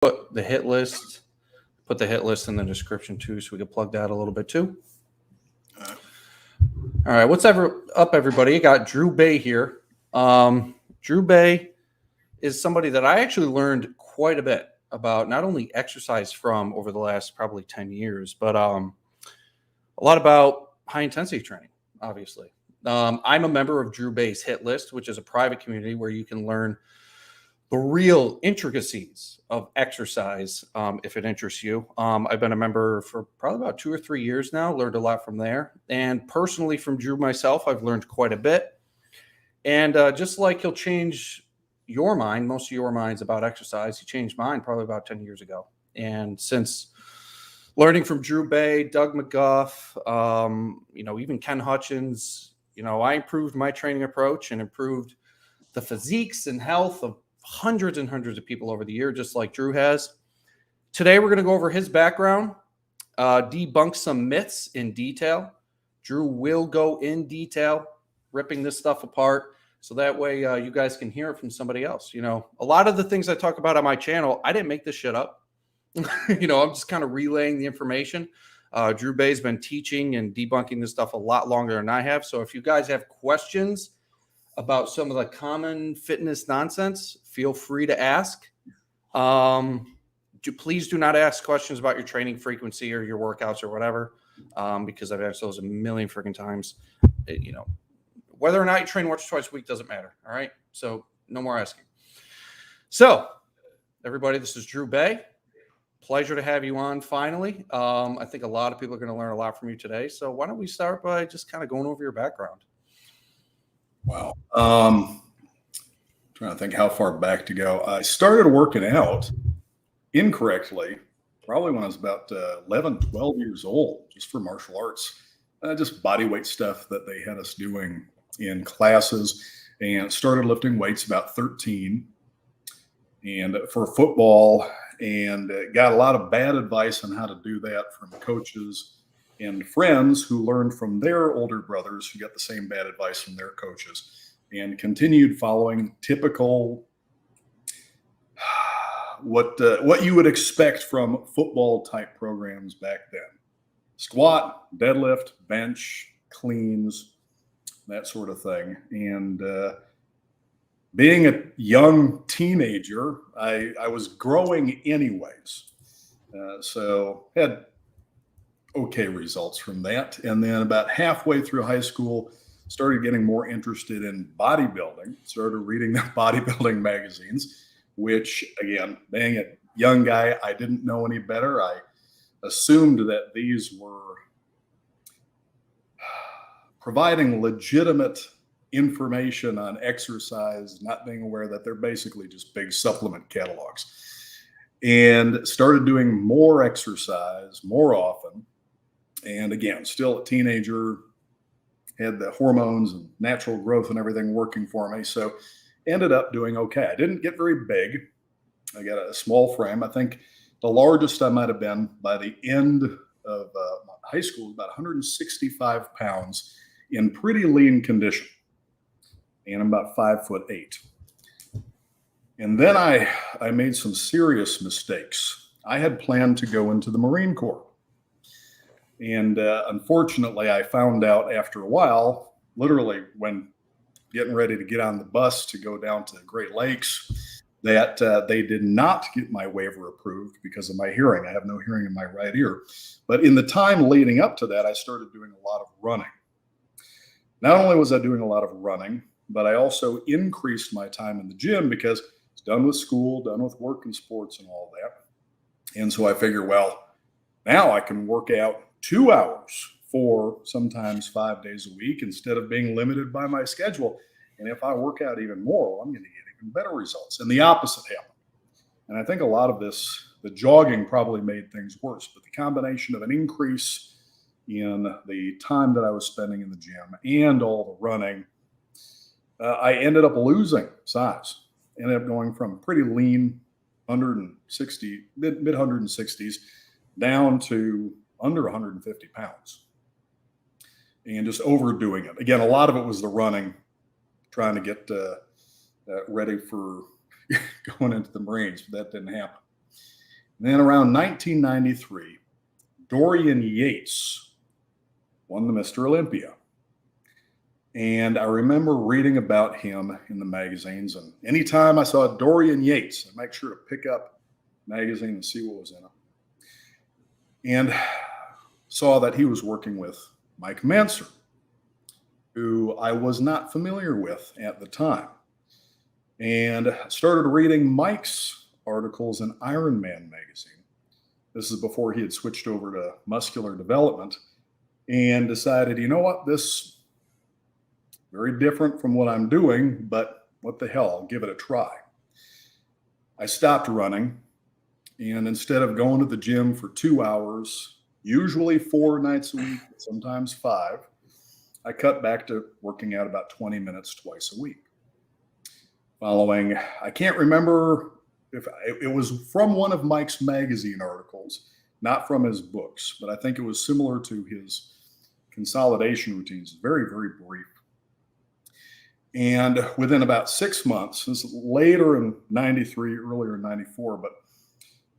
put the hit list in the description too, so we can plug that a little bit too. All right, what's up, everybody? I got Drew Baye here. Drew Baye is somebody that I actually learned quite a bit about, not only exercise from over the last probably 10 years, but a lot about high intensity training, obviously. I'm a member of Drew Baye's Hit List, which is a private community where you can learn the real intricacies of exercise if it interests you. I've been a member for probably about 2 or 3 years now, learned a lot from there. And personally from Drew myself, I've learned quite a bit. And just like he'll change your mind, most of your minds about exercise, he changed mine probably about 10 years ago. And since learning from Drew Baye, Doug McGuff, even Ken Hutchins, I improved my training approach and improved the physiques and health of hundreds and hundreds of people over the year, just like Drew has. Today, we're going to go over his background, debunk some myths in detail. Drew will go in detail, ripping this stuff apart, so that way you guys can hear it from somebody else. A lot of the things I talk about on my channel, I didn't make this shit up. I'm just kind of relaying the information. Drew Baye's been teaching and debunking this stuff a lot longer than I have. So if you guys have questions about some of the common fitness nonsense, feel free to ask. Please do not ask questions about your training frequency or your workouts or whatever, because I've asked those a million freaking times. Whether or not you train once or twice a week doesn't matter. All right. So no more asking. So everybody, this is Drew Baye. Pleasure to have you on finally. I think a lot of people are going to learn a lot from you today. So why don't we start by just kind of going over your background? Wow. Trying to think how far back to go. I started working out incorrectly, probably when I was about 11, 12 years old, just for martial arts. Just body weight stuff that they had us doing in classes, and started lifting weights about 13 and for football, and got a lot of bad advice on how to do that from coaches and friends who learned from their older brothers who got the same bad advice from their coaches, and continued following typical what you would expect from football type programs back then: squat, deadlift, bench, cleans, that sort of thing. And being a young teenager, I was growing anyways, so had okay results from that. And then about halfway through high school, started getting more interested in bodybuilding, started reading the bodybuilding magazines, which, again, being a young guy, I didn't know any better. I assumed that these were providing legitimate information on exercise, not being aware that they're basically just big supplement catalogs. And started doing more exercise more often. And again, still a teenager, had the hormones and natural growth and everything working for me. So ended up doing okay. I didn't get very big. I got a small frame. I think the largest I might have been by the end of high school was about 165 pounds in pretty lean condition. And I'm about 5'8". And then I made some serious mistakes. I had planned to go into the Marine Corps. And unfortunately, I found out after a while, literally when getting ready to get on the bus to go down to the Great Lakes, that they did not get my waiver approved because of my hearing. I have no hearing in my right ear. But in the time leading up to that, I started doing a lot of running. Not only was I doing a lot of running, but I also increased my time in the gym because it's done with school, done with work and sports and all that. And so I figure, well, now I can work out 2 hours for sometimes 5 days a week instead of being limited by my schedule. And if I work out even more, well, I'm going to get even better results. And the opposite happened. And I think a lot of this, the jogging probably made things worse, but the combination of an increase in the time that I was spending in the gym and all the running, I ended up losing size. Ended up going from pretty lean, 160, mid 160s, down to under 150 pounds. And just overdoing it. Again, a lot of it was the running, trying to get ready for going into the Marines, but that didn't happen. And then around 1993, Dorian Yates won the Mr. Olympia. And I remember reading about him in the magazines. And anytime I saw Dorian Yates, I'd make sure to pick up the magazine and see what was in it. And saw that he was working with Mike Manser, who I was not familiar with at the time. And started reading Mike's articles in Iron Man magazine. This is before he had switched over to muscular development, and decided, you know what, this very different from what I'm doing, but what the hell, I'll give it a try. I stopped running, and instead of going to the gym for 2 hours, usually 4 nights a week, sometimes 5, I cut back to working out about 20 minutes twice a week. Following, I can't remember if it was from one of Mike's magazine articles, not from his books, but I think it was similar to his consolidation routines, very, very brief. And within about 6 months, this is later in 93, earlier in 94, but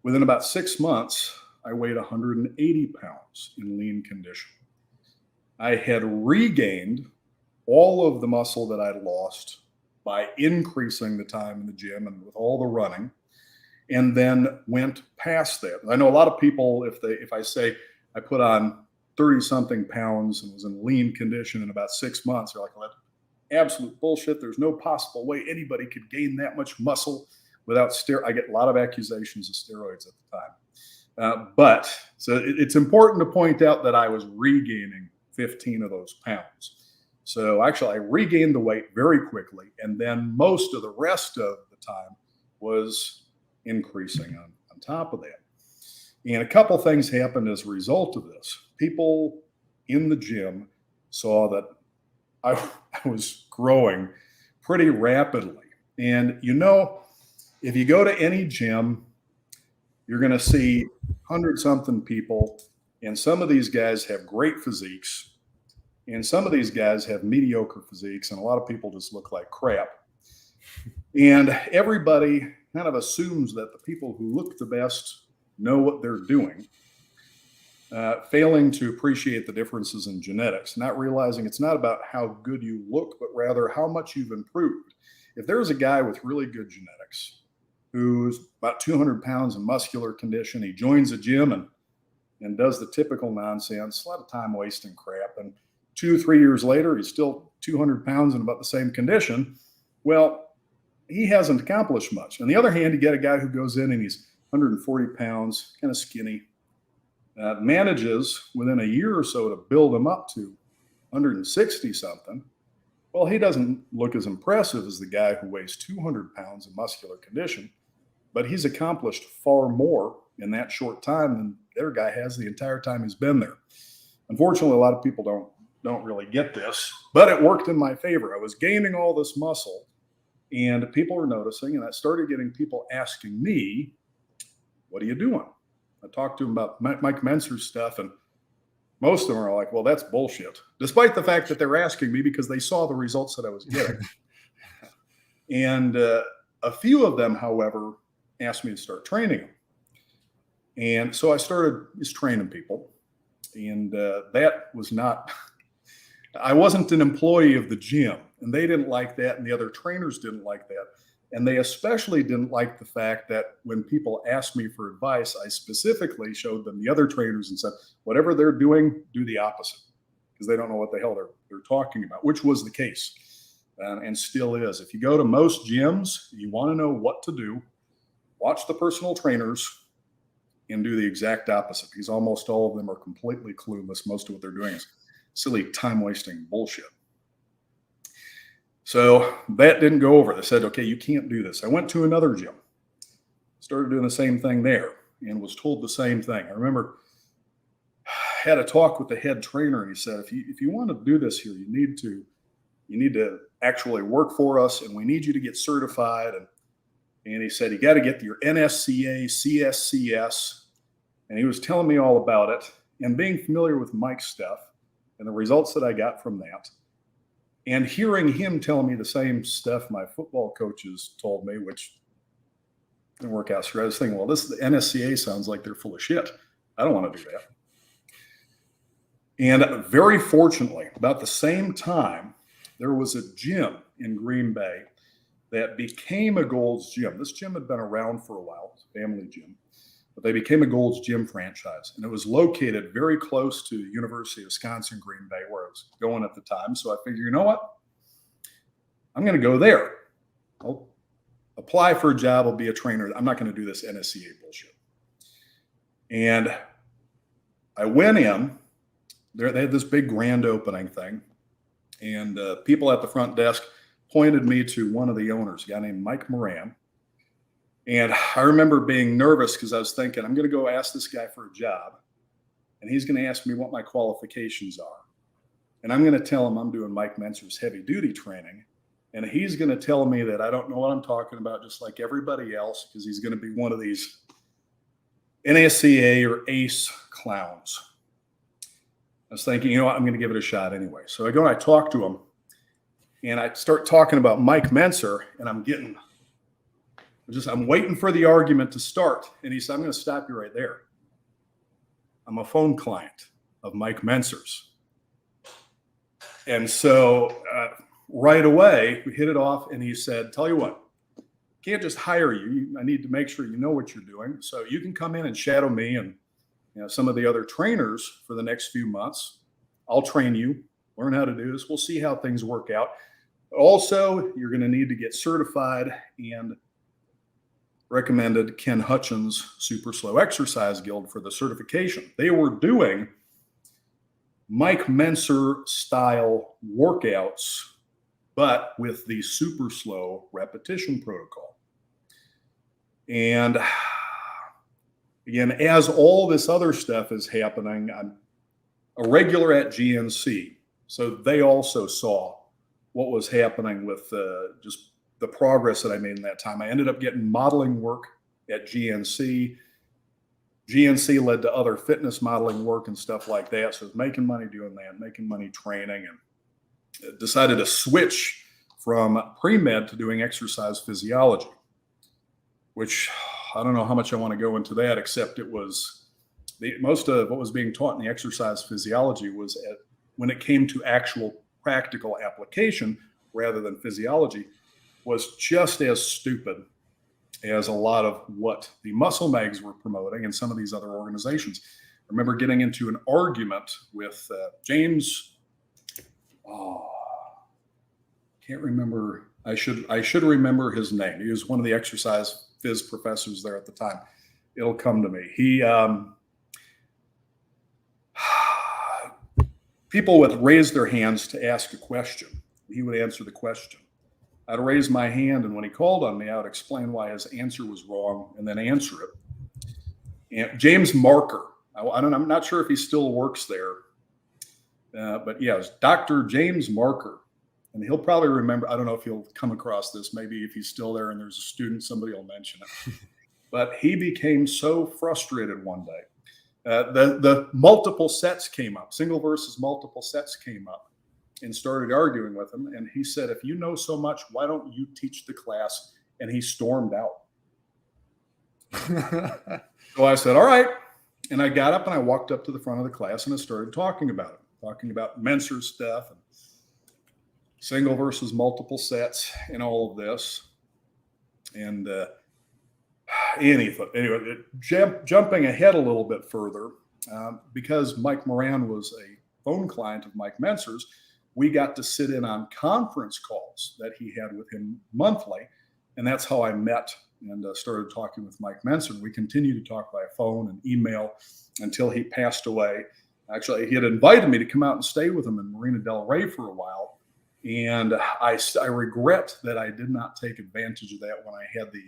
within about 6 months, I weighed 180 pounds in lean condition. I had regained all of the muscle that I'd lost by increasing the time in the gym and with all the running, and then went past that. I know a lot of people, if I say I put on 30-something pounds and was in lean condition in about 6 months, they're like, well, that's absolute bullshit. There's no possible way anybody could gain that much muscle without I get a lot of accusations of steroids at the time. But it's important to point out that I was regaining 15 of those pounds. So actually, I regained the weight very quickly, and then most of the rest of the time was increasing on top of that. And a couple things happened as a result of this. People in the gym saw that I was growing pretty rapidly. And you know, if you go to any gym, you're going to see 100-something people, and some of these guys have great physiques, and some of these guys have mediocre physiques, and a lot of people just look like crap. And everybody kind of assumes that the people who look the best know what they're doing, failing to appreciate the differences in genetics, not realizing it's not about how good you look, but rather how much you've improved. If there's a guy with really good genetics who's about 200 pounds in muscular condition, he joins a gym and does the typical nonsense, a lot of time wasting crap, and 2-3 years later, he's still 200 pounds in about the same condition. Well, he hasn't accomplished much. On the other hand, you get a guy who goes in and he's 140 pounds, kind of skinny, manages within a year or so to build him up to 160 something. Well, he doesn't look as impressive as the guy who weighs 200 pounds in muscular condition, but he's accomplished far more in that short time than the other guy has the entire time he's been there. Unfortunately, a lot of people don't really get this, but it worked in my favor. I was gaining all this muscle, and people were noticing, and I started getting people asking me, what are you doing? I talked to them about Mike Manser's stuff, and most of them are like, well, that's bullshit, despite the fact that they're asking me because they saw the results that I was getting. And a few of them, however, asked me to start training them. And so I started just training people. And that was not, I wasn't an employee of the gym, and they didn't like that, and the other trainers didn't like that. And they especially didn't like the fact that when people asked me for advice, I specifically showed them the other trainers and said, whatever they're doing, do the opposite, because they don't know what the hell they're talking about, which was the case and still is. If you go to most gyms, you want to know what to do, watch the personal trainers and do the exact opposite, because almost all of them are completely clueless. Most of what they're doing is silly time-wasting bullshit. So that didn't go over. They said, okay, you can't do this. I went to another gym, started doing the same thing there, and was told the same thing. I remember I had a talk with the head trainer, and he said, if you want to do this here, you need to actually work for us, and we need you to get certified. And he said, you got to get your NSCA, CSCS. And he was telling me all about it, and being familiar with Mike's stuff and the results that I got from that, and hearing him tell me the same stuff my football coaches told me, which didn't work out. So I was thinking, well, the NSCA sounds like they're full of shit. I don't want to do that. And very fortunately, about the same time, there was a gym in Green Bay that became a Gold's Gym. This gym had been around for a while, it's a family gym, but they became a Gold's Gym franchise. And it was located very close to the University of Wisconsin, Green Bay, where I was going at the time. So I figured, you know what? I'm going to go there. I'll apply for a job. I'll be a trainer. I'm not going to do this NSCA bullshit. And I went in. They had this big grand opening thing. And people at the front desk pointed me to one of the owners, a guy named Mike Moran. And I remember being nervous because I was thinking, I'm going to go ask this guy for a job. And he's going to ask me what my qualifications are. And I'm going to tell him I'm doing Mike Mentzer's heavy duty training. And he's going to tell me that I don't know what I'm talking about, just like everybody else, because he's going to be one of these NSCA or ACE clowns. I was thinking, you know what, I'm going to give it a shot anyway. So I go and I talk to him, and I start talking about Mike Mentzer, and I'm waiting for the argument to start. And he said, I'm going to stop you right there. I'm a phone client of Mike Mentzer's. And so right away, we hit it off, and he said, tell you what, can't just hire you. I need to make sure you know what you're doing. So you can come in and shadow me and some of the other trainers for the next few months. I'll train you, learn how to do this. We'll see how things work out. Also, you're going to need to get certified and recommended Ken Hutchins Super Slow Exercise Guild for the certification. They were doing Mike Mentzer style workouts, but with the super slow repetition protocol. And again, as all this other stuff is happening, I'm a regular at GNC. So they also saw what was happening with just the progress that I made in that time. I ended up getting modeling work at GNC. GNC led to other fitness modeling work and stuff like that. So I was making money doing that, making money training, and decided to switch from pre-med to doing exercise physiology, which I don't know how much I want to go into that, except it was most of what was being taught in the exercise physiology was when it came to actual practical application rather than physiology, was just as stupid as a lot of what the muscle mags were promoting and some of these other organizations. I remember getting into an argument with James. Can't remember. I should remember his name. He was one of the exercise phys professors there at the time. It'll come to me. People would raise their hands to ask a question. He would answer the question. I'd raise my hand, and when he called on me, I would explain why his answer was wrong and then answer it. And James Marker, I'm not sure if he still works there, but yeah, it's Dr. James Marker. And he'll probably remember, I don't know if he'll come across this, maybe if he's still there and there's a student, somebody will mention it. But he became so frustrated one day. The multiple sets came up, single versus multiple sets came up, and started arguing with him. And he said, if you know so much, why don't you teach the class? And he stormed out. So I said, all right. And I got up and I walked up to the front of the class and I started talking about Mentzer's stuff and single versus multiple sets and all of this. And anyway, jumping ahead a little bit further, because Mike Moran was a phone client of Mike Mentzer's, we got to sit in on conference calls that he had with him monthly. And that's how I met and started talking with Mike Mentzer. We continued to talk by phone and email until he passed away. Actually, he had invited me to come out and stay with him in Marina del Rey for a while. And I regret that I did not take advantage of that when I had the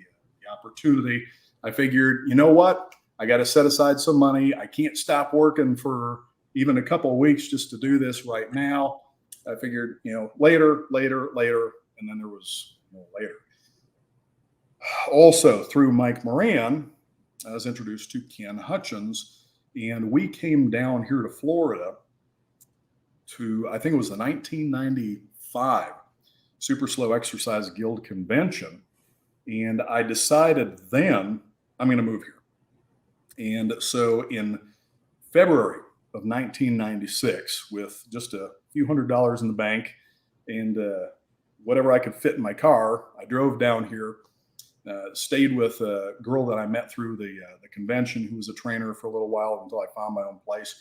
opportunity. I figured, you know what? I got to set aside some money. I can't stop working for even a couple of weeks just to do this right now. I figured, later, and then there was later. Also, through Mike Moran, I was introduced to Ken Hutchins, and we came down here to Florida to, I think it was the 1995 Super Slow Exercise Guild Convention. And I decided then I'm going to move here. And so in February of 1996, with just a few $100s in the bank and whatever I could fit in my car, I drove down here, stayed with a girl that I met through the convention who was a trainer for a little while until I found my own place,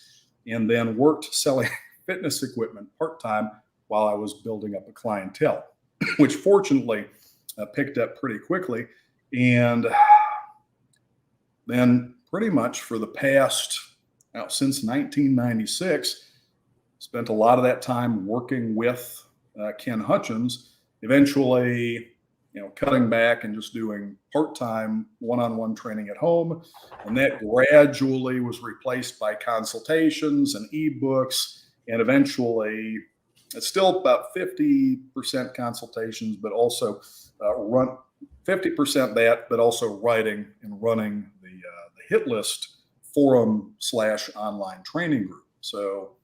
and then worked selling fitness equipment part-time while I was building up a clientele, which fortunately picked up pretty quickly. And then pretty much for the past, since 1996, spent a lot of that time working with Ken Hutchins, eventually, cutting back and just doing part-time one-on-one training at home. And that gradually was replaced by consultations and ebooks. And eventually, it's still about 50% consultations, but also run 50% that, but also writing and running the hit list forum / online training group. So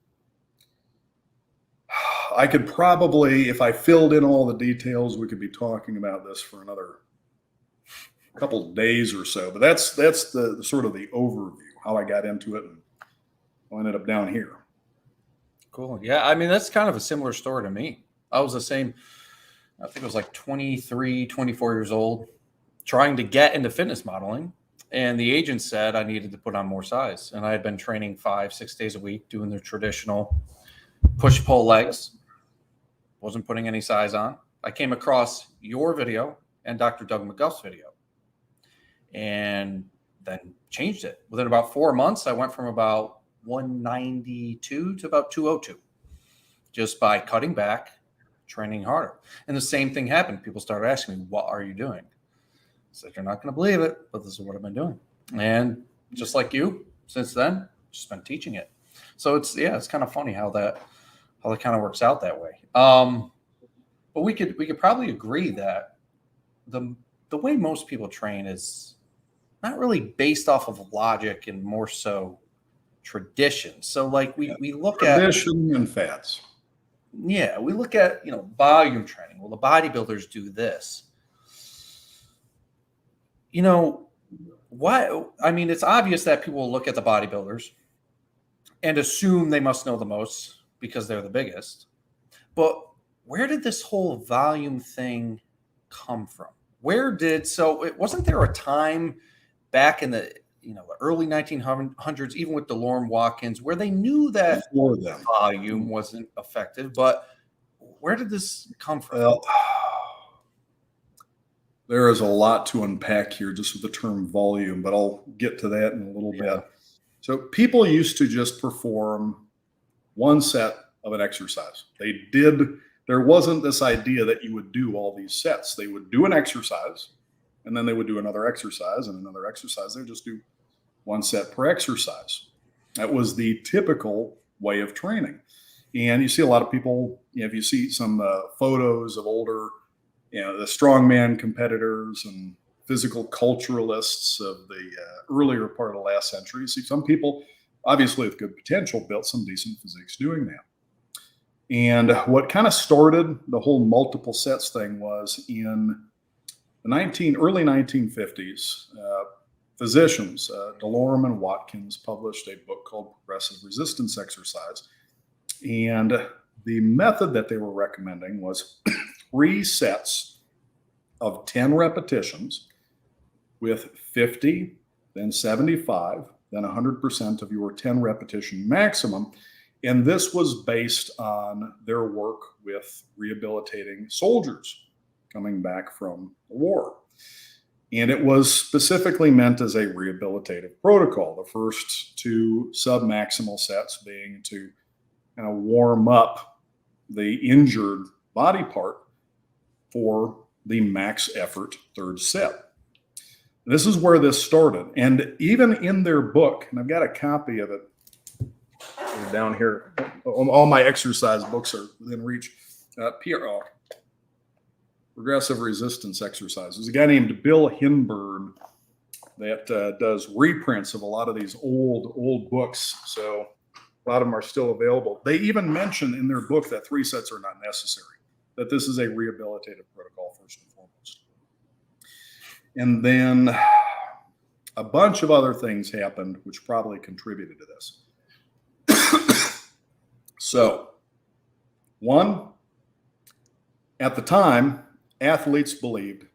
I could probably, if I filled in all the details, we could be talking about this for another couple of days or so. But that's the sort of the overview, how I got into it and I ended up down here. Cool. Yeah. I mean, that's kind of a similar story to me. I was the same. I think it was like 23, 24 years old, trying to get into fitness modeling. And the agent said I needed to put on more size. And I had been training 5-6 days a week, doing the traditional push-pull legs. Wasn't putting any size on. I came across your video and Dr. Doug McGuff's video and then changed it. Within about 4 months, I went from about 192 to about 202 just by cutting back, training harder. And the same thing happened. People started asking me, what are you doing? I said, you're not going to believe it, but this is what I've been doing. And just like you, since then, just been teaching it. So it's kind of funny how that kind of works out that way. But we could probably agree that the way most people train is not really based off of logic and more so tradition. So like we look at tradition and fads. Yeah, we look at, volume training. Well, the bodybuilders do this. Why? I mean, it's obvious that people will look at the bodybuilders and assume they must know the most because they're the biggest. But where did this whole volume thing come from? Wasn't there a time back in the early 1900s, even with DeLorme Watkins, where they knew that volume wasn't effective? But where did this come from? Well, there is a lot to unpack here just with the term volume, but I'll get to that in a little bit. So people used to just perform one set of an exercise. There wasn't this idea that you would do all these sets. They would do an exercise, and then they would do another exercise and another exercise. They would just do one set per exercise. That was the typical way of training. And you see a lot of people, if you see some photos of older, the strongman competitors and physical culturalists of the earlier part of the last century, you see some people, obviously with good potential, built some decent physiques doing that. And what kind of started the whole multiple sets thing was in the early 1950s, physicians, DeLorme and Watkins, published a book called Progressive Resistance Exercise. And the method that they were recommending was 3 sets of 10 repetitions with 50, then 75, then 100% of your 10 repetition maximum. And this was based on their work with rehabilitating soldiers coming back from the war. And it was specifically meant as a rehabilitative protocol. The first 2 submaximal sets being to kind of warm up the injured body part for the max effort 3rd set. This is where this started. And even in their book, and I've got a copy of it down here, all my exercise books are within reach. Progressive Resistance Exercises. There's a guy named Bill Hinburn that does reprints of a lot of these old books. So a lot of them are still available. They even mention in their book that 3 sets are not necessary, that this is a rehabilitative protocol first and foremost. And then a bunch of other things happened, which probably contributed to this. So, one, at the time, athletes believed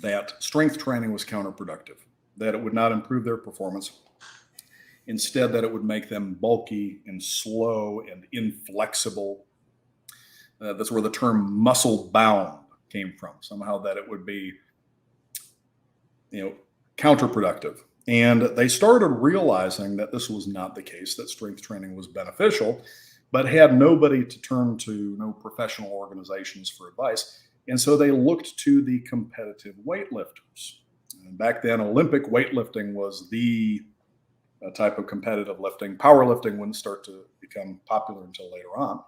that strength training was counterproductive, that it would not improve their performance. Instead, that it would make them bulky and slow and inflexible. That's where the term muscle bound came from. Somehow that it would be, counterproductive. And they started realizing that this was not the case, that strength training was beneficial, but had nobody to turn to, no professional organizations for advice. And so they looked to the competitive weightlifters. And back then, Olympic weightlifting was the type of competitive lifting. Powerlifting wouldn't start to become popular until later on.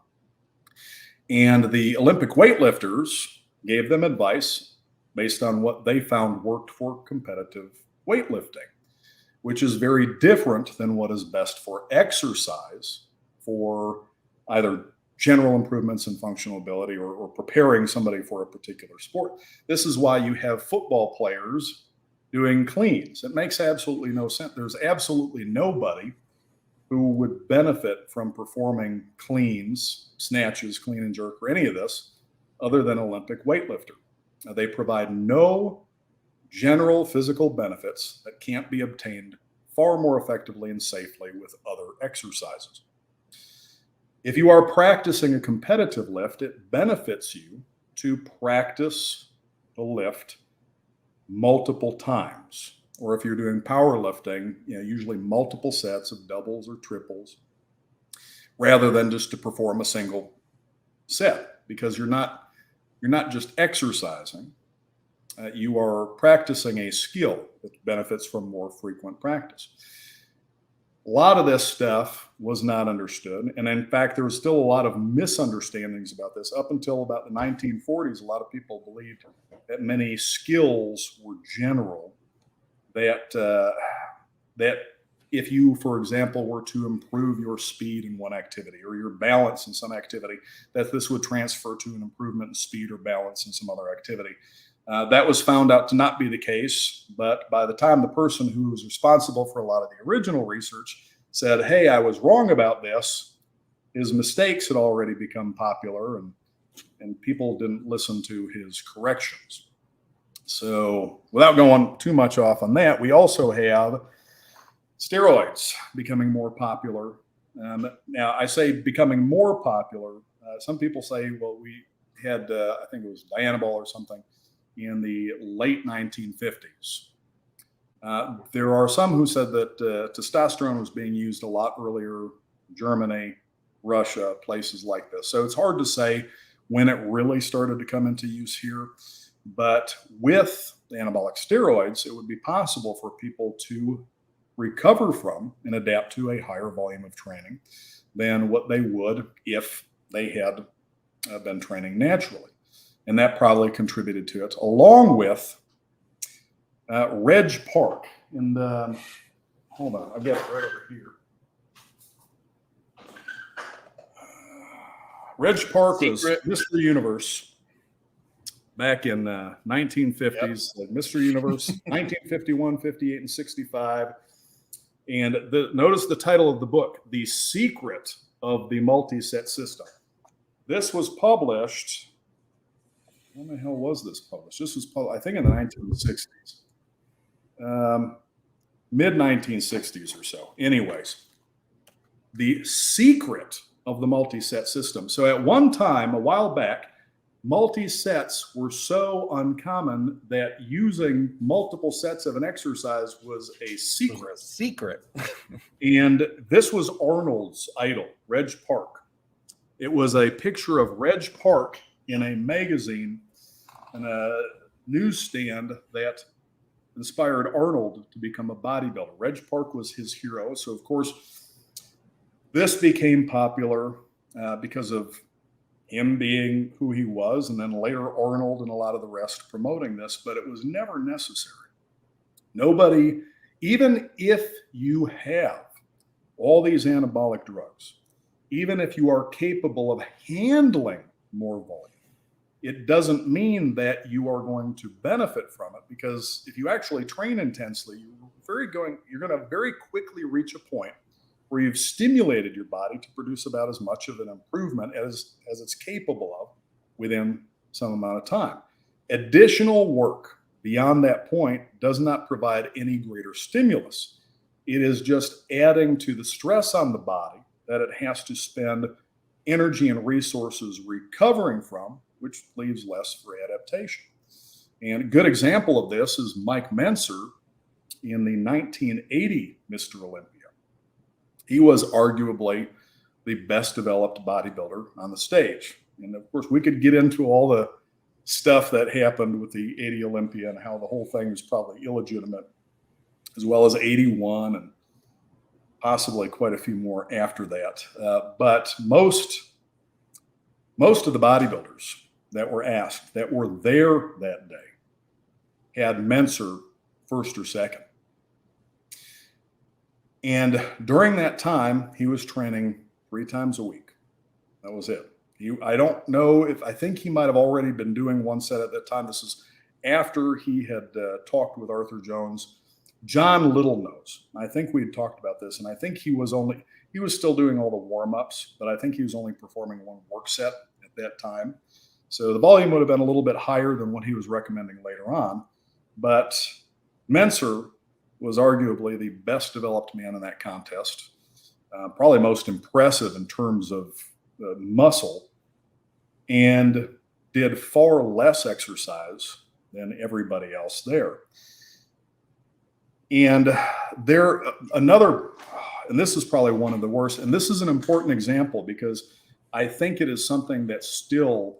And the Olympic weightlifters gave them advice based on what they found worked for competitive weightlifting, which is very different than what is best for exercise, for either general improvements in functional ability or preparing somebody for a particular sport. This is why you have football players doing cleans. It makes absolutely no sense. There's absolutely nobody who would benefit from performing cleans, snatches, clean and jerk, or any of this other than Olympic weightlifter. Now, they provide no general physical benefits that can't be obtained far more effectively and safely with other exercises. If you are practicing a competitive lift, it benefits you to practice the lift multiple times. Or if you're doing powerlifting, usually multiple sets of doubles or triples, rather than just to perform a single set, because you're not just exercising, you are practicing a skill that benefits from more frequent practice. A lot of this stuff was not understood. And in fact, there was still a lot of misunderstandings about this. Up until about the 1940s, a lot of people believed that many skills were general, that if you, for example, were to improve your speed in one activity or your balance in some activity, that this would transfer to an improvement in speed or balance in some other activity. That was found out to not be the case, but by the time the person who was responsible for a lot of the original research said, hey, I was wrong about this, his mistakes had already become popular and people didn't listen to his corrections. So without going too much off on that, we also have steroids becoming more popular. Now, I say becoming more popular. Some people say, well, we had, I think it was Dianabol or something, in the late 1950s. There are some who said that testosterone was being used a lot earlier, Germany, Russia, places like this. So it's hard to say when it really started to come into use here. But with the anabolic steroids, it would be possible for people to recover from and adapt to a higher volume of training than what they would if they had been training naturally. And that probably contributed to it, along with Reg Park. And hold on, I've got it right over here. Reg Park was Mr. Universe back in 1950s, like Mr. Universe, 1951, 58, and 65. And notice the title of the book, The Secret of the Multi-Set System. This was published. When the hell was this published? This was published, I think, in the 1960s, mid 1960s or so. Anyways, the secret of the multi-set system. So at one time, a while back, multi-sets were so uncommon that using multiple sets of an exercise was a secret. And this was Arnold's idol, Reg Park. It was a picture of Reg Park in a magazine and a newsstand that inspired Arnold to become a bodybuilder. Reg Park was his hero. So, of course, this became popular because of him being who he was, and then later Arnold and a lot of the rest promoting this, but it was never necessary. Nobody, even if you have all these anabolic drugs, even if you are capable of handling more volume, it doesn't mean that you are going to benefit from it, because if you actually train intensely, you're going to very quickly reach a point where you've stimulated your body to produce about as much of an improvement as it's capable of within some amount of time. Additional work beyond that point does not provide any greater stimulus. It is just adding to the stress on the body that it has to spend energy and resources recovering from, which leaves less for adaptation. And a good example of this is Mike Mentzer in the 1980 Mr. Olympia. He was arguably the best developed bodybuilder on the stage. And of course, we could get into all the stuff that happened with the 80 Olympia and how the whole thing is probably illegitimate, as well as 81 and possibly quite a few more after that. But most of the bodybuilders that were asked that were there that day had Mentzer first or second. And during that time, he was training 3 times a week. That was it. I don't know I think he might have already been doing 1 set at that time. This is after he had talked with Arthur Jones. John Little knows. I think we had talked about this, and I think he was still doing all the warm-ups, but I think he was only performing 1 work set at that time. So the volume would have been a little bit higher than what he was recommending later on. But Mentzer was arguably the best developed man in that contest, probably most impressive in terms of muscle, and did far less exercise than everybody else there. And and this is probably one of the worst, and this is an important example because I think it is something that still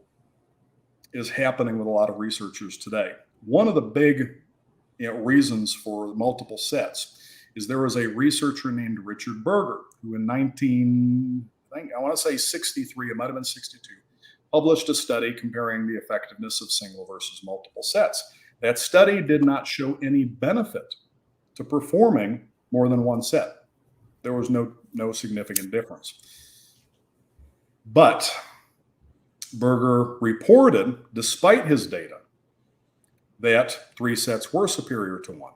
is happening with a lot of researchers today. One of the big reasons for multiple sets is there was a researcher named Richard Berger who in 63, it might have been 62, published a study comparing the effectiveness of single versus multiple sets. That study did not show any benefit to performing more than 1 set. There was no significant difference. But Berger reported, despite his data, that 3 sets were superior to 1.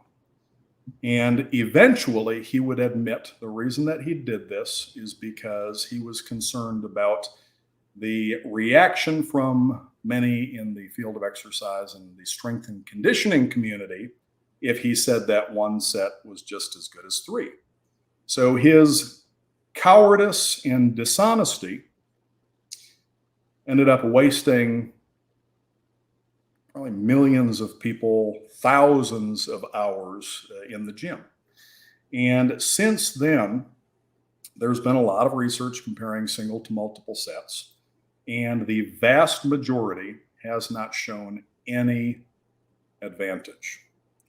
And eventually he would admit the reason that he did this is because he was concerned about the reaction from many in the field of exercise and the strength and conditioning community if he said that 1 set was just as good as 3. So his cowardice and dishonesty ended up wasting probably millions of people, thousands of hours in the gym. And since then, there's been a lot of research comparing single to multiple sets, and the vast majority has not shown any advantage.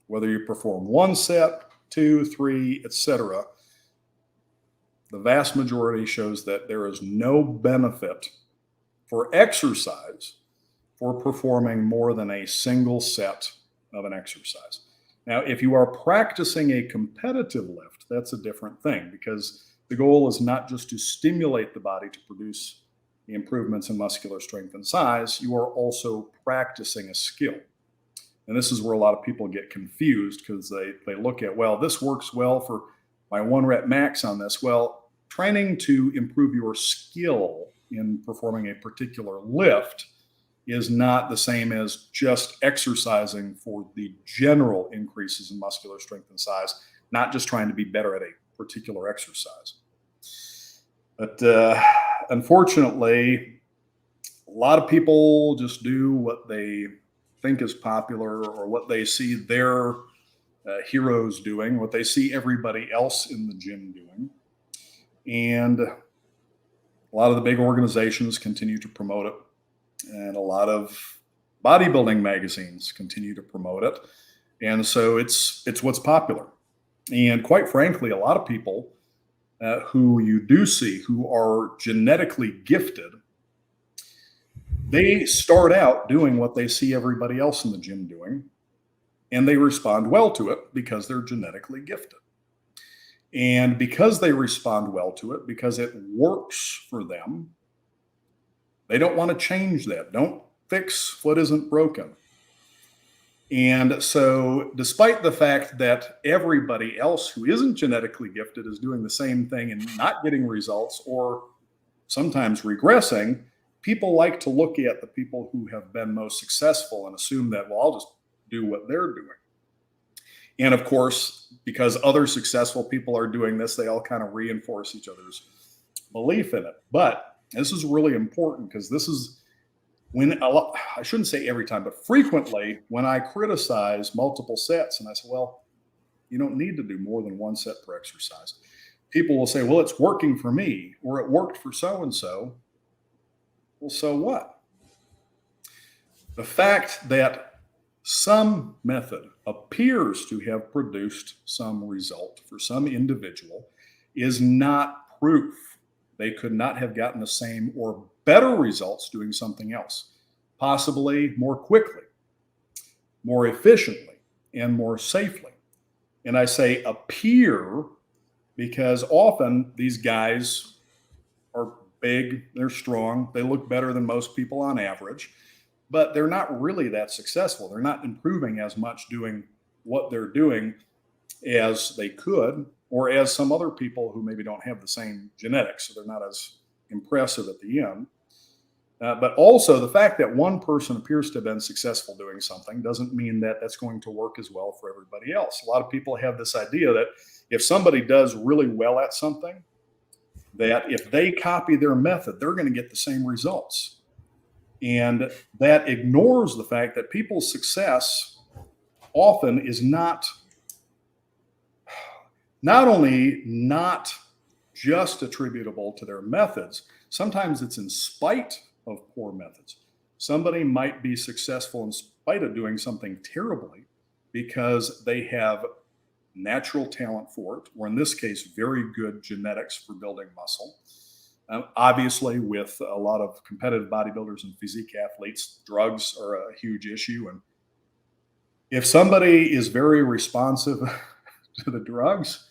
Whether you perform 1 set, 2, 3, etc., the vast majority shows that there is no benefit for exercise for performing more than a single set of an exercise. Now, if you are practicing a competitive lift, that's a different thing, because the goal is not just to stimulate the body to produce the improvements in muscular strength and size, you are also practicing a skill. And this is where a lot of people get confused because they look at, well, this works well for my 1 rep max on this. Well, training to improve your skill in performing a particular lift is not the same as just exercising for the general increases in muscular strength and size, not just trying to be better at a particular exercise. But unfortunately, a lot of people just do what they think is popular or what they see their heroes doing, what they see everybody else in the gym doing. And a lot of the big organizations continue to promote it. And a lot of bodybuilding magazines continue to promote it. And so it's what's popular. And quite frankly, a lot of people who you do see who are genetically gifted, they start out doing what they see everybody else in the gym doing, and they respond well to it because they're genetically gifted. And because they respond well to it, because it works for them, they don't want to change that. Don't fix what isn't broken. And so despite the fact that everybody else who isn't genetically gifted is doing the same thing and not getting results or sometimes regressing, people like to look at the people who have been most successful and assume that, well, I'll just do what they're doing. And of course, because other successful people are doing this, they all kind of reinforce each other's belief in it. But this is really important, because this is when I shouldn't say every time, but frequently when I criticize multiple sets and I say, well, you don't need to do more than one set per exercise. People will say, well, it's working for me, or it worked for so-and-so. Well, so what? The fact that some method appears to have produced some result for some individual is not proof they could not have gotten the same or better results doing something else, possibly more quickly, more efficiently, and more safely. And I say appear because often these guys are big, they're strong, they look better than most people on average, but they're not really that successful. They're not improving as much doing what they're doing as they could, or as some other people who maybe don't have the same genetics, so they're not as impressive at the end. But also the fact that one person appears to have been successful doing something doesn't mean that that's going to work as well for everybody else. A lot of people have this idea that if somebody does really well at something, that if they copy their method, they're going to get the same results. And that ignores the fact that people's success often is not only not just attributable to their methods, sometimes it's in spite of poor methods. Somebody might be successful in spite of doing something terribly because they have natural talent for it, or in this case, very good genetics for building muscle. Obviously, with a lot of competitive bodybuilders and physique athletes, drugs are a huge issue. And if somebody is very responsive to the drugs,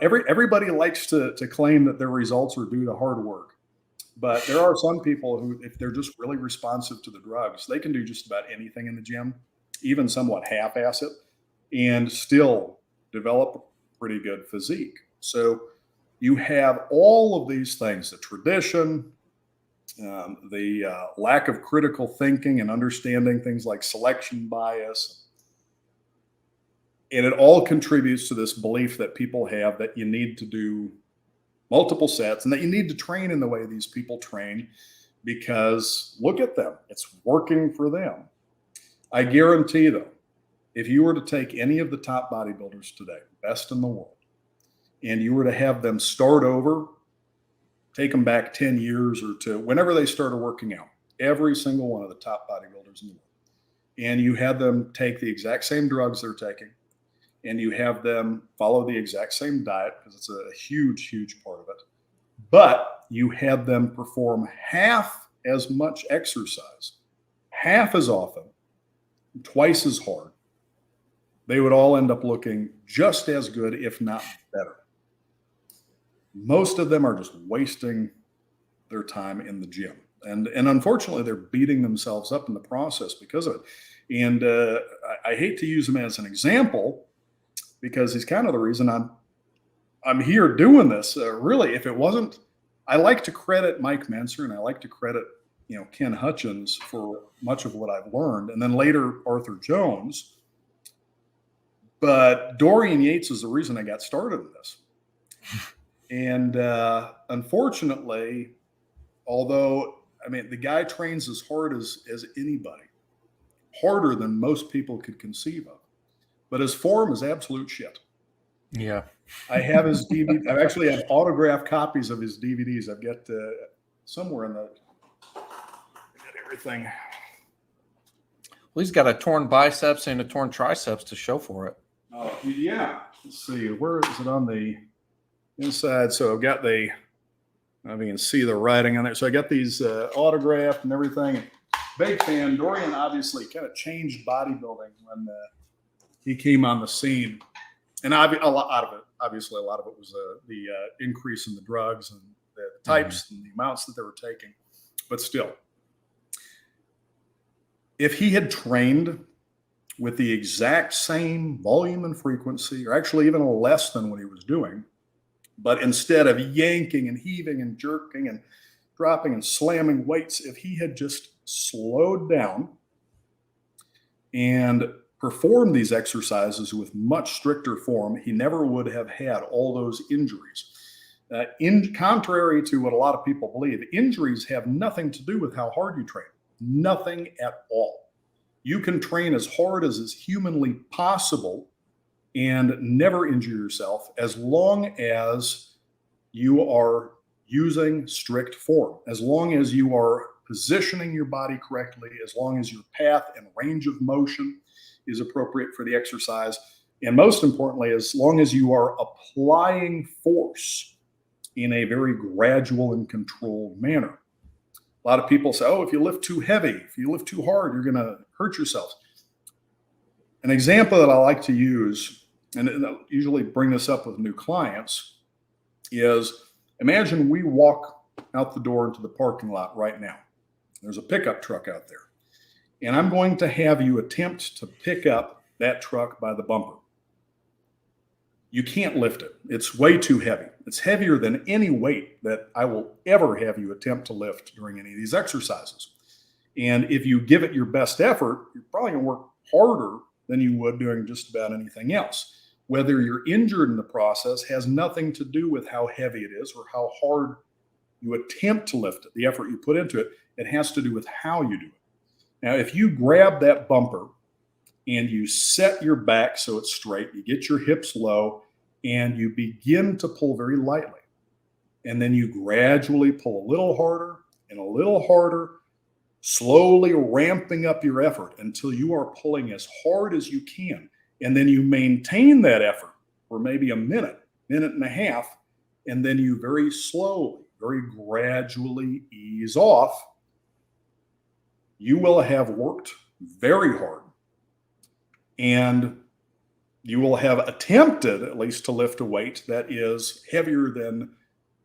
everybody likes to claim that their results are due to hard work. But there are some people who, if they're just really responsive to the drugs, they can do just about anything in the gym, even somewhat half-ass it, and still develop pretty good physique. So you have all of these things, the tradition, the lack of critical thinking and understanding things like selection bias. And it all contributes to this belief that people have that you need to do multiple sets and that you need to train in the way these people train because look at them, it's working for them. I guarantee though, if you were to take any of the top bodybuilders today, best in the world, and you were to have them start over, take them back 10 years or to whenever they started working out, every single one of the top bodybuilders in the world, and you had them take the exact same drugs they're taking, and you have them follow the exact same diet, because it's a huge, huge part of it, but you had them perform half as much exercise, half as often, twice as hard, they would all end up looking just as good, if not better. Most of them are just wasting their time in the gym. And unfortunately, they're beating themselves up in the process because of it. And I hate to use him as an example because he's kind of the reason I'm here doing this. Really, if it wasn't, I like to credit Mike Menser and I like to credit Ken Hutchins for much of what I've learned, and then later Arthur Jones. But Dorian Yates is the reason I got started in this. And unfortunately, although, the guy trains as hard as anybody, harder than most people could conceive of, but his form is absolute shit. Yeah. I have his DVD. I actually have autographed copies of his DVDs. I've got somewhere in the, I got everything. Well, he's got a torn biceps and a torn triceps to show for it. Oh, yeah. Let's see. Where is it on the inside? So I've got you can see the writing on there. So I got these autographed and everything. Big fan. Dorian obviously kind of changed bodybuilding when he came on the scene. And a lot of it was the increase in the drugs and the types and the amounts that they were taking. But still, if he had trained with the exact same volume and frequency, or actually even less than what he was doing, but instead of yanking and heaving and jerking and dropping and slamming weights, if he had just slowed down and performed these exercises with much stricter form, he never would have had all those injuries. Contrary to what a lot of people believe, injuries have nothing to do with how hard you train. Nothing at all. You can train as hard as is humanly possible and never injure yourself as long as you are using strict form, as long as you are positioning your body correctly, as long as your path and range of motion is appropriate for the exercise, and most importantly, as long as you are applying force in a very gradual and controlled manner. A lot of people say, oh, if you lift too heavy, if you lift too hard, you're going to hurt yourself. An example that I like to use, and I usually bring this up with new clients, is imagine we walk out the door into the parking lot right now. There's a pickup truck out there. And I'm going to have you attempt to pick up that truck by the bumper. You can't lift it. It's way too heavy. It's heavier than any weight that I will ever have you attempt to lift during any of these exercises. And if you give it your best effort, you're probably going to work harder than you would doing just about anything else. Whether you're injured in the process has nothing to do with how heavy it is or how hard you attempt to lift it, the effort you put into it. It has to do with how you do it. Now, if you grab that bumper and you set your back so it's straight, you get your hips low, and you begin to pull very lightly. And then you gradually pull a little harder and a little harder, slowly ramping up your effort until you are pulling as hard as you can. And then you maintain that effort for maybe a minute, minute and a half, and then you very slowly, very gradually ease off. You will have worked very hard, and you will have attempted at least to lift a weight that is heavier than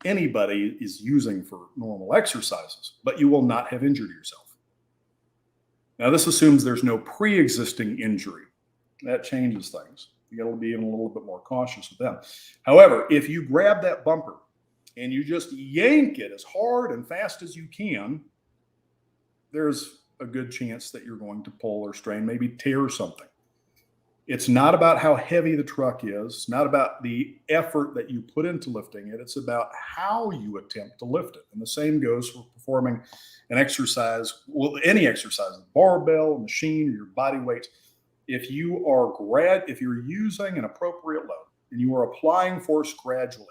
anybody is using for normal exercises, but you will not have injured yourself. Now, this assumes there's no pre-existing injury. That changes things. You got to be even a little bit more cautious with them. However, if you grab that bumper and you just yank it as hard and fast as you can, there's a good chance that you're going to pull or strain, maybe tear something. It's not about how heavy the truck is. It's not about the effort that you put into lifting it. It's about how you attempt to lift it. And the same goes for performing an exercise, well, any exercise, a barbell, a machine, or your body weight. If you're using an appropriate load and you are applying force gradually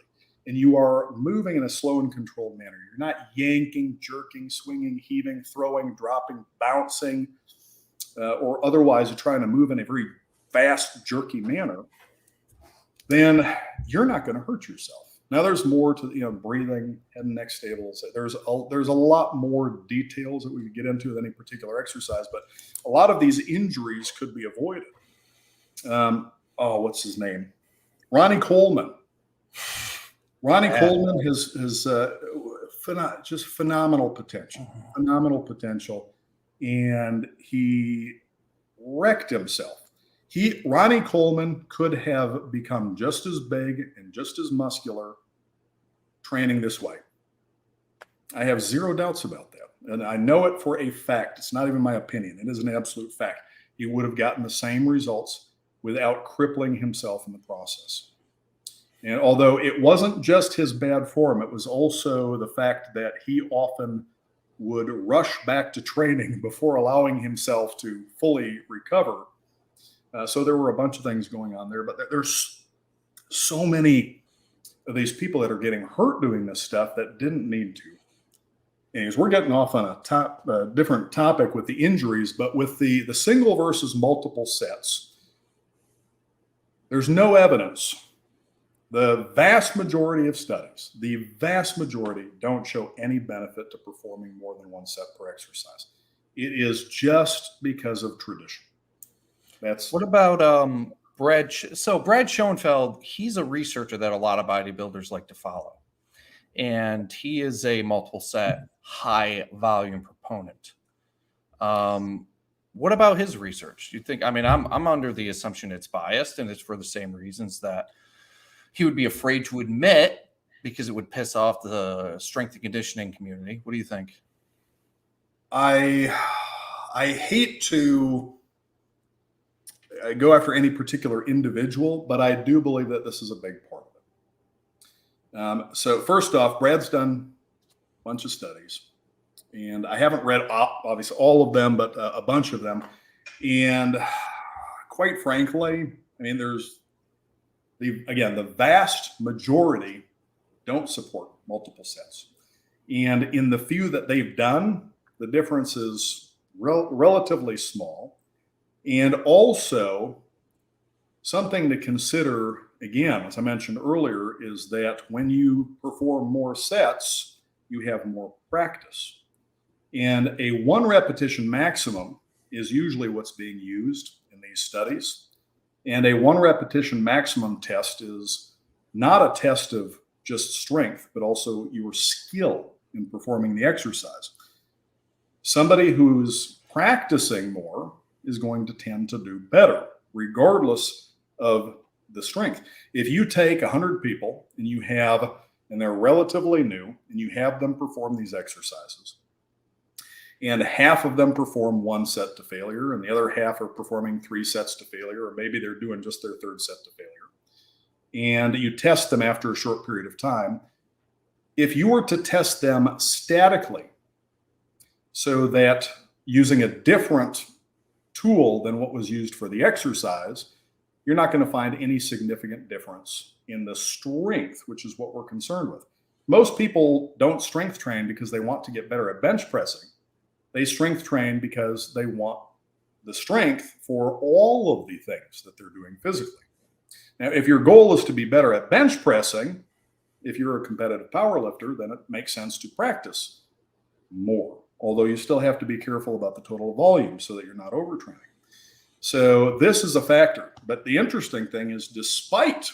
and you are moving in a slow and controlled manner, you're not yanking, jerking, swinging, heaving, throwing, dropping, bouncing, or otherwise you're trying to move in a very fast, jerky manner, then you're not going to hurt yourself. Now, there's more to breathing, head and neck stables. There's a lot more details that we could get into with any particular exercise, but a lot of these injuries could be avoided. What's his name? Ronnie Coleman. Ronnie Coleman has just phenomenal potential, and he wrecked himself. Ronnie Coleman could have become just as big and just as muscular training this way. I have zero doubts about that. And I know it for a fact. It's not even my opinion. It is an absolute fact. He would have gotten the same results without crippling himself in the process. And although it wasn't just his bad form, it was also the fact that he often would rush back to training before allowing himself to fully recover. So there were a bunch of things going on there, but there's so many of these people that are getting hurt doing this stuff that didn't need to. Anyways, we're getting off on a different topic with the injuries, but with the single versus multiple sets, there's no evidence. The vast majority of studies, don't show any benefit to performing more than one set per exercise. It is just because of tradition. What about Brad? So Brad Schoenfeld, he's a researcher that a lot of bodybuilders like to follow. And he is a multiple set, high volume proponent. What about his research? Do you think, I mean, I'm under the assumption it's biased and it's for the same reasons that he would be afraid to admit because it would piss off the strength and conditioning community. What do you think? I hate to go after any particular individual, but I do believe that this is a big part of it. So first off, Brad's done a bunch of studies, and I haven't read obviously all of them, but a bunch of them. And quite frankly, I mean, there's the vast majority don't support multiple sets. And in the few that they've done, the difference is relatively small. And also, something to consider, again, as I mentioned earlier, is that when you perform more sets, you have more practice. And a 1 repetition maximum is usually what's being used in these studies. And a 1 repetition maximum test is not a test of just strength, but also your skill in performing the exercise. Somebody who's practicing more is going to tend to do better, regardless of the strength. If you take 100 people and they're relatively new, and you have them perform these exercises, and half of them perform 1 set to failure, and the other half are performing 3 sets to failure, or maybe they're doing just their 3rd set to failure, and you test them after a short period of time, if you were to test them statically, so that using a different tool than what was used for the exercise, you're not going to find any significant difference in the strength, which is what we're concerned with. Most people don't strength train because they want to get better at bench pressing. They strength train because they want the strength for all of the things that they're doing physically. Now, if your goal is to be better at bench pressing, if you're a competitive power lifter, then it makes sense to practice more, although you still have to be careful about the total volume so that you're not overtraining. So this is a factor. But the interesting thing is, despite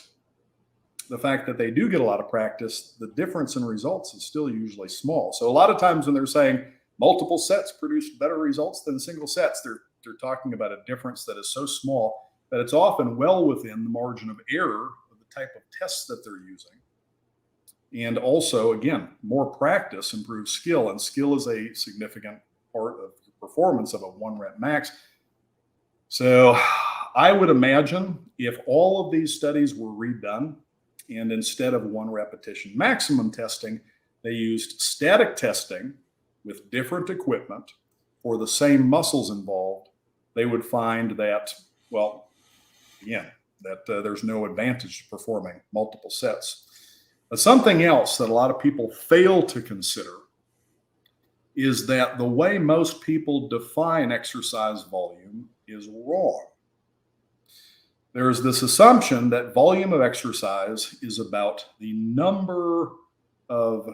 the fact that they do get a lot of practice, the difference in results is still usually small. So a lot of times when they're saying multiple sets produce better results than single sets, they're talking about a difference that is so small that it's often well within the margin of error of the type of tests that they're using. And also, again, more practice improves skill, and skill is a significant part of the performance of a 1 rep max. So I would imagine if all of these studies were redone, and instead of 1 repetition maximum testing, they used static testing with different equipment for the same muscles involved, they would find that, well, again, that there's no advantage to performing multiple sets. But something else that a lot of people fail to consider is that the way most people define exercise volume is wrong. There's this assumption that volume of exercise is about the number of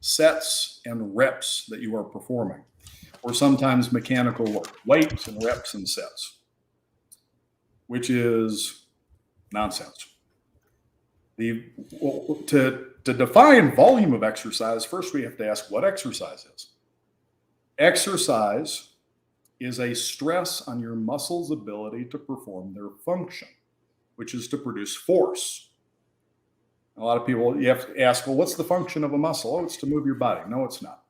sets and reps that you are performing, or sometimes mechanical work, weights and reps and sets, which is nonsense. To define volume of exercise, first we have to ask what exercise is. Exercise is a stress on your muscles' ability to perform their function, which is to produce force. A lot of people, you have to ask, well, what's the function of a muscle? Oh, it's to move your body. No, it's not.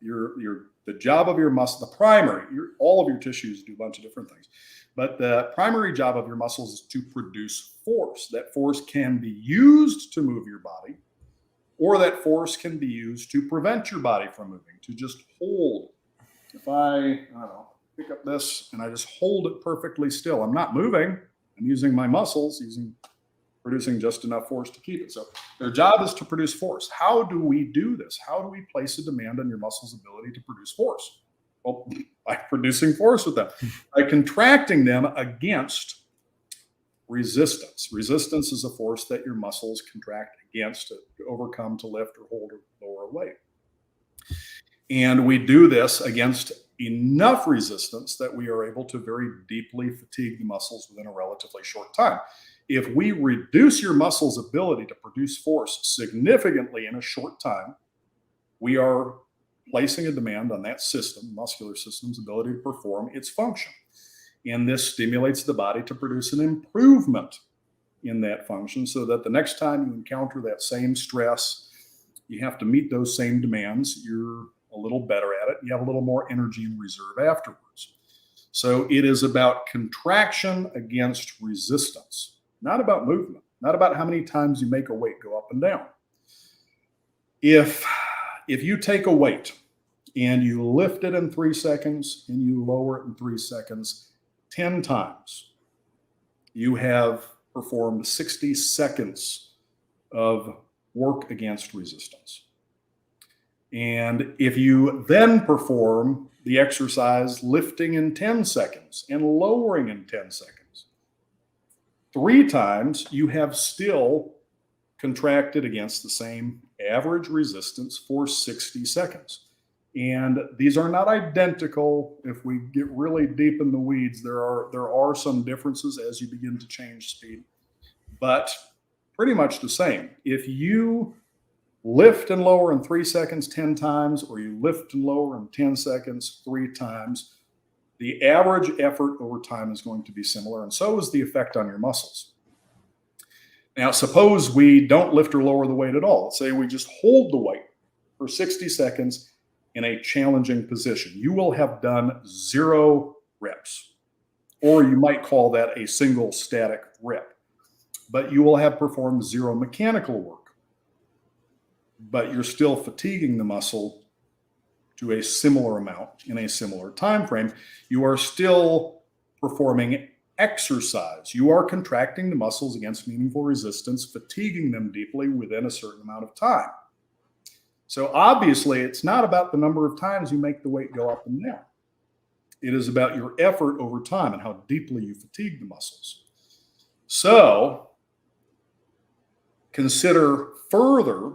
The job of your muscle, the primary, all of your tissues do a bunch of different things. But the primary job of your muscles is to produce force. That force can be used to move your body, or that force can be used to prevent your body from moving, to just hold. If I don't know, pick up this and I just hold it perfectly still, I'm not moving. I'm using my muscles, producing just enough force to keep it. So their job is to produce force. How do we do this? How do we place a demand on your muscles' ability to produce force? Well, by producing force with them, by contracting them against resistance. Resistance is a force that your muscles contract against to overcome, to lift or hold or lower a weight. And we do this against enough resistance that we are able to very deeply fatigue the muscles within a relatively short time. If we reduce your muscles' ability to produce force significantly in a short time, we are placing a demand on that system, muscular system's ability to perform its function. And this stimulates the body to produce an improvement in that function so that the next time you encounter that same stress, you have to meet those same demands, you're a little better at it. You have a little more energy in reserve afterwards. So it is about contraction against resistance, not about movement, not about how many times you make a weight go up and down. If you take a weight and you lift it in 3 seconds and you lower it in 3 seconds 10 times, you have performed 60 seconds of work against resistance. And if you then perform the exercise lifting in 10 seconds and lowering in 10 seconds, 3 times, you have still contracted against the same average resistance for 60 seconds. And these are not identical. If we get really deep in the weeds, there are some differences as you begin to change speed, but pretty much the same. If you lift and lower in 3 seconds 10 times, or you lift and lower in 10 seconds 3 times, the average effort over time is going to be similar, and so is the effect on your muscles. Now, suppose we don't lift or lower the weight at all. Let's say we just hold the weight for 60 seconds in a challenging position. You will have done 0 reps, or you might call that a single static rep, but you will have performed 0 mechanical work, but you're still fatiguing the muscle to a similar amount in a similar time frame. You are still performing exercise. You are contracting the muscles against meaningful resistance, fatiguing them deeply within a certain amount of time. So obviously, it's not about the number of times you make the weight go up and down. It is about your effort over time and how deeply you fatigue the muscles. So consider further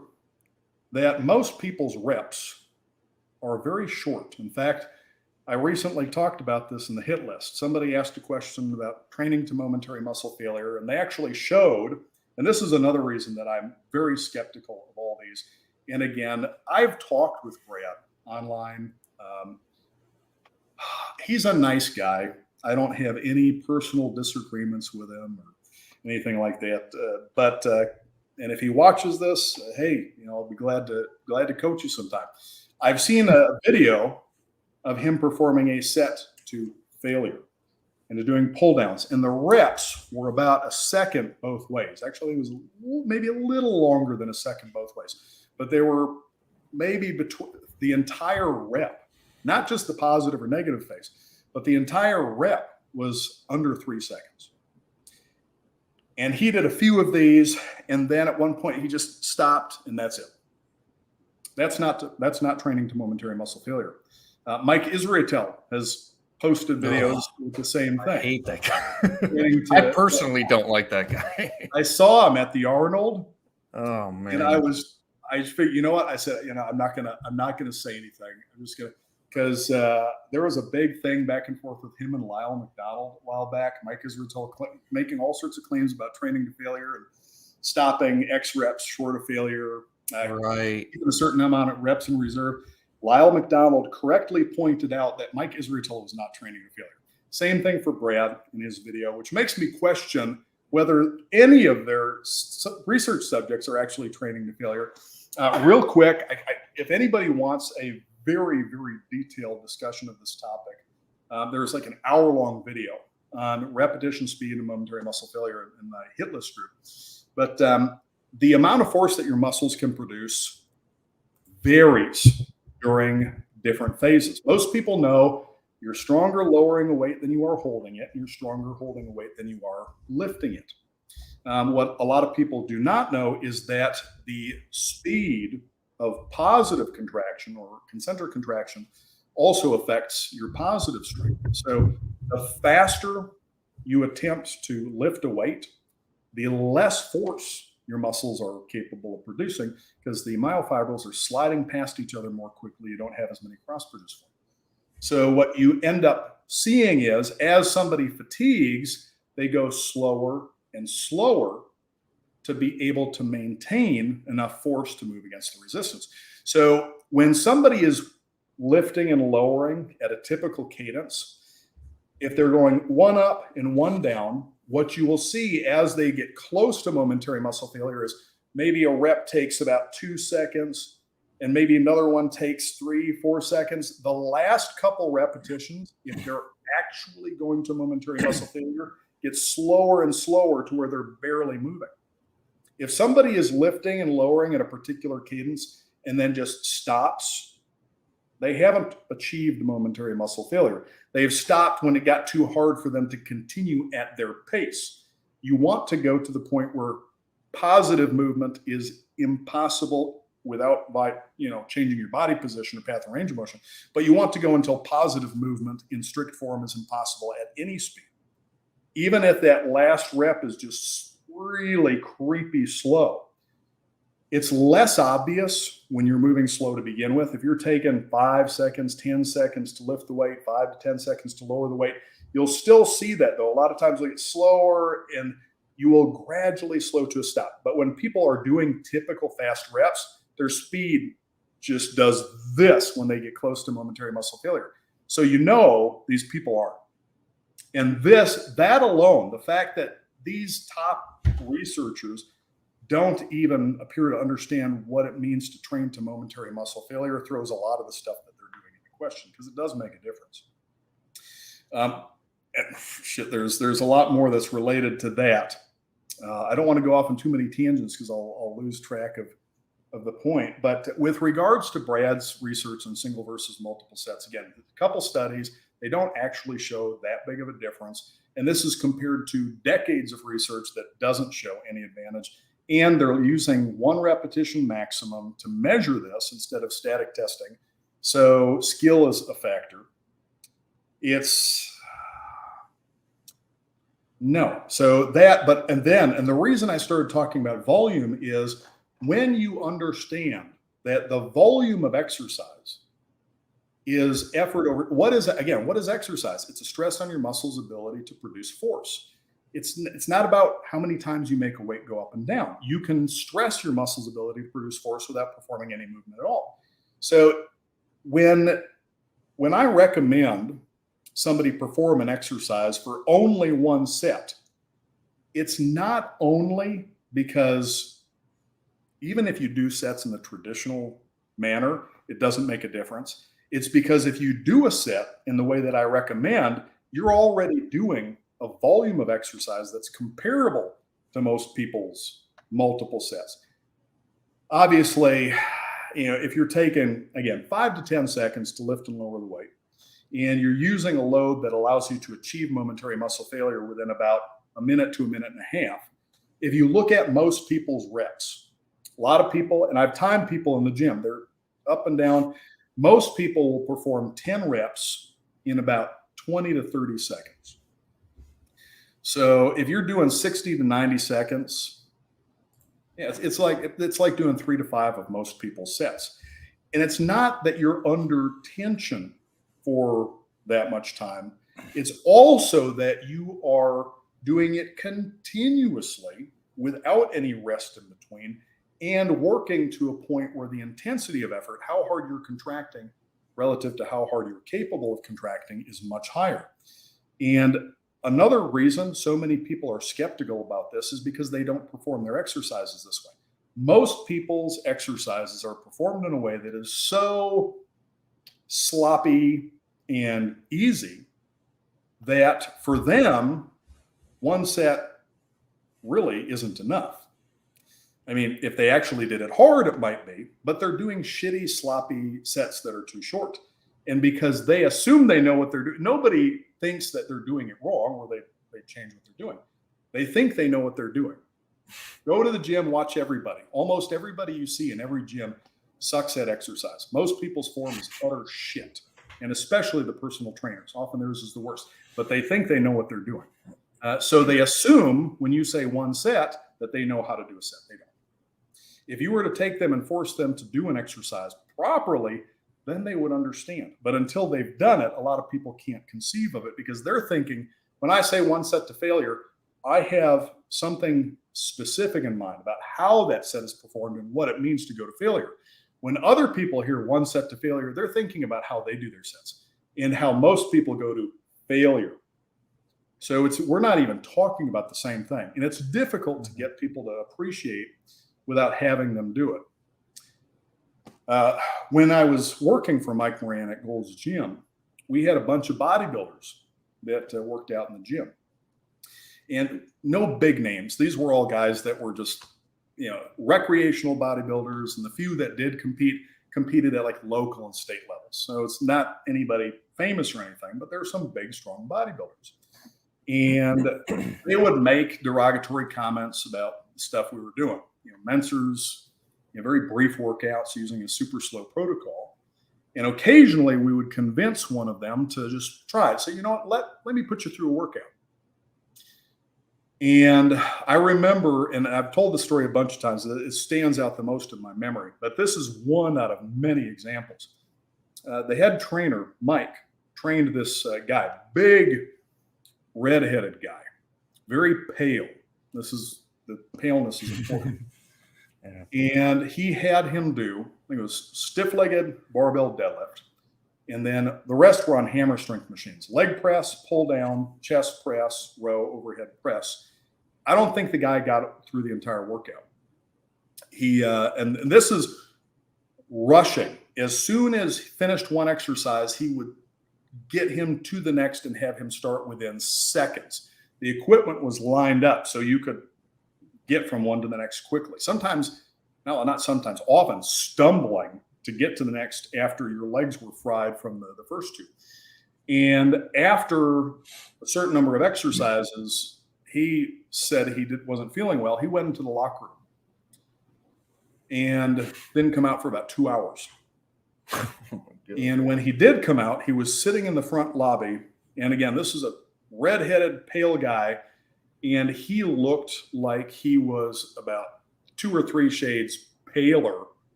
that most people's reps are very short. In fact, I recently talked about this in the hit list. Somebody asked a question about training to momentary muscle failure, and they actually showed, and this is another reason that I'm very skeptical of all these. And again, I've talked with Brad online. He's a nice guy. I don't have any personal disagreements with him or anything like that. And if he watches this, hey, I'll be glad to coach you sometime. I've seen a video of him performing a set to failure and doing pull downs, and the reps were about a second both ways. Actually, it was maybe a little longer than a second both ways, but they were maybe between the entire rep, not just the positive or negative phase, but the entire rep was under 3 seconds. And he did a few of these, and then at one point he just stopped, and that's it. That's not training to momentary muscle failure. Mike Israetel has posted videos with the same thing. I hate that guy. I personally don't like that guy. I saw him at the Arnold. Oh man! And I figured, you know what? I said, I'm not gonna say anything. I'm just gonna, because there was a big thing back and forth with him and Lyle McDonald a while back. Mike Israetel making all sorts of claims about training to failure and stopping X reps short of failure. Right. Even a certain amount of reps in reserve. Lyle McDonald correctly pointed out that Mike Israetel was not training to failure. Same thing for Brad in his video, which makes me question whether any of their research subjects are actually training to failure. Real quick, if anybody wants a very, very detailed discussion of this topic, there's like an hour-long video on repetition speed and momentary muscle failure in my hit list group. But the amount of force that your muscles can produce varies during different phases. Most people know you're stronger lowering a weight than you are holding it. You're stronger holding a weight than you are lifting it. What a lot of people do not know is that the speed of positive contraction or concentric contraction also affects your positive strength. So the faster you attempt to lift a weight, the less force your muscles are capable of producing, because the myofibrils are sliding past each other more quickly. You don't have as many cross-produced forms. So what you end up seeing is, as somebody fatigues, they go slower and slower to be able to maintain enough force to move against the resistance. So when somebody is lifting and lowering at a typical cadence, if they're going one up and one down, what you will see as they get close to momentary muscle failure is maybe a rep takes about 2 seconds and maybe another one takes 3-4 seconds. The last couple repetitions, if they're actually going to momentary muscle failure, gets slower and slower to where they're barely moving. If somebody is lifting and lowering at a particular cadence and then just stops, they haven't achieved momentary muscle failure. They've stopped when it got too hard for them to continue at their pace. You want to go to the point where positive movement is impossible without changing your body position or path and range of motion. But you want to go until positive movement in strict form is impossible at any speed. Even if that last rep is just really creepy slow, it's less obvious when you're moving slow to begin with. If you're taking 5 seconds, 10 seconds to lift the weight, 5 to 10 seconds to lower the weight, you'll still see that though. A lot of times it'll get slower and you will gradually slow to a stop. But when people are doing typical fast reps, their speed just does this when they get close to momentary muscle failure. So these people are. And that alone, the fact that these top researchers don't even appear to understand what it means to train to momentary muscle failure throws a lot of the stuff that they're doing into question, because it does make a difference. There's a lot more that's related to that. I don't want to go off on too many tangents because I'll lose track of the point. But with regards to Brad's research on single versus multiple sets, again, a couple studies, they don't actually show that big of a difference. And this is compared to decades of research that doesn't show any advantage. And they're using 1 repetition maximum to measure this instead of static testing. So skill is a factor. And the reason I started talking about volume is when you understand that the volume of exercise is effort over, what is exercise? It's a stress on your muscles' ability to produce force. It's not about how many times you make a weight go up and down. You can stress your muscles' ability to produce force without performing any movement at all. So when I recommend somebody perform an exercise for only 1 set, it's not only because even if you do sets in the traditional manner, it doesn't make a difference. It's because if you do a set in the way that I recommend, you're already doing a volume of exercise that's comparable to most people's multiple sets. Obviously, if you're taking, again, 5 to 10 seconds to lift and lower the weight, and you're using a load that allows you to achieve momentary muscle failure within about a minute to a minute and a half, if you look at most people's reps, a lot of people, and I've timed people in the gym, they're up and down. Most people will perform 10 reps in about 20 to 30 seconds. So if you're doing 60 to 90 seconds, it's like doing 3 to 5 of most people's sets. And it's not that you're under tension for that much time. It's also that you are doing it continuously without any rest in between and working to a point where the intensity of effort, how hard you're contracting relative to how hard you're capable of contracting, is much higher. And another reason so many people are skeptical about this is because they don't perform their exercises this way. Most people's exercises are performed in a way that is so sloppy and easy that for them, 1 set really isn't enough. I mean, if they actually did it hard, it might be, but they're doing shitty, sloppy sets that are too short. And because they assume they know what they're doing, nobody thinks that they're doing it wrong or they change what they're doing. They think they know what they're doing. Go to the gym, watch everybody. Almost everybody you see in every gym sucks at exercise. Most people's form is utter shit, and especially the personal trainers. Often theirs is the worst, but they think they know what they're doing. So they assume when you say 1 set that they know how to do a set. They don't. If you were to take them and force them to do an exercise properly, then they would understand. But until they've done it, a lot of people can't conceive of it because they're thinking, when I say 1 set to failure, I have something specific in mind about how that set is performed and what it means to go to failure. When other people hear one set to failure, they're thinking about how they do their sets and how most people go to failure. So we're not even talking about the same thing. And it's difficult to get people to appreciate without having them do it. When I was working for Mike Moran at Gold's Gym, we had a bunch of bodybuilders that worked out in the gym. And no big names. These were all guys that were just, recreational bodybuilders, and the few that did competed at like local and state levels. So it's not anybody famous or anything, but there are some big, strong bodybuilders. And they would make derogatory comments about the stuff we were doing. Mensers, very brief workouts using a super slow protocol. And occasionally we would convince one of them to just try it. So, let me put you through a workout. And I remember, and I've told the story a bunch of times, it stands out the most in my memory, but this is one out of many examples. The head trainer, Mike, trained this guy, big, red-headed guy, very pale. The paleness is important. And he had him do, I think it was stiff-legged barbell deadlift. And then the rest were on hammer strength machines, leg press, pull down, chest press, row, overhead press. I don't think the guy got through the entire workout. And this is rushing. As soon as he finished one exercise, he would get him to the next and have him start within seconds. The equipment was lined up so you could get from one to the next quickly. Often stumbling to get to the next after your legs were fried from the first two. And after a certain number of exercises, he said he wasn't feeling well. He went into the locker room and didn't come out for about 2 hours. And when he did come out, he was sitting in the front lobby. And again, this is a red-headed, pale guy. And he looked like he was about 2 or 3 shades paler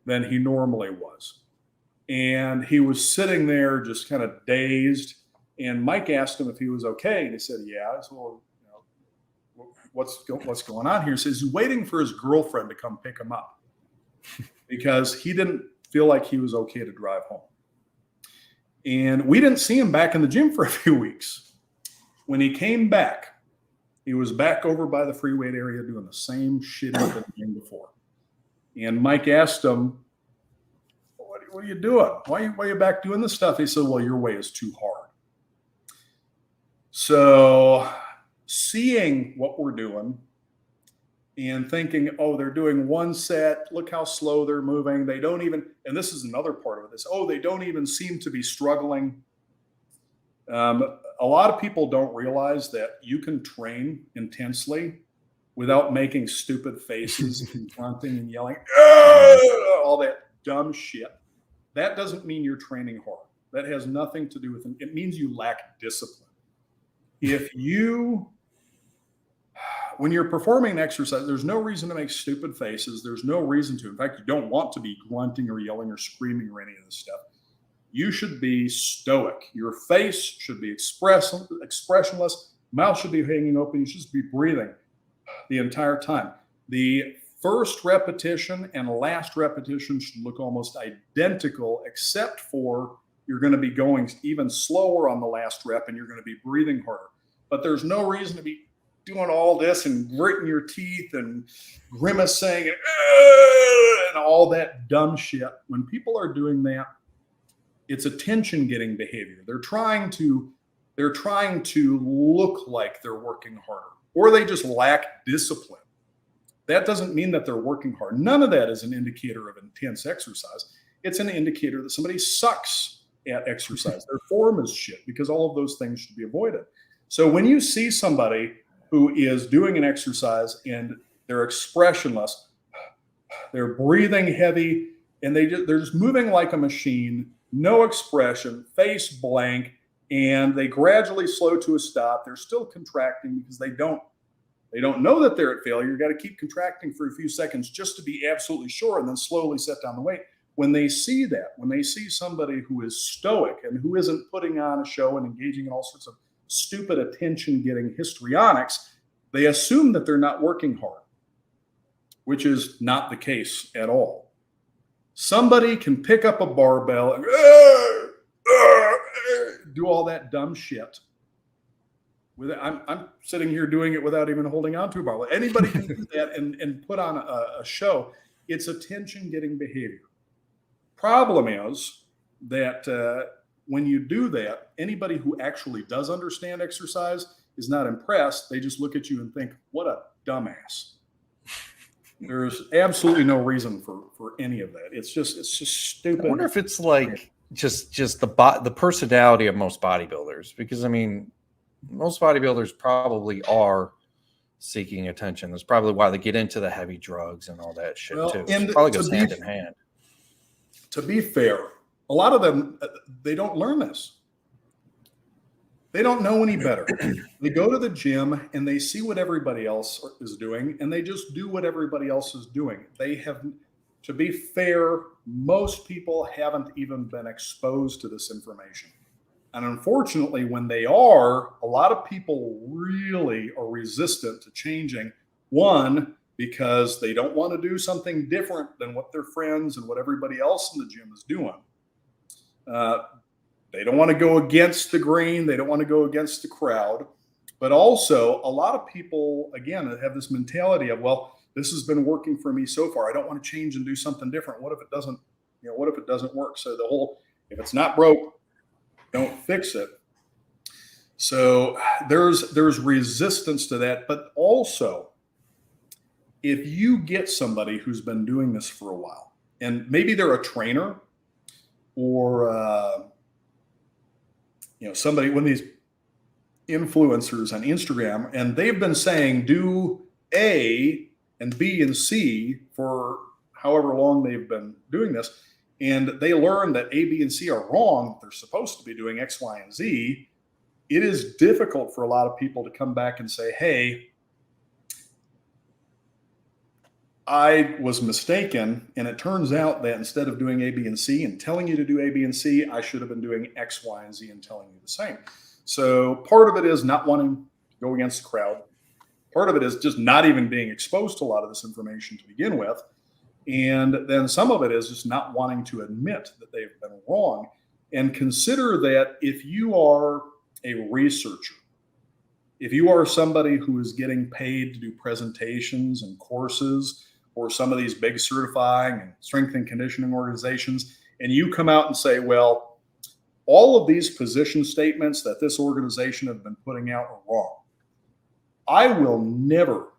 than he normally was. And he was sitting there just kind of dazed. And Mike asked him if he was okay. And he said, yeah. I said, well, what's going on here? He says he's waiting for his girlfriend to come pick him up because he didn't feel like he was okay to drive home. And we didn't see him back in the gym for a few weeks. When he came back, he was back over by the free weight area doing the same shit he'd been doing before. And Mike asked him, what are you doing? Why are you back doing this stuff? He said, well, your way is too hard. So seeing what we're doing and thinking, oh, they're doing one set, look how slow they're moving. They don't even, and this is another part of this, they don't even seem to be struggling. A lot of people don't realize that you can train intensely without making stupid faces and grunting and yelling, all that dumb shit. That doesn't mean you're training hard. That has nothing to do with it. It means you lack discipline. When you're performing an exercise, there's no reason to make stupid faces. There's no reason to. In fact, you don't want to be grunting or yelling or screaming or any of this stuff. You should be stoic. Your face should be expressionless. Mouth should be hanging open. You should just be breathing the entire time. The first repetition and last repetition should look almost identical, except for you're going to be going even slower on the last rep and you're going to be breathing harder. But there's no reason to be doing all this and gritting your teeth and grimacing and all that dumb shit. When people are doing that, it's attention-getting behavior. They're trying to look like they're working harder, or they just lack discipline. That doesn't mean that they're working hard. None of that is an indicator of intense exercise. It's an indicator that somebody sucks at exercise. Their form is shit, because all of those things should be avoided. So when you see somebody who is doing an exercise and they're expressionless, they're breathing heavy, and they're just moving like a machine, no expression, face blank, and they gradually slow to a stop. They're still contracting because they don't know that they're at failure. You got to keep contracting for a few seconds just to be absolutely sure, and then slowly set down the weight. When they see that, when they see somebody who is stoic and who isn't putting on a show and engaging in all sorts of stupid attention-getting histrionics, they assume that they're not working hard, which is not the case at all. Somebody can pick up a barbell and do all that dumb shit. I'm sitting here doing it without even holding on to a barbell. Anybody can do that and put on a show. It's attention-getting behavior. Problem is that when you do that, anybody who actually does understand exercise is not impressed. They just look at you and think, what a dumbass. There's absolutely no reason for any of that. It's just stupid. I wonder if it's like just the personality of most bodybuilders, because I mean, most bodybuilders probably are seeking attention. That's probably why they get into the heavy drugs and all that shit too. It probably goes hand in hand. To be fair, a lot of them, they don't learn this. They don't know any better. They go to the gym and they see what everybody else is doing, and they just do what everybody else is doing. They have, to be fair, most people haven't even been exposed to this information. And unfortunately, when they are, a lot of people really are resistant to changing. One, because they don't want to do something different than what their friends and what everybody else in the gym is doing. They don't want to go against the grain. They don't want to go against the crowd. But also, a lot of people, again, have this mentality of, well, this has been working for me so far. I don't want to change and do something different. What if it doesn't, what if it doesn't work? So the whole, if it's not broke, don't fix it. So there's resistance to that. But also, if you get somebody who's been doing this for a while, and maybe they're a trainer or somebody, one of these influencers on Instagram, and they've been saying do A and B and C for however long they've been doing this, and they learn that A, B, and C are wrong. They're supposed to be doing X, Y, and Z. It is difficult for a lot of people to come back and say, hey, I was mistaken, and it turns out that instead of doing A, B, and C and telling you to do A, B, and C, I should have been doing X, Y, and Z and telling you the same. So part of it is not wanting to go against the crowd. Part of it is just not even being exposed to a lot of this information to begin with. And then some of it is just not wanting to admit that they've been wrong. And consider that if you are a researcher, if you are somebody who is getting paid to do presentations and courses or some of these big certifying and strength and conditioning organizations, and you come out and say, well, all of these position statements that this organization have been putting out are wrong. I will never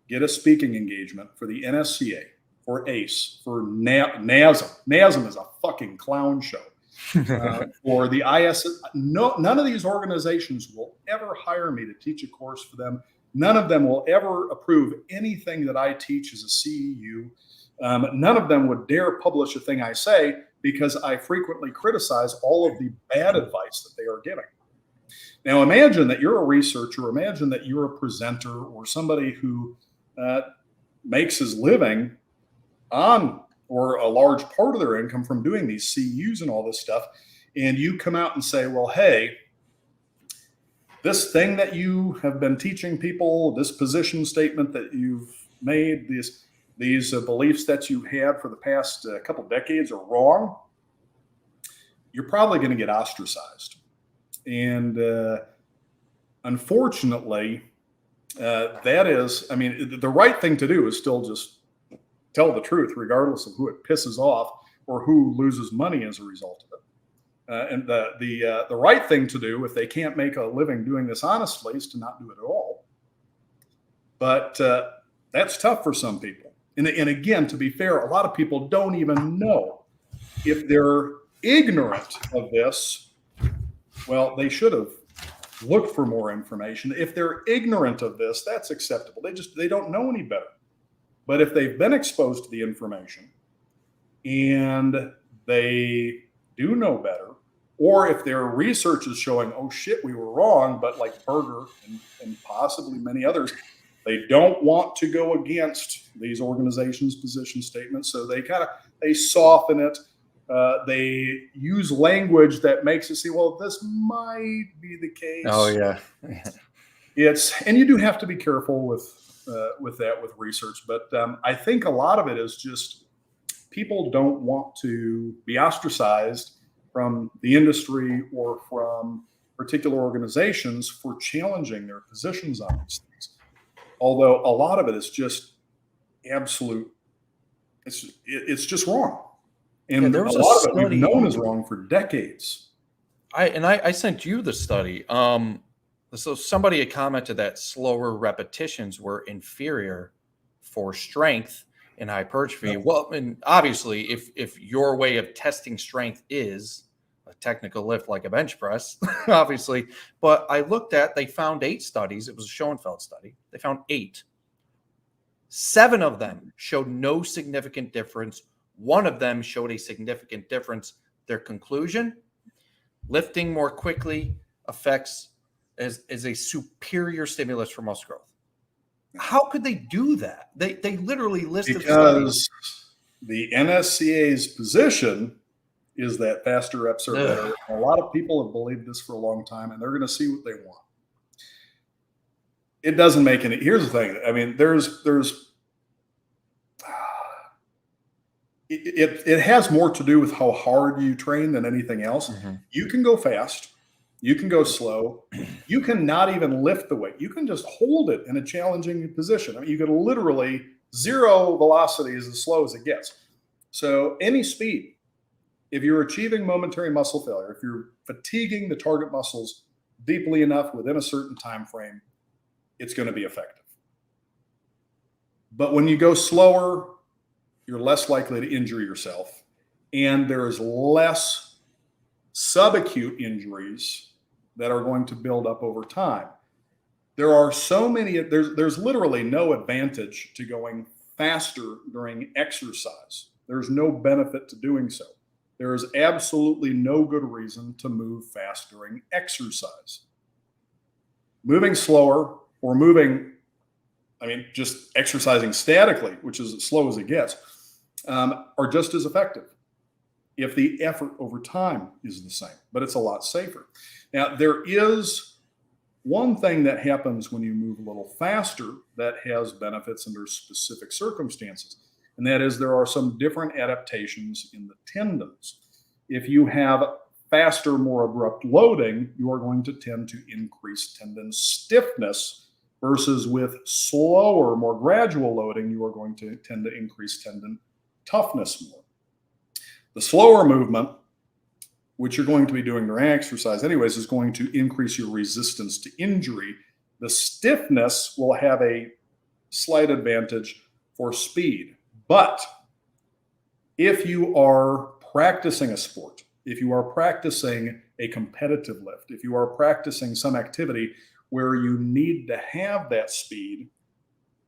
get a speaking engagement for the NSCA, for ACE, for NASM. NASM is a fucking clown show. Or the IS. No, none of these organizations will ever hire me to teach a course for them. None of them will ever approve anything that I teach as a CEU. None of them would dare publish a thing I say because I frequently criticize all of the bad advice that they are giving. Now, imagine that you're a researcher. Imagine that you're a presenter or somebody who makes his living on or a large part of their income from doing these CEUs and all this stuff. And you come out and say, well, hey, this thing that you have been teaching people, this position statement that you've made, these beliefs that you had for the past couple decades are wrong. You're probably going to get ostracized. And unfortunately, that is, I mean, the right thing to do is still just tell the truth, regardless of who it pisses off or who loses money as a result of it. And the right thing to do, if they can't make a living doing this honestly, is to not do it at all. But that's tough for some people. And again, to be fair, a lot of people don't even know. If they're ignorant of this, well, they should have looked for more information. If they're ignorant of this, that's acceptable. They don't know any better. But if they've been exposed to the information and they do know better, or if their research is showing, oh shit, we were wrong, but like Berger and possibly many others, they don't want to go against these organizations' position statements. So they soften it. They use language that makes it seem, well, this might be the case. Oh yeah. And you do have to be careful with that with research, but I think a lot of it is just people don't want to be ostracized from the industry or from particular organizations for challenging their positions on these things. Although a lot of it is just absolute, it's just wrong. And there a was lot of it we've study. known is wrong for decades. I sent you the study. So somebody had commented that slower repetitions were inferior for strength in hypertrophy. Yeah. Well, and obviously, if your way of testing strength is a technical lift like a bench press, obviously. But I looked at, they found 8 studies. It was a Schoenfeld study. They found 8. 7 of them showed no significant difference. 1 of them showed a significant difference. Their conclusion: lifting more quickly affects is a superior stimulus for muscle growth. How could they do that? They literally listed because the NSCA's position is that faster reps are better. A lot of people have believed this for a long time, and they're going to see what they want. It doesn't make any. Here's the thing. I mean, it has more to do with how hard you train than anything else. Mm-hmm. You can go fast. You can go slow. You can not even lift the weight. You can just hold it in a challenging position. I mean, you can literally zero velocity is as slow as it gets. So any speed, if you're achieving momentary muscle failure, if you're fatiguing the target muscles deeply enough within a certain time frame, it's going to be effective. But when you go slower, you're less likely to injure yourself, and there's less subacute injuries that are going to build up over time. There are so many, there's literally no advantage to going faster during exercise. There's no benefit to doing so. There is absolutely no good reason to move fast during exercise. Moving slower or just exercising statically, which is as slow as it gets, are just as effective if the effort over time is the same, but it's a lot safer. Now, there is one thing that happens when you move a little faster that has benefits under specific circumstances, and that is there are some different adaptations in the tendons. If you have faster, more abrupt loading, you are going to tend to increase tendon stiffness, versus with slower, more gradual loading, you are going to tend to increase tendon toughness more. The slower movement, which you're going to be doing during exercise anyways, is going to increase your resistance to injury. The stiffness will have a slight advantage for speed. But if you are practicing a sport, if you are practicing a competitive lift, if you are practicing some activity where you need to have that speed,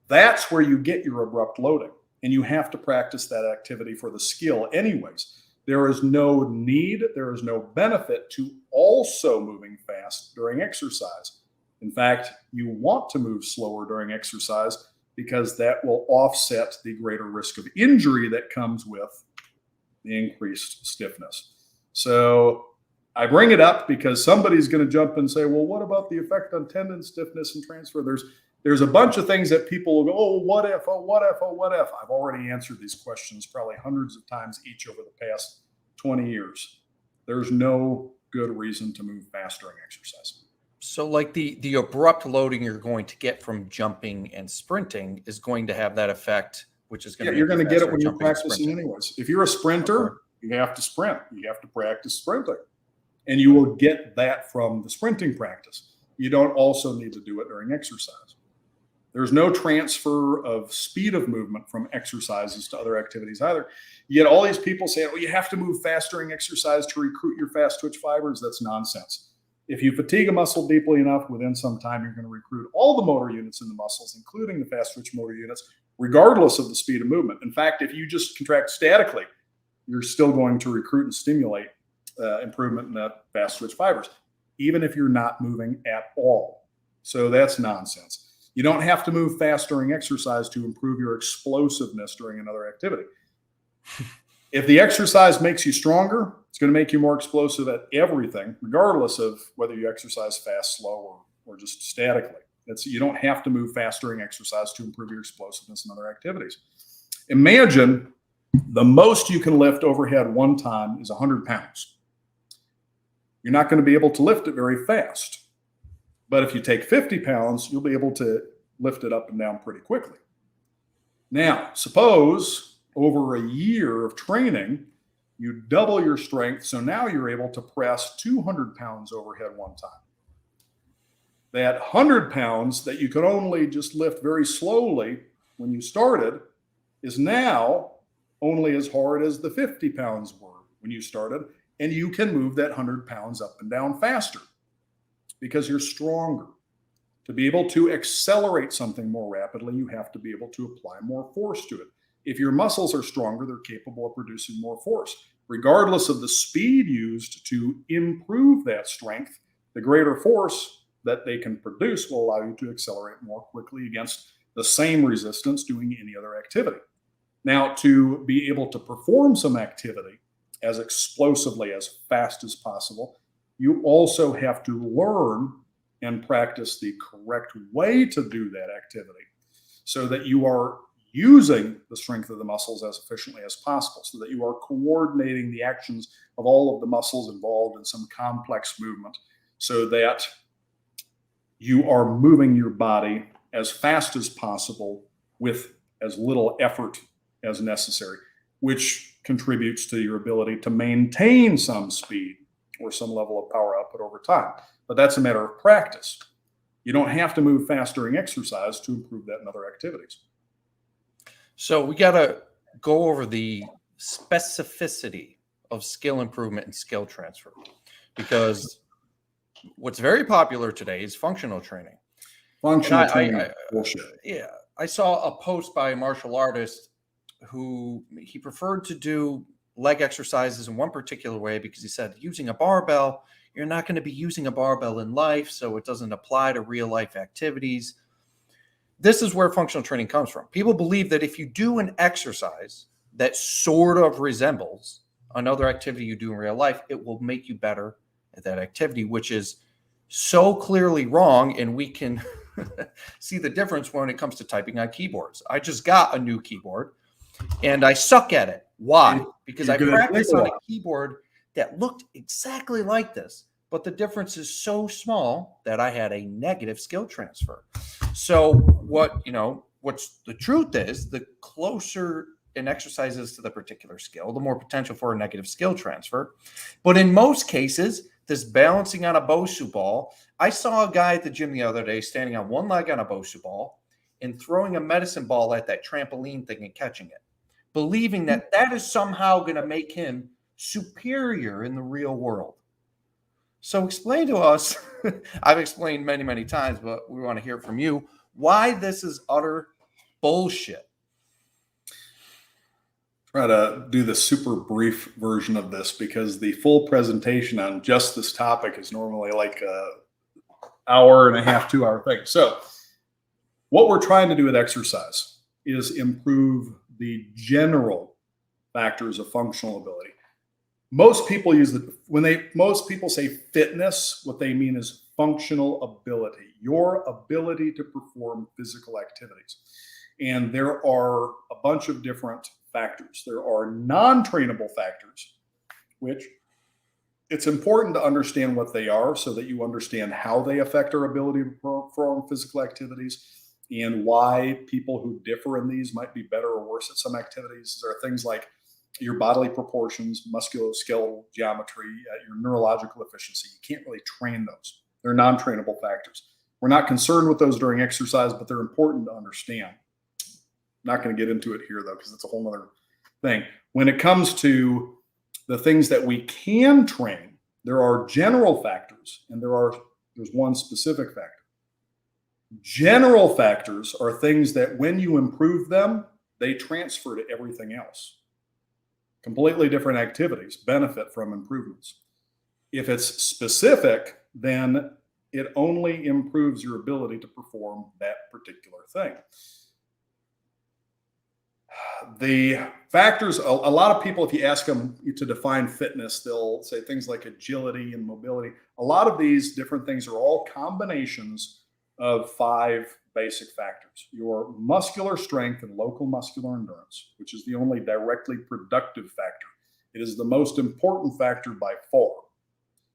that's where you get your abrupt loading. And you have to practice that activity for the skill anyways. There is no need, there is no benefit to also moving fast during exercise. In fact, you want to move slower during exercise because that will offset the greater risk of injury that comes with the increased stiffness. So I bring it up because somebody's going to jump and say, well, what about the effect on tendon stiffness and transfer? There's a bunch of things that people will go, oh, what if, oh, what if, oh, what if? I've already answered these questions probably hundreds of times each over the past 20 years. There's no good reason to move fast during exercise. So like the abrupt loading you're going to get from jumping and sprinting is going to have that effect, which is going to you're going to get it when you're jumping and practicing sprinting. anyways. If you're a sprinter, you have to sprint. You have to practice sprinting. And you will get that from the sprinting practice. You don't also need to do it during exercise. There's no transfer of speed of movement from exercises to other activities either. You get all these people saying, well, you have to move fast during exercise to recruit your fast twitch fibers. That's nonsense. If you fatigue a muscle deeply enough, within some time, you're going to recruit all the motor units in the muscles, including the fast twitch motor units, regardless of the speed of movement. In fact, if you just contract statically, you're still going to recruit and stimulate improvement in that fast twitch fibers, even if you're not moving at all. So that's nonsense. You don't have to move fast during exercise to improve your explosiveness during another activity. If the exercise makes you stronger, it's going to make you more explosive at everything, regardless of whether you exercise fast, slow, or just statically. You don't have to move fast during exercise to improve your explosiveness in other activities. Imagine The most you can lift overhead one time is 100 pounds. You're not going to be able to lift it very fast. But if you take 50 pounds, you'll be able to lift it up and down pretty quickly. Now, suppose over a year of training, you double your strength. So now you're able to press 200 pounds overhead one time. That 100 pounds that you could only just lift very slowly when you started is now only as hard as the 50 pounds were when you started. And you can move that 100 pounds up and down faster because you're stronger. To be able to accelerate something more rapidly, you have to be able to apply more force to it. If your muscles are stronger, they're capable of producing more force. Regardless of the speed used to improve that strength, the greater force that they can produce will allow you to accelerate more quickly against the same resistance doing any other activity. Now, to be able to perform some activity as explosively, as fast as possible, you also have to learn and practice the correct way to do that activity so that you are using the strength of the muscles as efficiently as possible, so that you are coordinating the actions of all of the muscles involved in some complex movement, so that you are moving your body as fast as possible with as little effort as necessary, which contributes to your ability to maintain some speed or some level of power output over time. But that's a matter of practice. You don't have to move fast during exercise to improve that in other activities. So we got to go over the specificity of skill improvement and skill transfer, because what's very popular today is functional training. Functional training, bullshit. Yeah, I saw a post by a martial artist who he preferred to do leg exercises in one particular way because he said using a barbell, you're not going to be using a barbell in life, so it doesn't apply to real life activities. This is where functional training comes from. People believe that if you do an exercise that sort of resembles another activity you do in real life, it will make you better at that activity, which is so clearly wrong. And we can see the difference when it comes to typing on keyboards. I just got a new keyboard and I suck at it. Why? Because I practiced on a keyboard that looked exactly like this, but the difference is so small that I had a negative skill transfer. So what's the truth is, the closer an exercise is to the particular skill, the more potential for a negative skill transfer. But in most cases, this balancing on a Bosu ball, I saw a guy at the gym the other day standing on one leg on a Bosu ball and throwing a medicine ball at that trampoline thing and catching it, believing that that is somehow going to make him superior in the real world. So explain to us, I've explained many, many times, but we want to hear from you, why this is utter bullshit. Try to do the super brief version of this because the full presentation on just this topic is normally like a hour and a half, 2 hour thing. So what we're trying to do with exercise is improve the general factors of functional ability. Most people most people say fitness, what they mean is functional ability, your ability to perform physical activities. And there are a bunch of different factors. There are non-trainable factors, which it's important to understand what they are so that you understand how they affect our ability to perform physical activities and why people who differ in these might be better or worse at some activities. There are things like your bodily proportions, musculoskeletal geometry, your neurological efficiency. You can't really train those. They're non-trainable factors. We're not concerned with those during exercise, but they're important to understand. I'm not going to get into it here, though, because it's a whole other thing. When it comes to the things that we can train, there are general factors, and there's one specific factor. General factors are things that when you improve them, they transfer to everything else. Completely different activities benefit from improvements. If it's specific, then it only improves your ability to perform that particular thing. The factors, a lot of people, if you ask them to define fitness, they'll say things like agility and mobility. A lot of these different things are all combinations of 5 basic factors: your muscular strength and local muscular endurance, which is the only directly productive factor. It is the most important factor by far.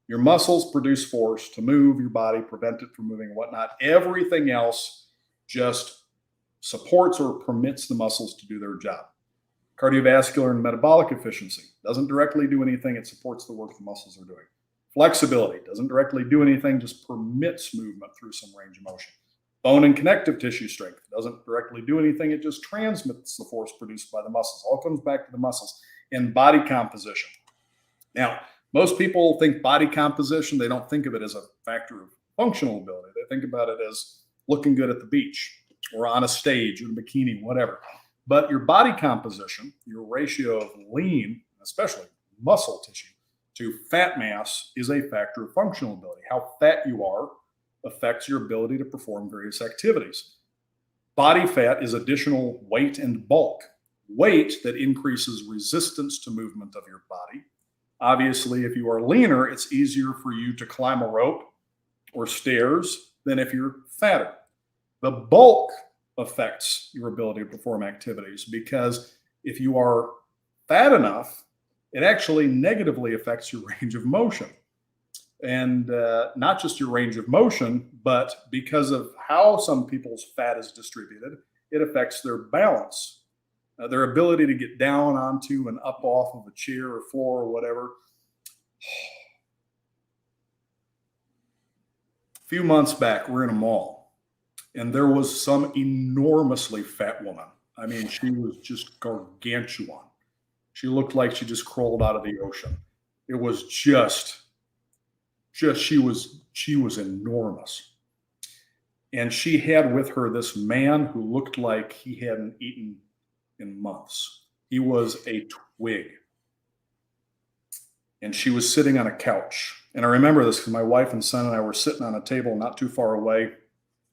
Your muscles produce force to move your body, prevent it from moving and whatnot. Everything else just supports or permits the muscles to do their job. Cardiovascular and metabolic efficiency doesn't directly do anything. It supports the work the muscles are doing. Flexibility doesn't directly do anything, just permits movement through some range of motion. Bone and connective tissue strength doesn't directly do anything. It just transmits the force produced by the muscles. All comes back to the muscles. And body composition. Now, most people think body composition, they don't think of it as a factor of functional ability. They think about it as looking good at the beach or on a stage or in a bikini, whatever. But your body composition, your ratio of lean, especially muscle tissue, to fat mass is a factor of functional ability. How fat you are affects your ability to perform various activities. Body fat is additional weight and bulk. Weight that increases resistance to movement of your body. Obviously, if you are leaner, it's easier for you to climb a rope or stairs than if you're fatter. The bulk affects your ability to perform activities because if you are fat enough, it actually negatively affects your range of motion. And not just your range of motion, but because of how some people's fat is distributed, it affects their balance, their ability to get down onto and up off of a chair or floor or whatever. A few months back, we're in a mall, and there was some enormously fat woman. I mean, she was just gargantuan. She looked like she just crawled out of the ocean. It was just she was enormous. And she had with her this man who looked like he hadn't eaten in months. He was a twig. And she was sitting on a couch. And I remember this because my wife and son and I were sitting on a table not too far away.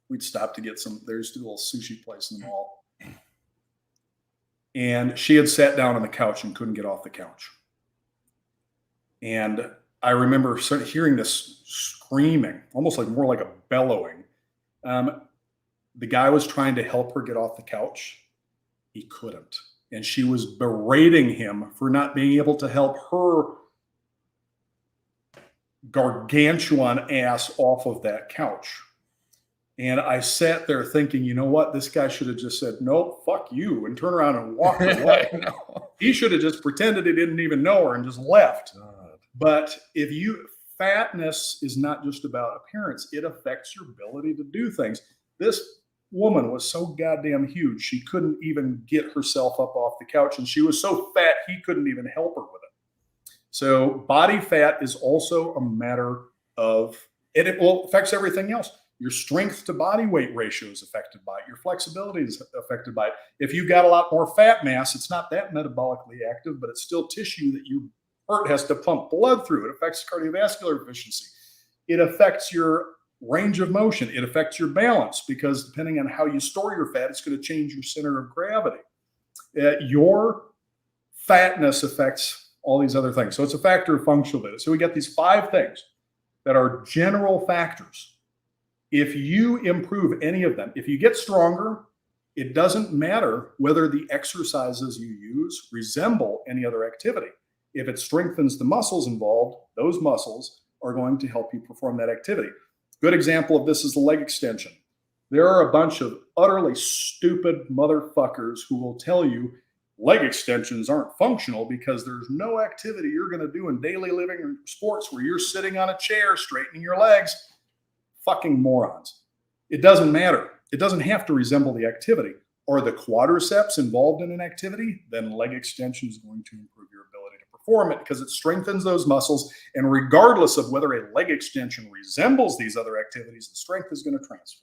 We'd stop to get there's a little sushi place in the mall. And she had sat down on the couch and couldn't get off the couch. And I remember hearing this screaming, almost like more like a bellowing. The guy was trying to help her get off the couch. He couldn't. And she was berating him for not being able to help her gargantuan ass off of that couch. And I sat there thinking, you know what? This guy should have just said, nope, fuck you, and turned around and walked away. He should have just pretended he didn't even know her and just left. But fatness is not just about appearance. It affects your ability to do things. This woman was so goddamn huge, she couldn't even get herself up off the couch. And she was so fat, he couldn't even help her with it. So body fat is also a matter of, and it affects everything else. Your strength to body weight ratio is affected by it. Your flexibility is affected by it. If you've got a lot more fat mass, it's not that metabolically active, but it's still tissue that your heart has to pump blood through. It affects cardiovascular efficiency. It affects your range of motion. It affects your balance because depending on how you store your fat, it's going to change your center of gravity. Your fatness affects all these other things. So it's a factor of functional ability. So we got these 5 things that are general factors. If you improve any of them, if you get stronger, it doesn't matter whether the exercises you use resemble any other activity. If it strengthens the muscles involved, those muscles are going to help you perform that activity. Good example of this is the leg extension. There are a bunch of utterly stupid motherfuckers who will tell you leg extensions aren't functional because there's no activity you're going to do in daily living or sports where you're sitting on a chair straightening your legs. Fucking morons. It doesn't matter. It doesn't have to resemble the activity. Are the quadriceps involved in an activity? Then leg extension is going to improve your ability to perform it because it strengthens those muscles. And regardless of whether a leg extension resembles these other activities, the strength is going to transfer.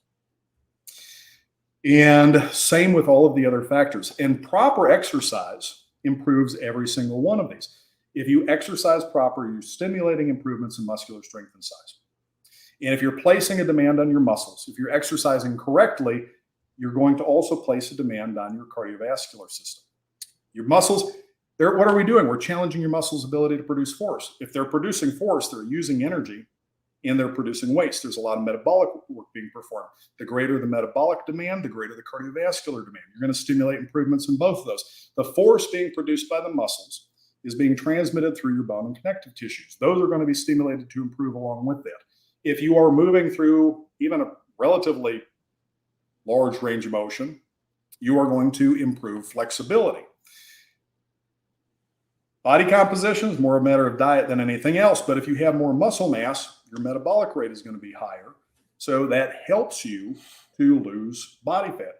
And same with all of the other factors. And proper exercise improves every single one of these. If you exercise proper, you're stimulating improvements in muscular strength and size. And if you're placing a demand on your muscles, if you're exercising correctly, you're going to also place a demand on your cardiovascular system. Your muscles, what are we doing? We're challenging your muscles' ability to produce force. If they're producing force, they're using energy. and they're producing waste. There's a lot of metabolic work being performed. The greater the metabolic demand, the greater the cardiovascular demand. You're going to stimulate improvements in both of those. The force being produced by the muscles is being transmitted through your bone and connective tissues. Those are going to be stimulated to improve along with that. If you are moving through even a relatively large range of motion, you are going to improve flexibility. Body composition is more a matter of diet than anything else, but if you have more muscle mass, your metabolic rate is going to be higher. So that helps you to lose body fat.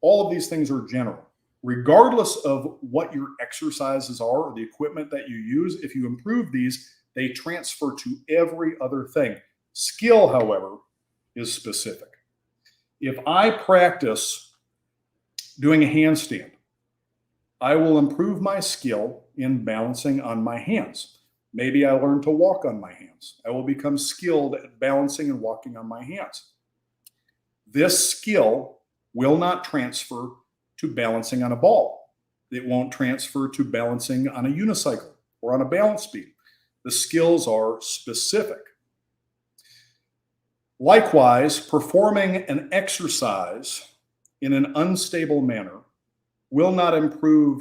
All of these things are general. Regardless of what your exercises are or the equipment that you use, if you improve these, they transfer to every other thing. Skill, however, is specific. If I practice doing a handstand, I will improve my skill in balancing on my hands. Maybe I learn to walk on my hands. I will become skilled at balancing and walking on my hands. This skill will not transfer to balancing on a ball. It won't transfer to balancing on a unicycle or on a balance beam. The skills are specific. Likewise, performing an exercise in an unstable manner will not improve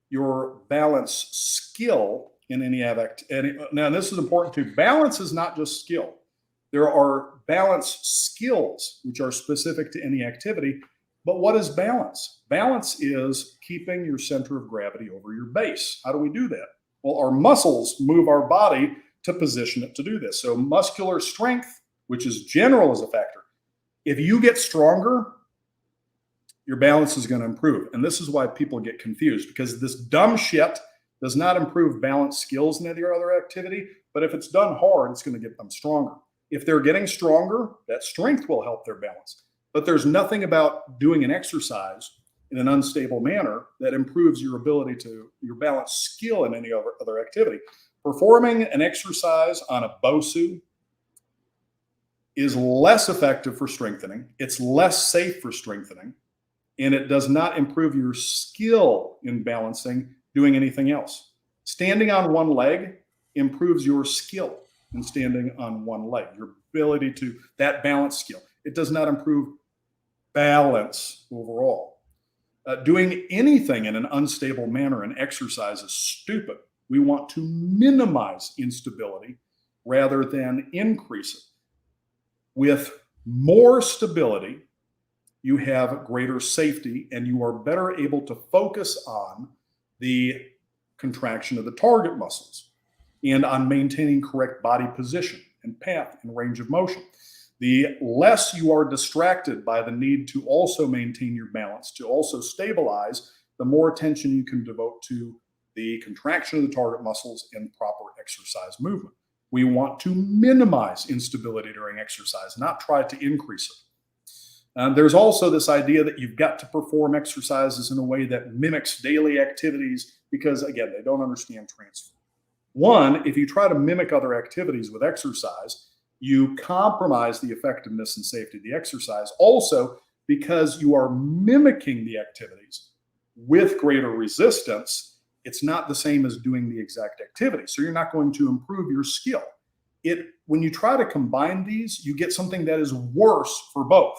your balance skill in any activity. Now, this is important too. Balance is not just skill. There are balance skills which are specific to any activity. But what is balance? Balance is keeping your center of gravity over your base. How do we do that? Well, our muscles move our body to position it to do this. So muscular strength, which is general as a factor. If you get stronger, your balance is going to improve. And this is why people get confused, because this dumb shit does not improve balance skills in any other activity. But if it's done hard, it's going to get them stronger. If they're getting stronger, that strength will help their balance. But there's nothing about doing an exercise in an unstable manner that improves your ability to your balance skill in any other activity. Performing an exercise on a BOSU is less effective for strengthening. It's less safe for strengthening, and it does not improve your skill in balancing doing anything else. Standing on one leg improves your skill in standing on one leg, your ability to that balance skill. It does not improve balance overall. Doing anything in an unstable manner in exercise is stupid. We want to minimize instability rather than increase it. With more stability, you have greater safety and you are better able to focus on the contraction of the target muscles and on maintaining correct body position and path and range of motion. The less you are distracted by the need to also maintain your balance, to also stabilize, the more attention you can devote to the contraction of the target muscles and proper exercise movement. We want to minimize instability during exercise, not try to increase it. There's also this idea that you've got to perform exercises in a way that mimics daily activities because, again, they don't understand transfer. One, if you try to mimic other activities with exercise, you compromise the effectiveness and safety of the exercise. Also, because you are mimicking the activities with greater resistance, it's not the same as doing the exact activity. So you're not going to improve your skill. When you try to combine these, you get something that is worse for both.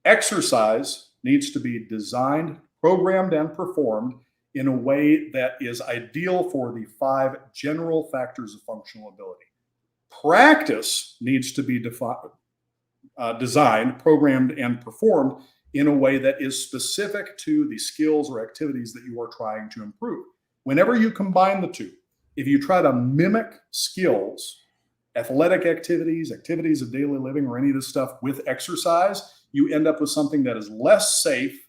Exercise needs to be designed, programmed, and performed in a way that is ideal for the 5 general factors of functional ability. Practice needs to be designed, programmed, and performed in a way that is specific to the skills or activities that you are trying to improve. Whenever you combine the two, if you try to mimic skills, athletic activities, activities of daily living, or any of this stuff with exercise, you end up with something that is less safe,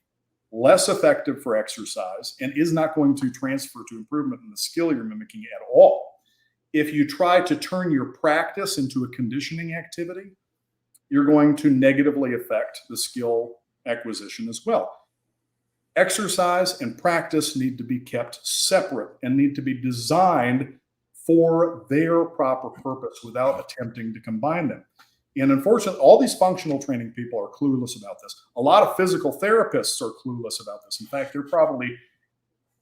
less effective for exercise, and is not going to transfer to improvement in the skill you're mimicking at all. If you try to turn your practice into a conditioning activity, you're going to negatively affect the skill acquisition as well. Exercise and practice need to be kept separate and need to be designed for their proper purpose without attempting to combine them. And unfortunately, all these functional training people are clueless about this. A lot of physical therapists are clueless about this. In fact, they're probably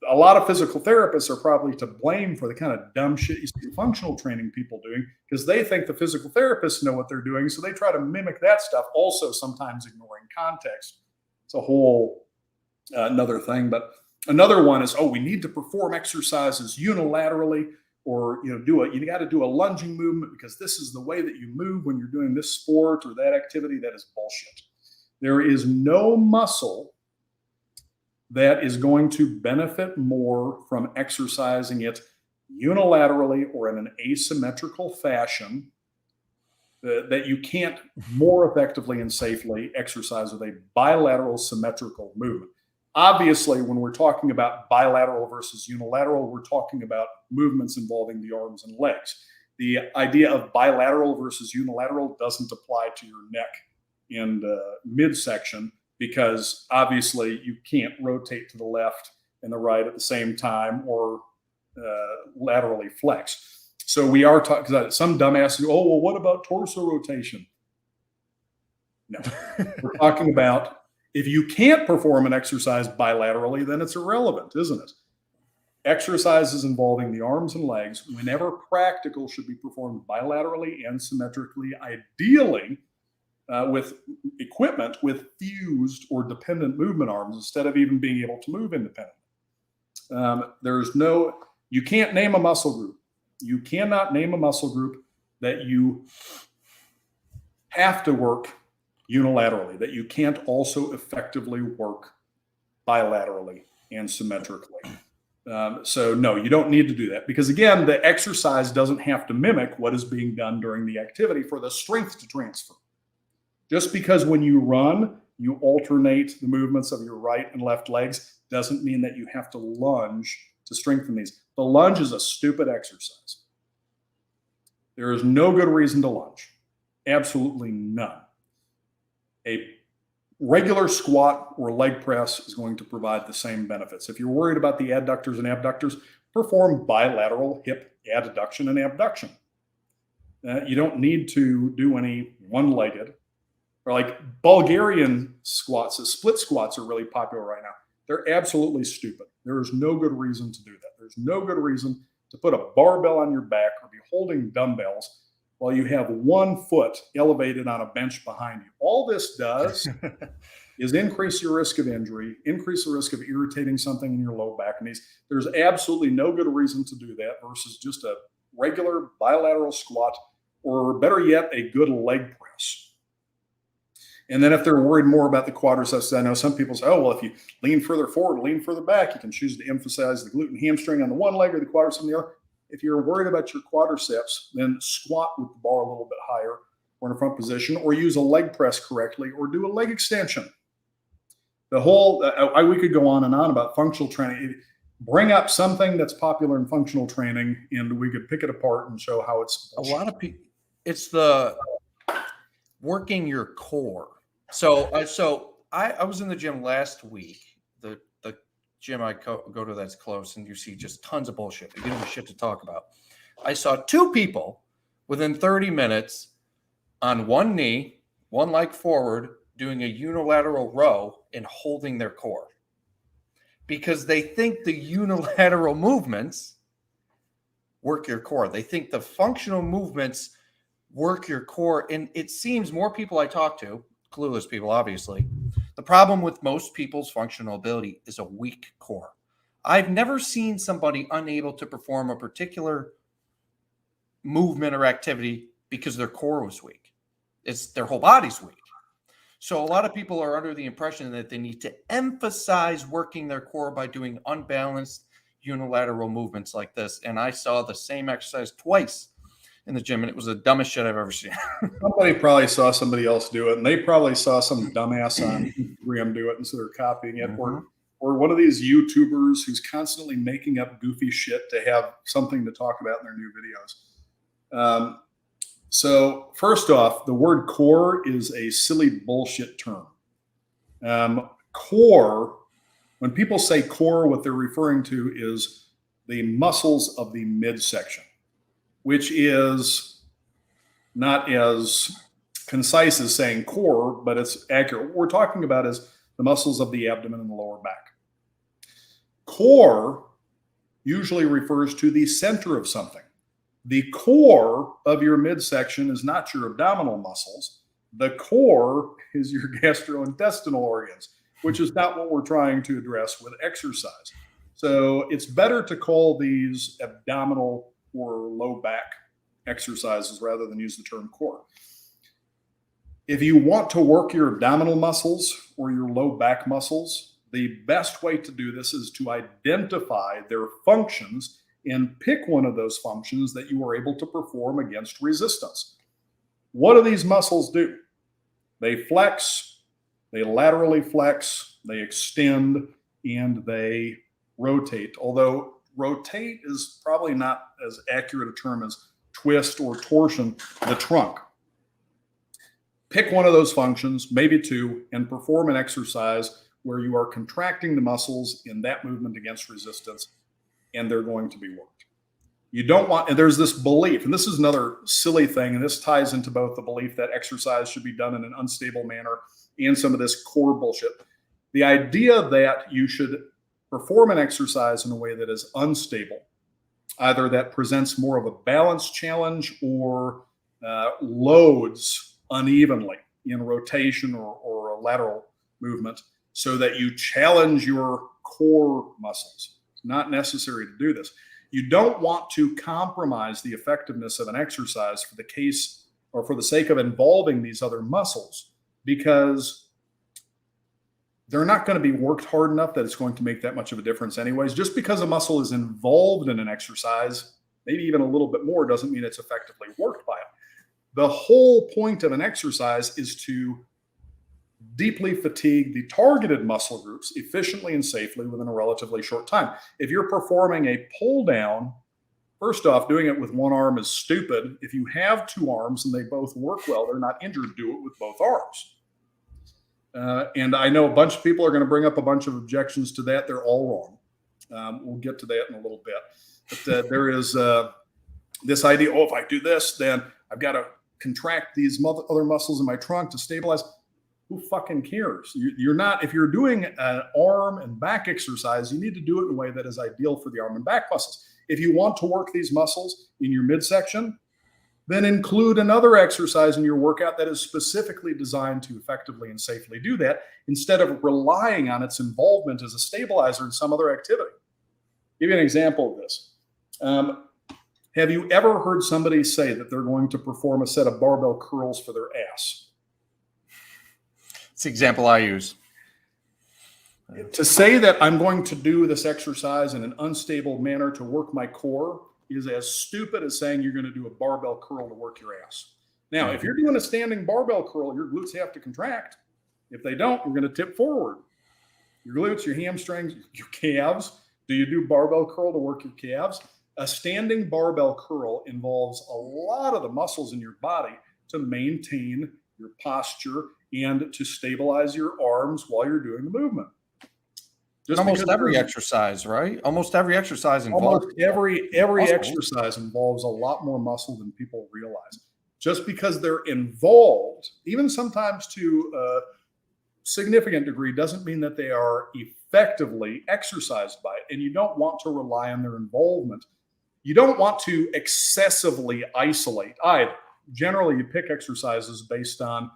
a lot of physical therapists are probably to blame for the kind of dumb shit you see functional training people doing, because they think the physical therapists know what they're doing. So they try to mimic that stuff, also sometimes ignoring context. It's a whole another thing. But another one is, oh, we need to perform exercises unilaterally, or you got to do a lunging movement because this is the way that you move when you're doing this sport or that activity. That is bullshit. There is no muscle that is going to benefit more from exercising it unilaterally or in an asymmetrical fashion that you can't more effectively and safely exercise with a bilateral symmetrical movement. Obviously, when we're talking about bilateral versus unilateral, we're talking about movements involving the arms and legs. The idea of bilateral versus unilateral doesn't apply to your neck and midsection, because obviously you can't rotate to the left and the right at the same time or laterally flex. So we are talking, some dumbass, oh, well, what about torso rotation? No, we're talking about if you can't perform an exercise bilaterally, then it's irrelevant, isn't it? Exercises involving the arms and legs, whenever practical, should be performed bilaterally and symmetrically, ideally with equipment with fused or dependent movement arms instead of even being able to move independently. You can't name a muscle group. You cannot name a muscle group that you have to work unilaterally, that you can't also effectively work bilaterally and symmetrically. So no, you don't need to do that, because again, the exercise doesn't have to mimic what is being done during the activity for the strength to transfer. Just because when you run, you alternate the movements of your right and left legs doesn't mean that you have to lunge to strengthen these. The lunge is a stupid exercise. There is no good reason to lunge. Absolutely none. A regular squat or leg press is going to provide the same benefits. If you're worried about the adductors and abductors, perform bilateral hip adduction and abduction. You don't need to do any one-legged, or like Bulgarian squats. Split squats are really popular right now. They're absolutely stupid. There is no good reason to do that. There's no good reason to put a barbell on your back or be holding dumbbells while you have one foot elevated on a bench behind you. All this does is increase your risk of injury, increase the risk of irritating something in your low back and knees. There's absolutely no good reason to do that versus just a regular bilateral squat, or better yet, a good leg press. And then if they're worried more about the quadriceps, I know some people say, oh, well, if you lean further forward, lean further back, you can choose to emphasize the glute and hamstring on the one leg or the quadriceps on the other. If you're worried about your quadriceps, then squat with the bar a little bit higher or in a front position, or use a leg press correctly, or do a leg extension. The whole, we could go on and on about functional training. Bring up something that's popular in functional training, and we could pick it apart and show how it's bullshit. A lot of people, it's the working your core. So I was in the gym last week, the gym I go to that's close, and you see just tons of bullshit. You don't have shit to talk about. I saw two people within 30 minutes on one knee, one leg forward, doing a unilateral row and holding their core, because they think the unilateral movements work your core. They think the functional movements work your core. And it seems more people I talk to, clueless people, obviously, the problem with most people's functional ability is a weak core. I've never seen somebody unable to perform a particular movement or activity because their core was weak. It's their whole body's weak. So a lot of people are under the impression that they need to emphasize working their core by doing unbalanced unilateral movements like this. And I saw the same exercise twice in the gym, and it was the dumbest shit I've ever seen. Somebody probably saw somebody else do it, and they probably saw some dumbass on Instagram do it, and so they're copying it. Mm-hmm. Or one of these YouTubers who's constantly making up goofy shit to have something to talk about in their new videos. So first off, the word core is a silly bullshit term. Core, when people say core, what they're referring to is the muscles of the midsection, which is not as concise as saying core, but it's accurate. What we're talking about is the muscles of the abdomen and the lower back. Core usually refers to the center of something. The core of your midsection is not your abdominal muscles. The core is your gastrointestinal organs, which is not what we're trying to address with exercise. So it's better to call these abdominal or low back exercises rather than use the term core. If you want to work your abdominal muscles or your low back muscles, the best way to do this is to identify their functions and pick one of those functions that you are able to perform against resistance. What do these muscles do? They flex, they laterally flex, they extend, and they rotate. Although rotate is probably not as accurate a term as twist or torsion the trunk. Pick one of those functions, maybe two, and perform an exercise where you are contracting the muscles in that movement against resistance, and they're going to be worked. You don't want, and there's this belief, and this is another silly thing, and this ties into both the belief that exercise should be done in an unstable manner and some of this core bullshit. The idea that you should perform an exercise in a way that is unstable, either that presents more of a balance challenge or loads unevenly in rotation or a lateral movement, so that you challenge your core muscles. It's not necessary to do this. You don't want to compromise the effectiveness of an exercise for the case or for the sake of involving these other muscles, because they're not going to be worked hard enough that it's going to make that much of a difference anyways. Just because a muscle is involved in an exercise, maybe even a little bit more, doesn't mean it's effectively worked by it. The whole point of an exercise is to deeply fatigue the targeted muscle groups efficiently and safely within a relatively short time. If you're performing a pull down, first off, doing it with one arm is stupid. If you have two arms and they both work well, they're not injured, do it with both arms. And I know a bunch of people are going to bring up a bunch of objections to that. They're all wrong. We'll get to that in a little bit. But there is this idea, oh, if I do this, then I've got to contract these other muscles in my trunk to stabilize. Who fucking cares? You're not, if you're doing an arm and back exercise, you need to do it in a way that is ideal for the arm and back muscles. If you want to work these muscles in your midsection, then include another exercise in your workout that is specifically designed to effectively and safely do that, instead of relying on its involvement as a stabilizer in some other activity. I'll give you an example of this. Have you ever heard somebody say that they're going to perform a set of barbell curls for their ass? It's the example I use. To say that I'm going to do this exercise in an unstable manner to work my core is as stupid as saying you're going to do a barbell curl to work your ass. Now, if you're doing a standing barbell curl, your glutes have to contract. If they don't, you're going to tip forward. Your glutes, your hamstrings, your calves. Do you do barbell curl to work your calves? A standing barbell curl involves a lot of the muscles in your body to maintain your posture and to stabilize your arms while you're doing the movement. Just almost every exercise, right? Almost every exercise involves every exercise involves a lot more muscle than people realize. Just because they're involved, even sometimes to a significant degree, doesn't mean that they are effectively exercised by it. And you don't want to rely on their involvement. You don't want to excessively isolate either. Generally, you pick exercises based on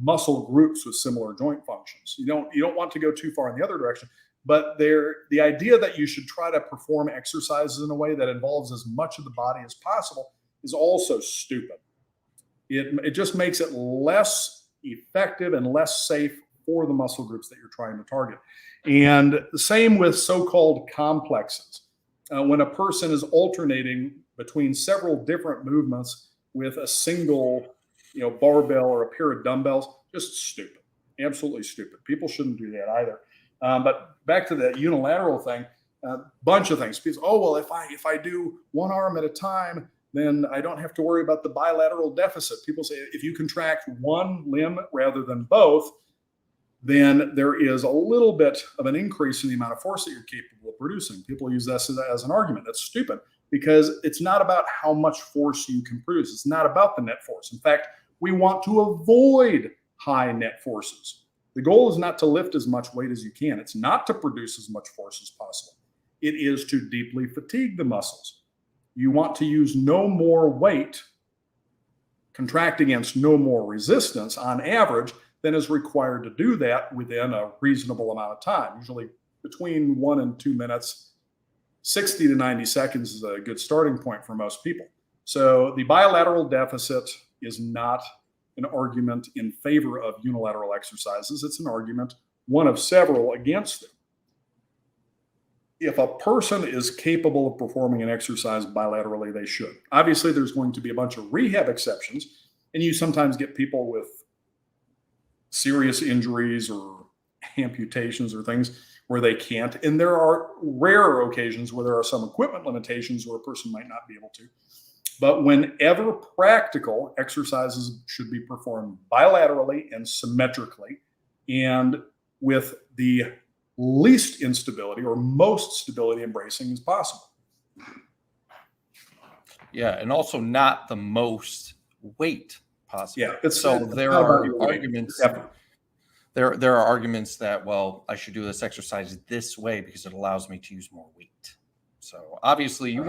muscle groups with similar joint functions. You don't want to go too far in the other direction. But the idea that you should try to perform exercises in a way that involves as much of the body as possible is also stupid. It just makes it less effective and less safe for the muscle groups that you're trying to target. And the same with so-called complexes. When a person is alternating between several different movements with a single, barbell or a pair of dumbbells, just stupid, absolutely stupid. People shouldn't do that either. But back to the unilateral thing, a bunch of things. People, if I do one arm at a time, then I don't have to worry about the bilateral deficit. People say if you contract one limb rather than both, then there is a little bit of an increase in the amount of force that you're capable of producing. People use this as an argument. That's stupid, because it's not about how much force you can produce. It's not about the net force. In fact, we want to avoid high net forces. The goal is not to lift as much weight as you can. It's not to produce as much force as possible. it is to deeply fatigue the muscles. You want to use no more weight, contract against no more resistance on average than is required to do that within a reasonable amount of time, usually between 1 and 2 minutes. 60 to 90 seconds is a good starting point for most people. So the bilateral deficit is not an argument in favor of unilateral exercises. It's an argument, one of several, against them. If a person is capable of performing an exercise bilaterally, they should. Obviously, there's going to be a bunch of rehab exceptions, and you sometimes get people with serious injuries or amputations or things where they can't. And there are rare occasions where there are some equipment limitations where a person might not be able to. But whenever practical, exercises should be performed bilaterally and symmetrically and with the least instability or most stability and bracing as possible. Yeah, and also not the most weight possible. Yeah, so there are arguments. There are arguments that, well, I should do this exercise this way because it allows me to use more weight. So obviously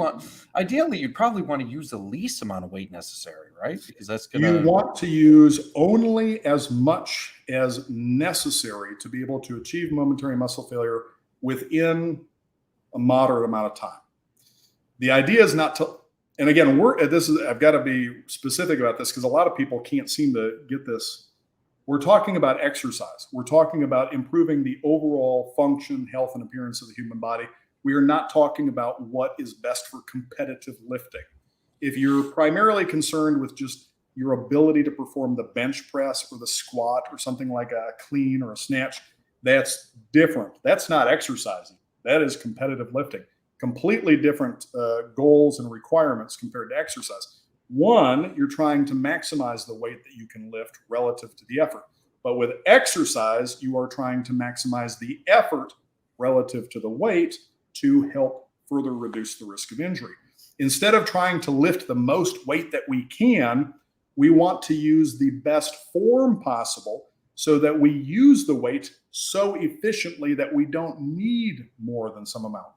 ideally you'd probably want to use the least amount of weight necessary, right? Because that's going to... You want to use only as much as necessary to be able to achieve momentary muscle failure within a moderate amount of time. The idea is not to, and again, I've got to be specific about this because a lot of people can't seem to get this. We're talking about exercise. We're talking about improving the overall function, health, and appearance of the human body. We are not talking about what is best for competitive lifting. If you're primarily concerned with just your ability to perform the bench press or the squat or something like a clean or a snatch, that's different. That's not exercising. That is competitive lifting. Completely different goals and requirements compared to exercise. One, you're trying to maximize the weight that you can lift relative to the effort. But with exercise, you are trying to maximize the effort relative to the weight to help further reduce the risk of injury. Instead of trying to lift the most weight that we can, we want to use the best form possible so that we use the weight so efficiently that we don't need more than some amount.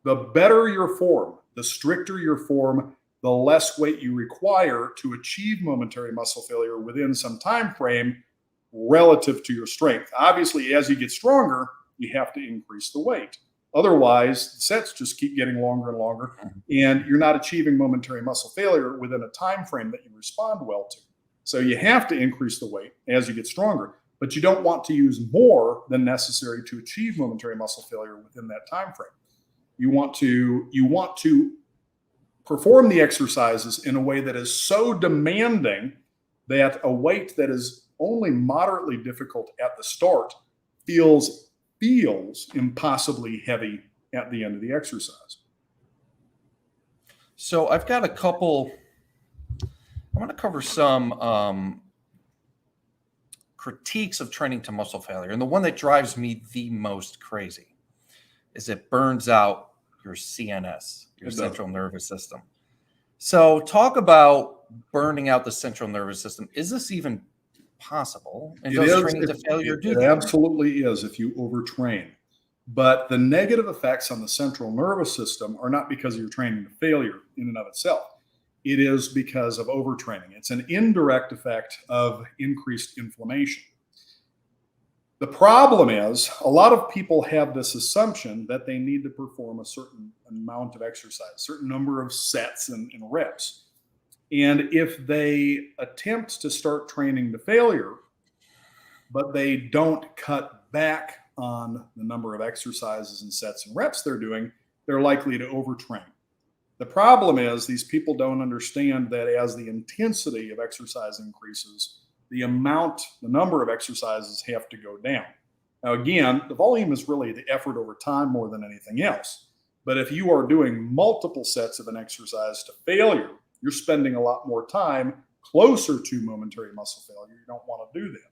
The better your form, the stricter your form, the less weight you require to achieve momentary muscle failure within some time frame relative to your strength. Obviously, as you get stronger, you have to increase the weight. Otherwise, the sets just keep getting longer and longer, and you're not achieving momentary muscle failure within a time frame that you respond well to. So you have to increase the weight as you get stronger, but you don't want to use more than necessary to achieve momentary muscle failure within that time frame. You want to perform the exercises in a way that is so demanding that a weight that is only moderately difficult at the start feels impossibly heavy at the end of the exercise. So I've got a couple, I want to cover some critiques of training to muscle failure. And the one that drives me the most crazy is it burns out your CNS, your central nervous system. So talk about burning out the central nervous system. Is this even possible? And does training to failure do that? It absolutely is if you overtrain. But the negative effects on the central nervous system are not because you're training to failure in and of itself. It is because of overtraining. It's an indirect effect of increased inflammation. The problem is a lot of people have this assumption that they need to perform a certain amount of exercise, a certain number of sets and reps. And if they attempt to start training to failure, but they don't cut back on the number of exercises and sets and reps they're doing, they're likely to overtrain. The problem is these people don't understand that as the intensity of exercise increases, the number of exercises have to go down. Now, again, the volume is really the effort over time more than anything else. But if you are doing multiple sets of an exercise to failure, you're spending a lot more time closer to momentary muscle failure. You don't want to do that.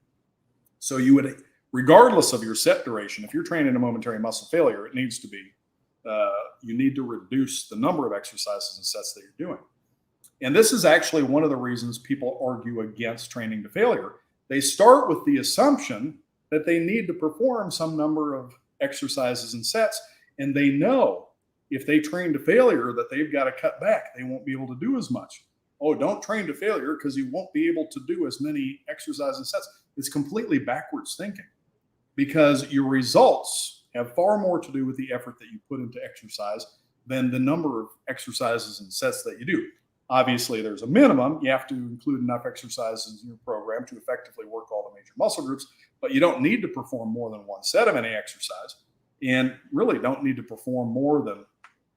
So you would, regardless of your set duration, if you're training a momentary muscle failure, it needs to be, you need to reduce the number of exercises and sets that you're doing. And this is actually one of the reasons people argue against training to failure. They start with the assumption that they need to perform some number of exercises and sets, And they know if they train to failure that they've got to cut back. They won't be able to do as much. Oh, don't train to failure because you won't be able to do as many exercises and sets. It's completely backwards thinking, because your results have far more to do with the effort that you put into exercise than the number of exercises and sets that you do. Obviously, there's a minimum. You have to include enough exercises in your program to effectively work all the major muscle groups, but you don't need to perform more than one set of any exercise, and really don't need to perform more than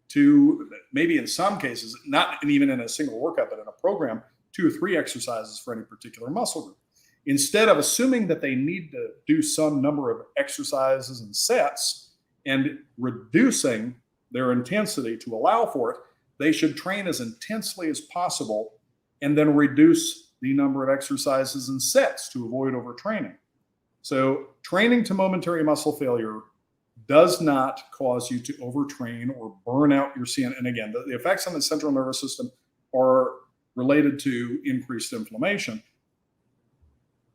two, maybe in some cases, not even in a single workout, but in a program, 2 or 3 exercises for any particular muscle group. Instead of assuming that they need to do some number of exercises and sets and reducing their intensity to allow for it, they should train as intensely as possible and then reduce the number of exercises and sets to avoid overtraining. So training to momentary muscle failure does not cause you to overtrain or burn out your CN. And again, the effects on the central nervous system are related to increased inflammation.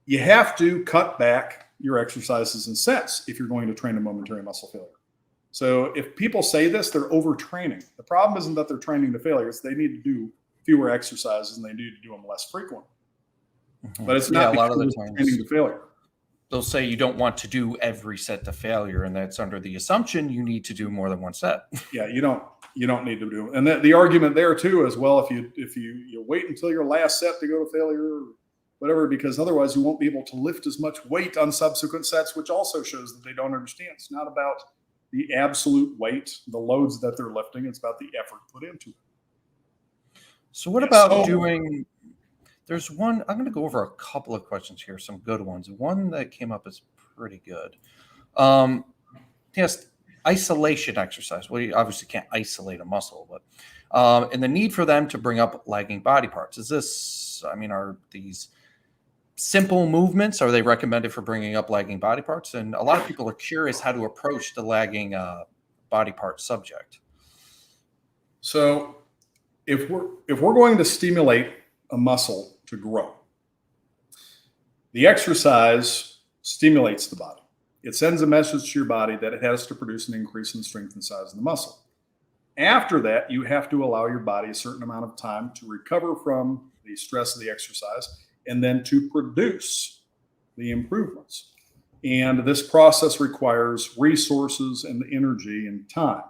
You have to cut back your exercises and sets if you're going to train a momentary muscle failure. So if people say this, they're overtraining. The problem isn't that they're training to failure. It's they need to do fewer exercises and they need to do them less frequently. Mm-hmm. But it's not a lot of the times training to failure. They'll say you don't want to do every set to failure, and that's under the assumption you need to do more than one set. Yeah, you don't need to do it. And the argument there too is, well, if you wait until your last set to go to failure or whatever, because otherwise you won't be able to lift as much weight on subsequent sets, which also shows that they don't understand. It's not about the absolute weight, the loads that they're lifting. It's about the effort put into it. So what about doing... There's one, I'm going to go over a couple of questions here, some good ones. One that came up is pretty good. Yes, isolation exercise. Well, you obviously can't isolate a muscle, but and the need for them to bring up lagging body parts. Is this, are these simple movements? Are they recommended for bringing up lagging body parts? And a lot of people are curious how to approach the lagging body part subject. So if we're going to stimulate a muscle to grow, the exercise stimulates the body. It sends a message to your body that it has to produce an increase in the strength and size of the muscle. After that, you have to allow your body a certain amount of time to recover from the stress of the exercise and then to produce the improvements. And this process requires resources and energy and time.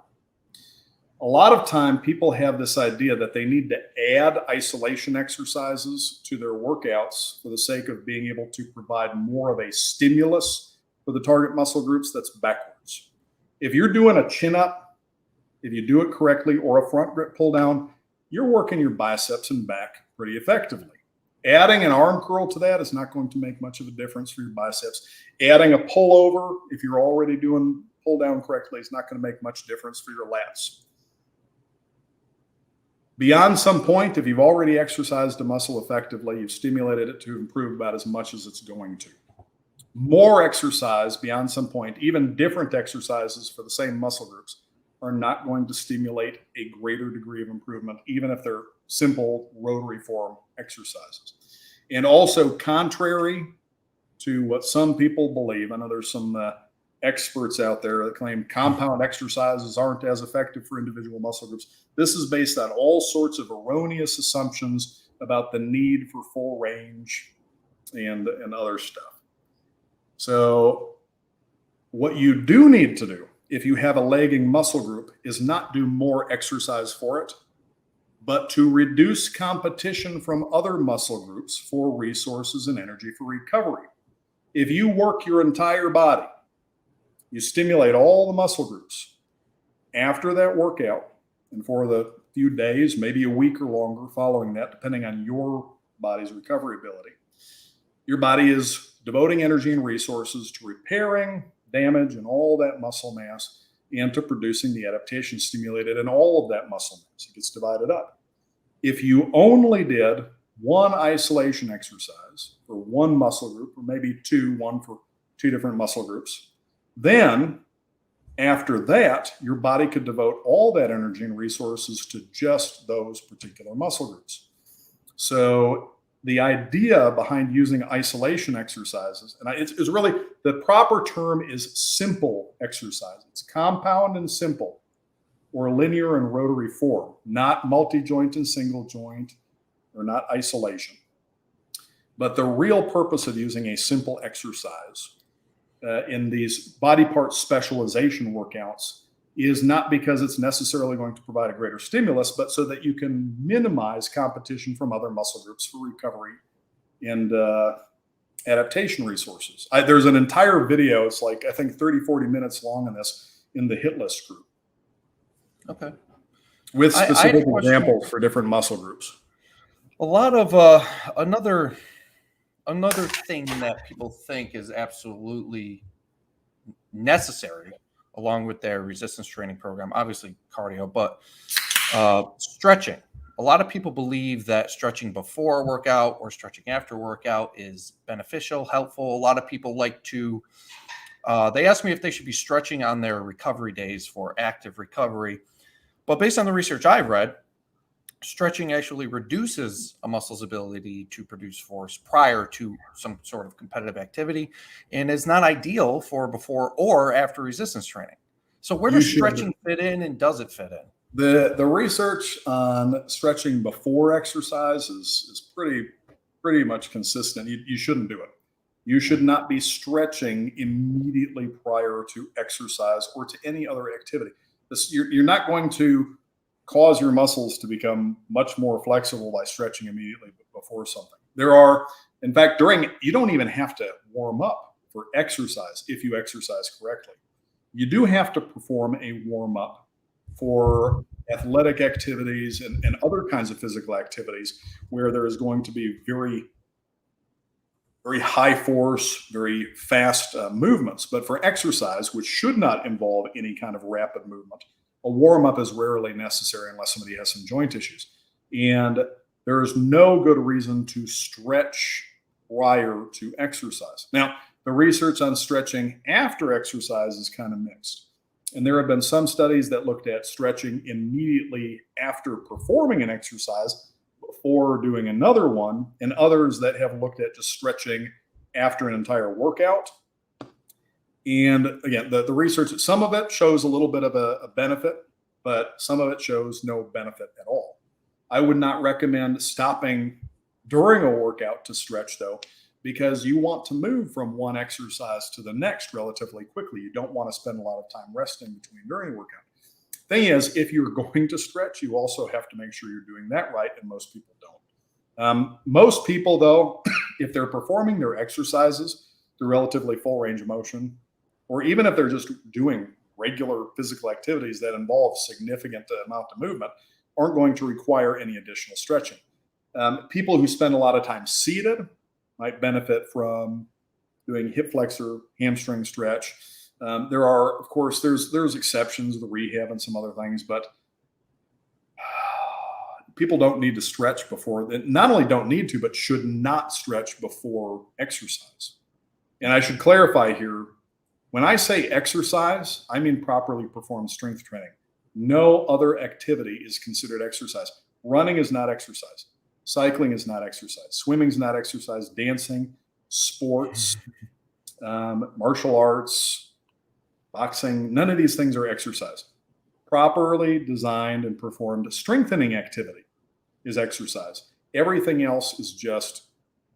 A lot of time, people have this idea that they need to add isolation exercises to their workouts for the sake of being able to provide more of a stimulus for the target muscle groups. That's backwards. If you're doing a chin up, if you do it correctly, or a front grip pull down, you're working your biceps and back pretty effectively. Adding an arm curl to that is not going to make much of a difference for your biceps. Adding a pull over, if you're already doing pull down correctly, is not going to make much difference for your lats. Beyond some point, if you've already exercised a muscle effectively, you've stimulated it to improve about as much as it's going to. More exercise beyond some point, even different exercises for the same muscle groups, are not going to stimulate a greater degree of improvement, even if they're simple rotary form exercises. And also, contrary to what some people believe, I know there's some experts out there that claim compound exercises aren't as effective for individual muscle groups. This is based on all sorts of erroneous assumptions about the need for full range and other stuff. So what you do need to do if you have a lagging muscle group is not do more exercise for it, but to reduce competition from other muscle groups for resources and energy for recovery. If you work your entire body, you stimulate all the muscle groups. After that workout, and for the few days, maybe a week or longer following that, depending on your body's recovery ability, your body is devoting energy and resources to repairing damage and all that muscle mass and to producing the adaptation stimulated in all of that muscle mass. It gets divided up. If you only did one isolation exercise for one muscle group, or maybe one for two different muscle groups, then after that, your body could devote all that energy and resources to just those particular muscle groups. So the idea behind using isolation exercises, and it's really, the proper term is simple exercise. It's compound and simple, or linear and rotary form, not multi-joint and single joint, or not isolation. But the real purpose of using a simple exercise in these body part specialization workouts is not because it's necessarily going to provide a greater stimulus, but so that you can minimize competition from other muscle groups for recovery and adaptation resources. There's an entire video, it's like, I think 30, 40 minutes long on this, in the hit list group. Okay. With specific examples for different muscle groups. A lot of another thing that people think is absolutely necessary along with their resistance training program, obviously cardio, but stretching. A lot of people believe that stretching before a workout or stretching after a workout is beneficial, helpful. A lot of people like to, they ask me if they should be stretching on their recovery days for active recovery. But based on the research I've read, stretching actually reduces a muscle's ability to produce force prior to some sort of competitive activity and is not ideal for before or after resistance training. So where does stretching fit in, and does it fit in? The research on stretching before exercise is pretty much consistent. You shouldn't do it. You should not be stretching immediately prior to exercise or to any other activity. You're not going to cause your muscles to become much more flexible by stretching immediately before something. In fact, you don't even have to warm up for exercise if you exercise correctly. You do have to perform a warm up for athletic activities and other kinds of physical activities where there is going to be very, very high force, very fast movements. But for exercise, which should not involve any kind of rapid movement, a warm-up is rarely necessary unless somebody has some joint issues. And there is no good reason to stretch prior to exercise. Now, the research on stretching after exercise is kind of mixed. And there have been some studies that looked at stretching immediately after performing an exercise before doing another one, and others that have looked at just stretching after an entire workout. And again, the research, some of it shows a little bit of a benefit, but some of it shows no benefit at all. I would not recommend stopping during a workout to stretch, though, because you want to move from one exercise to the next relatively quickly. You don't want to spend a lot of time resting during a workout. Thing is, if you're going to stretch, you also have to make sure you're doing that right, and most people don't. Most people, though, if they're performing their exercises through relatively full range of motion, or even if they're just doing regular physical activities that involve significant amount of movement, aren't going to require any additional stretching. People who spend a lot of time seated might benefit from doing hip flexor, hamstring stretch. There are, of course, there's exceptions, the rehab and some other things, but people don't need to stretch before. Not only don't need to, but should not stretch before exercise. And I should clarify here, when I say exercise, I mean properly performed strength training. No other activity is considered exercise. Running is not exercise. Cycling is not exercise. Swimming is not exercise. Dancing, sports, martial arts, boxing, none of these things are exercise. Properly designed and performed strengthening activity is exercise. Everything else is just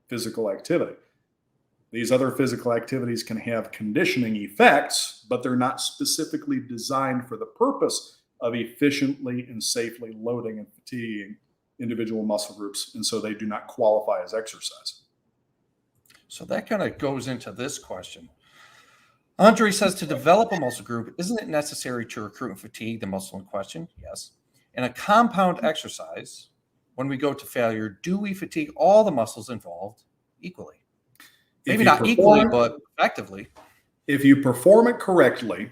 physical activity. These other physical activities can have conditioning effects, but they're not specifically designed for the purpose of efficiently and safely loading and fatiguing individual muscle groups, and so they do not qualify as exercise. So that kind of goes into this question. Andre says, to develop a muscle group, isn't it necessary to recruit and fatigue the muscle in question? Yes. In a compound exercise, when we go to failure, do we fatigue all the muscles involved equally? Maybe not equally, but effectively. If you perform it correctly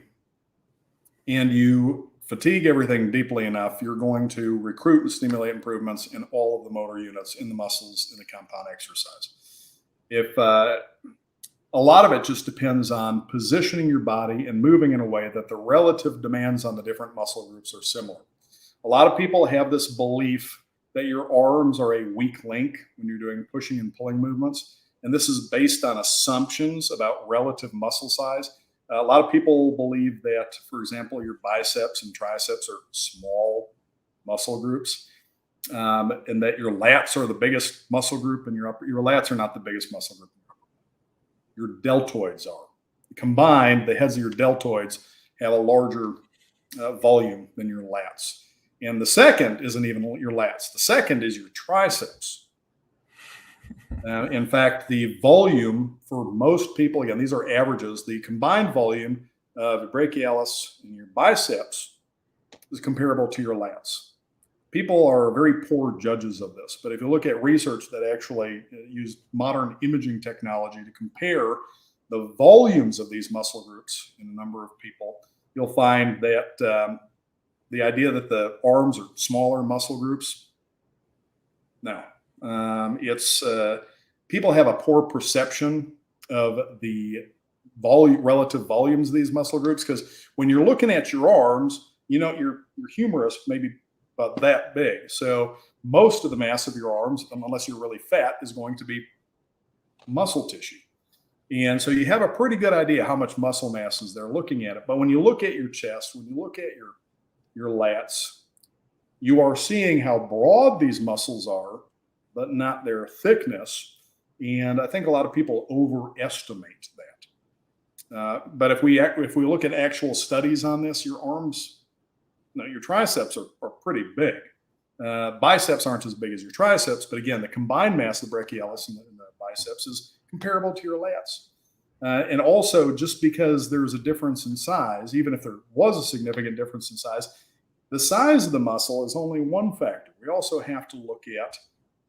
and you fatigue everything deeply enough, you're going to recruit and stimulate improvements in all of the motor units in the muscles in the compound exercise. If a lot of it just depends on positioning your body and moving in a way that the relative demands on the different muscle groups are similar. A lot of people have this belief that your arms are a weak link when you're doing pushing and pulling movements. And this is based on assumptions about relative muscle size. A lot of people believe that, for example, your biceps and triceps are small muscle groups, and that your lats are the biggest muscle group, and your lats are not the biggest muscle group. Your deltoids are. Combined, the heads of your deltoids have a larger volume than your lats. And the second isn't even your lats. The second is your triceps. In fact, the volume for most people, again, these are averages, the combined volume of your brachialis and your biceps is comparable to your lats. People are very poor judges of this, but if you look at research that actually used modern imaging technology to compare the volumes of these muscle groups in a number of people, you'll find that the idea that the arms are smaller muscle groups, no. People have a poor perception of the relative volumes of these muscle groups, because when you're looking at your arms, your humerus may be about that big. So most of the mass of your arms, unless you're really fat, is going to be muscle tissue. And so you have a pretty good idea how much muscle mass is there looking at it. But when you look at your chest, when you look at your lats, you are seeing how broad these muscles are, but not their thickness. And I think a lot of people overestimate that. But if we look at actual studies on this, your arms, your triceps are pretty big. Biceps aren't as big as your triceps, but again, the combined mass of the brachialis and the biceps is comparable to your lats. And also, just because there's a difference in size, even if there was a significant difference in size, the size of the muscle is only one factor. We also have to look at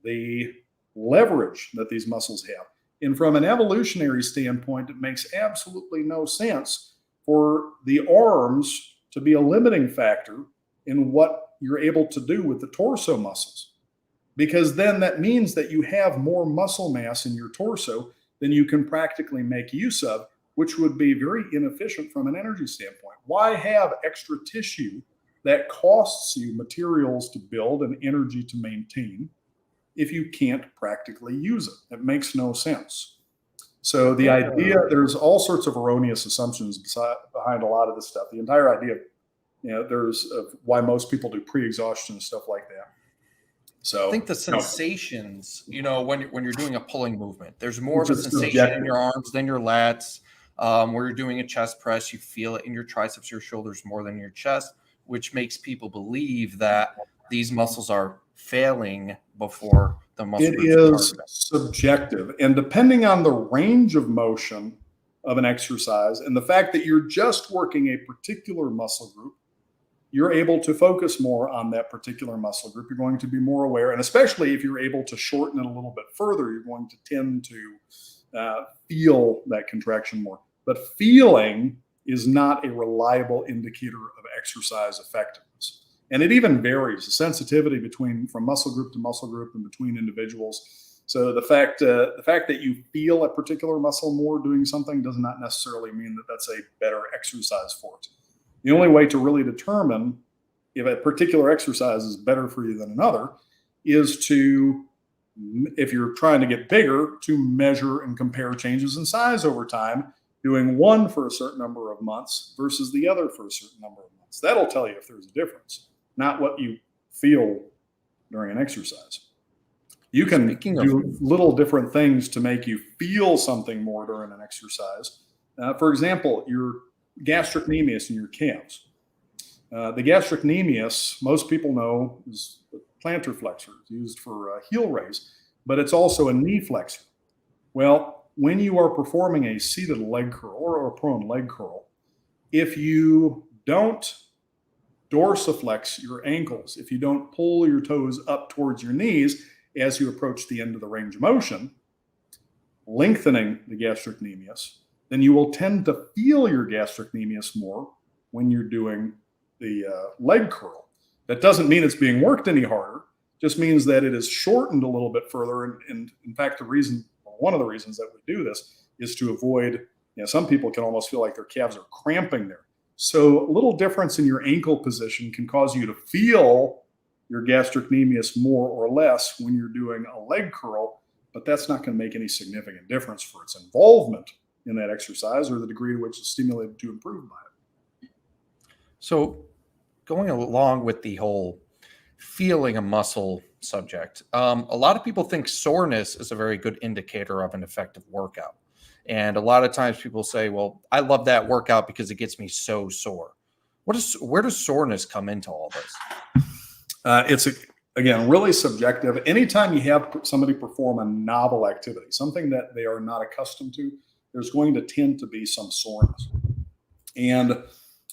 the leverage that these muscles have. And from an evolutionary standpoint, it makes absolutely no sense for the arms to be a limiting factor in what you're able to do with the torso muscles, because then that means that you have more muscle mass in your torso than you can practically make use of, which would be very inefficient from an energy standpoint. Why have extra tissue that costs you materials to build and energy to maintain if you can't practically use it? It makes no sense. So the idea, there's all sorts of erroneous assumptions behind a lot of this stuff. The entire idea, there's why most people do pre-exhaustion and stuff like that. So I think the sensations, when you're doing a pulling movement, there's more of a sensation in your arms than your lats. Where you're doing a chest press, you feel it in your triceps, your shoulders more than your chest, which makes people believe that these muscles are failing before the muscle. It is subjective, and depending on the range of motion of an exercise and the fact that you're just working a particular muscle group, you're able to focus more on that particular muscle group. You're going to be more aware, and especially if you're able to shorten it a little bit further, you're going to tend to feel that contraction more. But feeling is not a reliable indicator of exercise effectiveness. And it even varies, the sensitivity from muscle group to muscle group and between individuals. So the fact that you feel a particular muscle more doing something does not necessarily mean that that's a better exercise for it. The only way to really determine if a particular exercise is better for you than another is to, if you're trying to get bigger, to measure and compare changes in size over time, doing one for a certain number of months versus the other for a certain number of months. That'll tell you if there's a difference, not what you feel during an exercise. You can do little different things to make you feel something more during an exercise. For example, your gastrocnemius in your calves. The gastrocnemius, most people know, is a plantar flexor. It's used for heel raise, but it's also a knee flexor. Well, when you are performing a seated leg curl or a prone leg curl, if you don't dorsiflex your ankles, if you don't pull your toes up towards your knees as you approach the end of the range of motion, lengthening the gastrocnemius, then you will tend to feel your gastrocnemius more when you're doing the leg curl. That doesn't mean it's being worked any harder, just means that it is shortened a little bit further. And in fact, one of the reasons that we do this is to avoid, some people can almost feel like their calves are cramping there. So a little difference in your ankle position can cause you to feel your gastrocnemius more or less when you're doing a leg curl, but that's not going to make any significant difference for its involvement in that exercise or the degree to which it's stimulated to improve by it. So going along with the whole feeling a muscle subject, a lot of people think soreness is a very good indicator of an effective workout. And a lot of times people say, well, I love that workout because it gets me so sore. Where does soreness come into all this? Again, really subjective. Anytime you have somebody perform a novel activity, something that they are not accustomed to, there's going to tend to be some soreness. And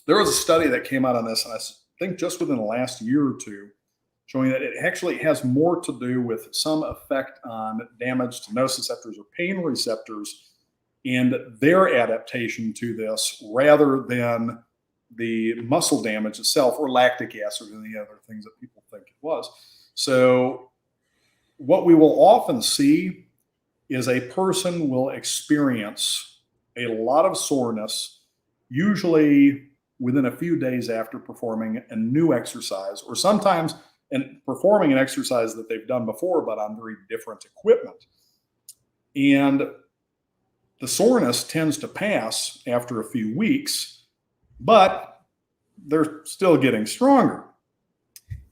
there was a study that came out on this, and I think just within the last year or two, showing that it actually has more to do with some effect on damage to nociceptors or pain receptors and their adaptation to this rather than the muscle damage itself or lactic acid and the other things that people think it was. So what we will often see is a person will experience a lot of soreness, usually within a few days after performing a new exercise, or sometimes performing an exercise that they've done before, but on very different equipment. And the soreness tends to pass after a few weeks, but they're still getting stronger.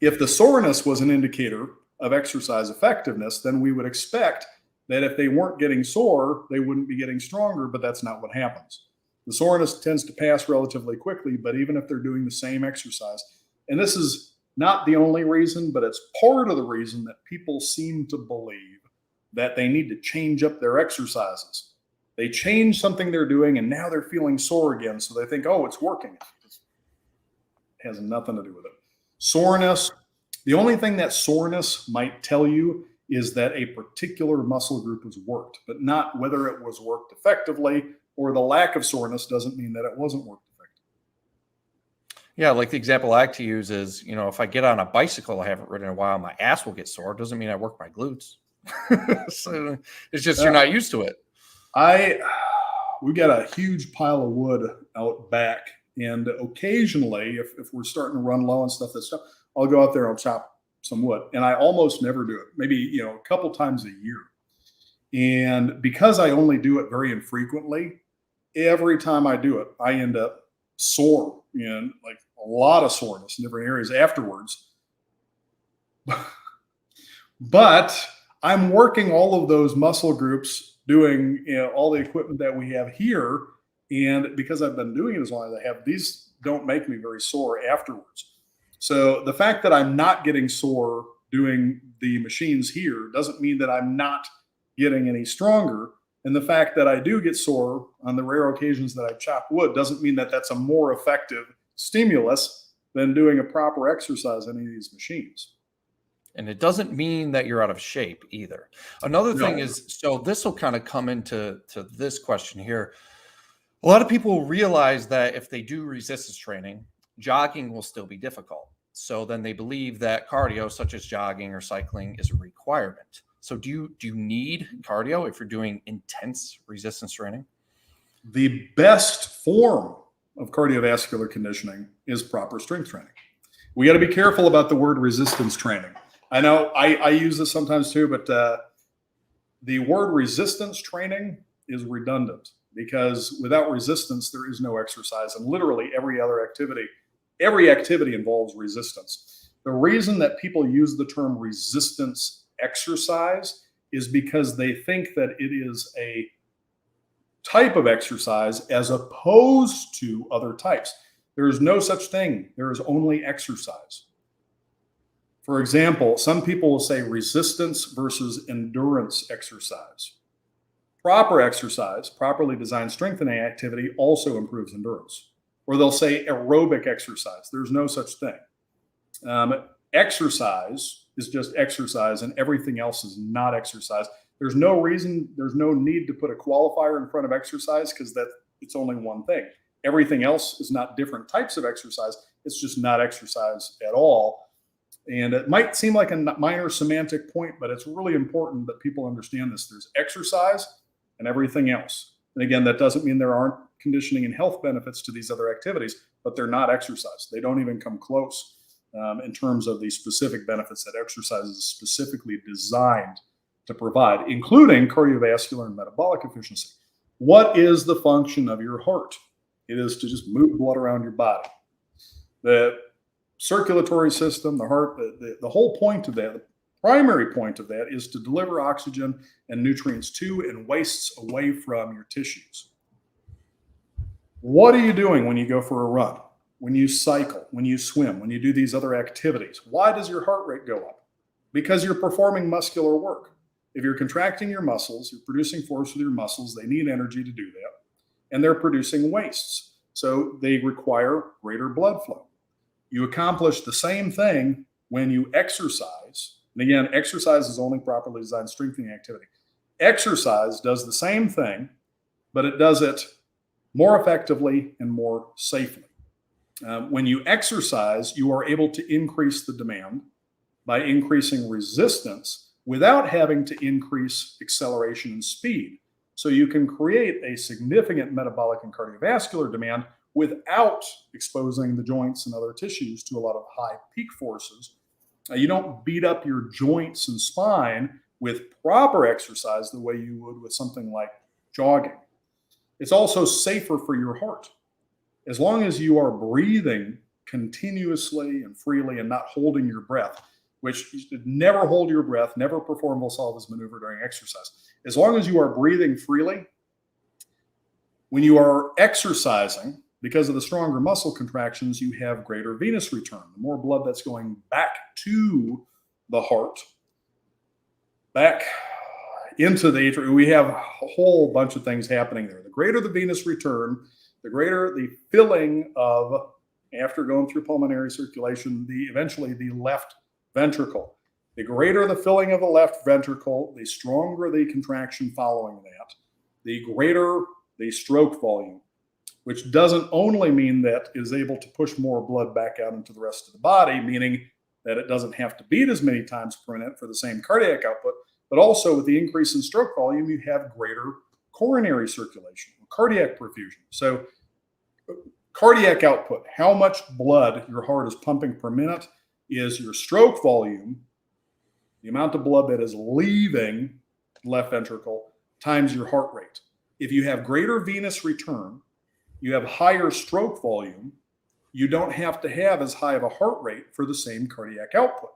If the soreness was an indicator of exercise effectiveness, then we would expect that if they weren't getting sore, they wouldn't be getting stronger, but that's not what happens. The soreness tends to pass relatively quickly, but even if they're doing the same exercise, and this is not the only reason, but it's part of the reason that people seem to believe that they need to change up their exercises. They change something they're doing and now they're feeling sore again. So they think, oh, it's working. It has nothing to do with it. Soreness, the only thing that soreness might tell you is that a particular muscle group was worked, but not whether it was worked effectively, or the lack of soreness doesn't mean that it wasn't worked effectively. Yeah, like the example I like to use is, if I get on a bicycle I haven't ridden in a while, my ass will get sore. It doesn't mean I work my glutes. So it's just you're not used to it. We got a huge pile of wood out back, and occasionally, if we're starting to run low and stuff, I'll go out there and I'll chop some wood, and I almost never do it. Maybe a couple times a year, and because I only do it very infrequently, every time I do it, I end up sore, like a lot of soreness in different areas afterwards. But I'm working all of those muscle groups doing all the equipment that we have here. And because I've been doing it as long as I have, these don't make me very sore afterwards. So the fact that I'm not getting sore doing the machines here doesn't mean that I'm not getting any stronger. And the fact that I do get sore on the rare occasions that I chop wood doesn't mean that that's a more effective stimulus than doing a proper exercise on any of these machines. And it doesn't mean that you're out of shape either. Another thing is, so this will kind of come into this question here. A lot of people realize that if they do resistance training, jogging will still be difficult. So then they believe that cardio, such as jogging or cycling, is a requirement. So do you need cardio if you're doing intense resistance training? The best form of cardiovascular conditioning is proper strength training. We got to be careful about the word resistance training. I know I use this sometimes too, but the word resistance training is redundant, because without resistance, there is no exercise. And literally every activity involves resistance. The reason that people use the term resistance exercise is because they think that it is a type of exercise as opposed to other types. There is no such thing. There is only exercise. For example, some people will say resistance versus endurance exercise. Proper exercise, properly designed strengthening activity also improves endurance. Or they'll say aerobic exercise. There's no such thing. Exercise is just exercise, and everything else is not exercise. There's no need to put a qualifier in front of exercise, because it's only one thing. Everything else is not different types of exercise. It's just not exercise at all. And it might seem like a minor semantic point, but it's really important that people understand this. There's exercise and everything else. And again, that doesn't mean there aren't conditioning and health benefits to these other activities, but they're not exercise. They don't even come close. in terms of the specific benefits that exercise is specifically designed to provide, including cardiovascular and metabolic efficiency. What is the function of your heart? It is to just move blood around your body. The circulatory system, the heart, the whole point of that, the primary point of that is to deliver oxygen and nutrients to and wastes away from your tissues. What are you doing when you go for a run, when you cycle, when you swim, when you do these other activities? Why does your heart rate go up? Because you're performing muscular work. If you're contracting your muscles, you're producing force with your muscles, they need energy to do that, and they're producing wastes. So they require greater blood flow. You accomplish the same thing when you exercise. And again, exercise is only properly designed strengthening activity. Exercise does the same thing, but it does it more effectively and more safely. When you exercise, you are able to increase the demand by increasing resistance without having to increase acceleration and speed. So you can create a significant metabolic and cardiovascular demand without exposing the joints and other tissues to a lot of high peak forces. You don't beat up your joints and spine with proper exercise the way you would with something like jogging. It's also safer for your heart. As long as you are breathing continuously and freely and not holding your breath, which you should never hold your breath, never perform Valsalva's maneuver during exercise. As long as you are breathing freely, when you are exercising, because of the stronger muscle contractions, you have greater venous return. The more blood that's going back to the heart, back into the atrium, we have a whole bunch of things happening there. The greater the venous return, the greater the filling of, after going through pulmonary circulation, eventually the left ventricle. The greater the filling of the left ventricle, the stronger the contraction following that, the greater the stroke volume, which doesn't only mean that it is able to push more blood back out into the rest of the body, meaning that it doesn't have to beat as many times per minute for the same cardiac output, but also with the increase in stroke volume, you have greater coronary circulation, cardiac perfusion. So cardiac output, how much blood your heart is pumping per minute, is your stroke volume, the amount of blood that is leaving the left ventricle, times your heart rate. If you have greater venous return, you have higher stroke volume, you don't have to have as high of a heart rate for the same cardiac output.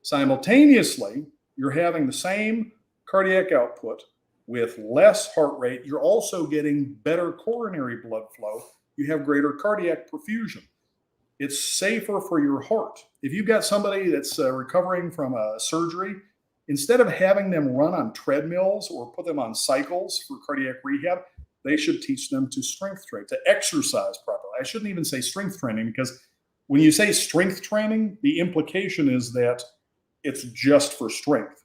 Simultaneously, you're having the same cardiac output with less heart rate. You're also getting better coronary blood flow. You have greater cardiac perfusion. It's safer for your heart. If you've got somebody that's recovering from a surgery, instead of having them run on treadmills or put them on cycles for cardiac rehab, they should teach them to strength train, to exercise properly. I shouldn't even say strength training, because when you say strength training, the implication is that it's just for strength,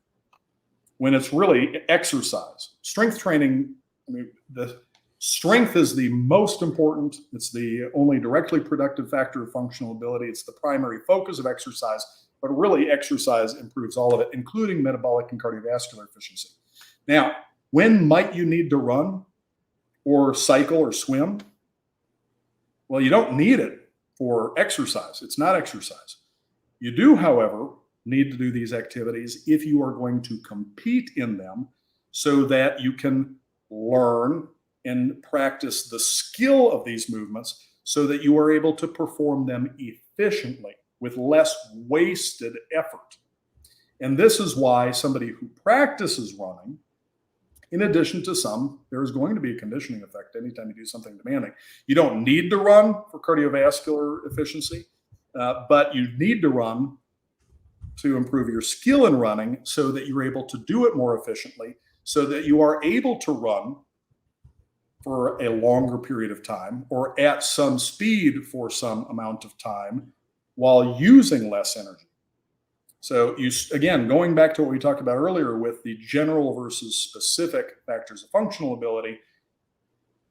when it's really exercise. Strength training, I mean, the strength is the most important. It's the only directly productive factor of functional ability. It's the primary focus of exercise, but really exercise improves all of it, including metabolic and cardiovascular efficiency. Now, when might you need to run or cycle or swim? Well, you don't need it for exercise. It's not exercise. You do, however, need to do these activities if you are going to compete in them, so that you can learn and practice the skill of these movements so that you are able to perform them efficiently with less wasted effort. And this is why somebody who practices running, in addition to there is going to be a conditioning effect anytime you do something demanding. You don't need to run for cardiovascular efficiency, but you need to run to improve your skill in running so that you're able to do it more efficiently, so that you are able to run for a longer period of time or at some speed for some amount of time while using less energy. So again, going back to what we talked about earlier with the general versus specific factors of functional ability,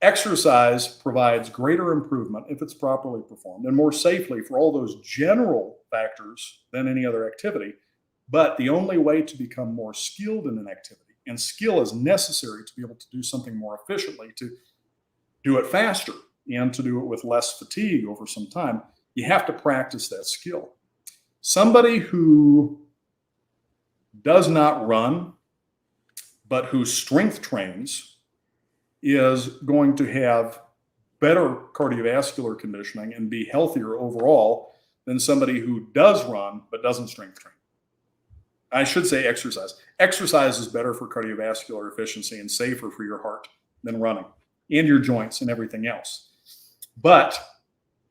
exercise provides greater improvement if it's properly performed and more safely for all those general factors than any other activity. But the only way to become more skilled in an activity, and skill is necessary to be able to do something more efficiently, to do it faster and to do it with less fatigue over some time, you have to practice that skill. Somebody who does not run, but who strength trains, is going to have better cardiovascular conditioning and be healthier overall than somebody who does run, but doesn't strength train. I should say exercise. Exercise is better for cardiovascular efficiency and safer for your heart than running and your joints and everything else. But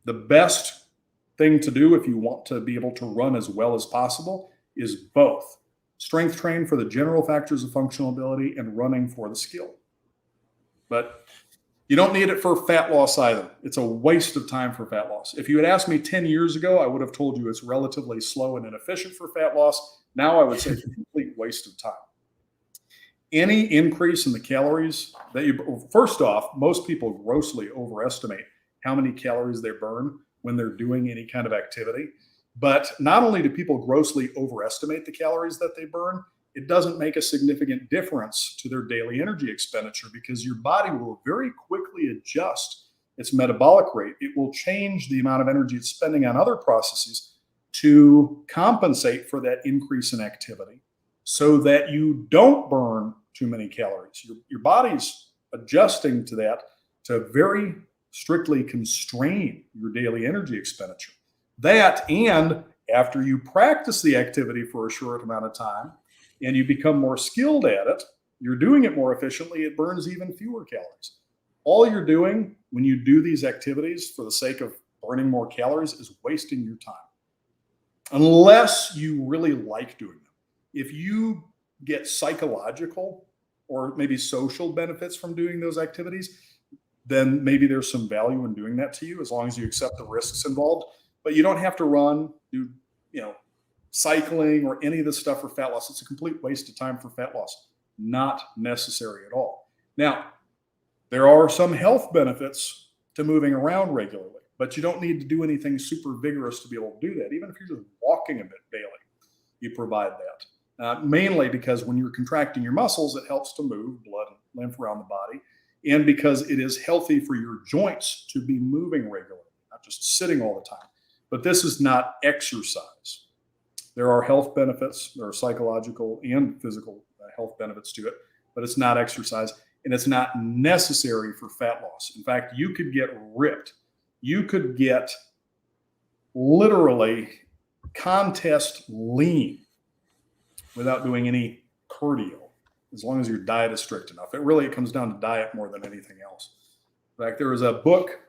the best thing to do if you want to be able to run as well as possible is both. Strength train for the general factors of functional ability and running for the skill. But you don't need it for fat loss either. It's a waste of time for fat loss. If you had asked me 10 years ago, I would have told you it's relatively slow and inefficient for fat loss. Now I would say it's a complete waste of time. Any increase in the calories that you, first off, most people grossly overestimate how many calories they burn when they're doing any kind of activity. But not only do people grossly overestimate the calories that they burn, it doesn't make a significant difference to their daily energy expenditure because your body will very quickly adjust its metabolic rate. It will change the amount of energy it's spending on other processes to compensate for that increase in activity so that you don't burn too many calories. Your body's adjusting to that to very strictly constrain your daily energy expenditure. That, and after you practice the activity for a short amount of time and you become more skilled at it, you're doing it more efficiently, it burns even fewer calories. All you're doing when you do these activities for the sake of burning more calories is wasting your time. Unless you really like doing them. If you get psychological or maybe social benefits from doing those activities, then maybe there's some value in doing that to you as long as you accept the risks involved. But you don't have to run, do cycling or any of this stuff for fat loss. It's a complete waste of time for fat loss. Not necessary at all. Now, there are some health benefits to moving around regularly, but you don't need to do anything super vigorous to be able to do that. Even if you're just walking a bit daily, you provide that. Mainly because when you're contracting your muscles, it helps to move blood and lymph around the body. And because it is healthy for your joints to be moving regularly, not just sitting all the time. But this is not exercise. There are health benefits, there are psychological and physical health benefits to it, but it's not exercise and it's not necessary for fat loss. In fact, you could get ripped. You could get literally contest lean without doing any cardio, as long as your diet is strict enough. It comes down to diet more than anything else. In fact, there was a book,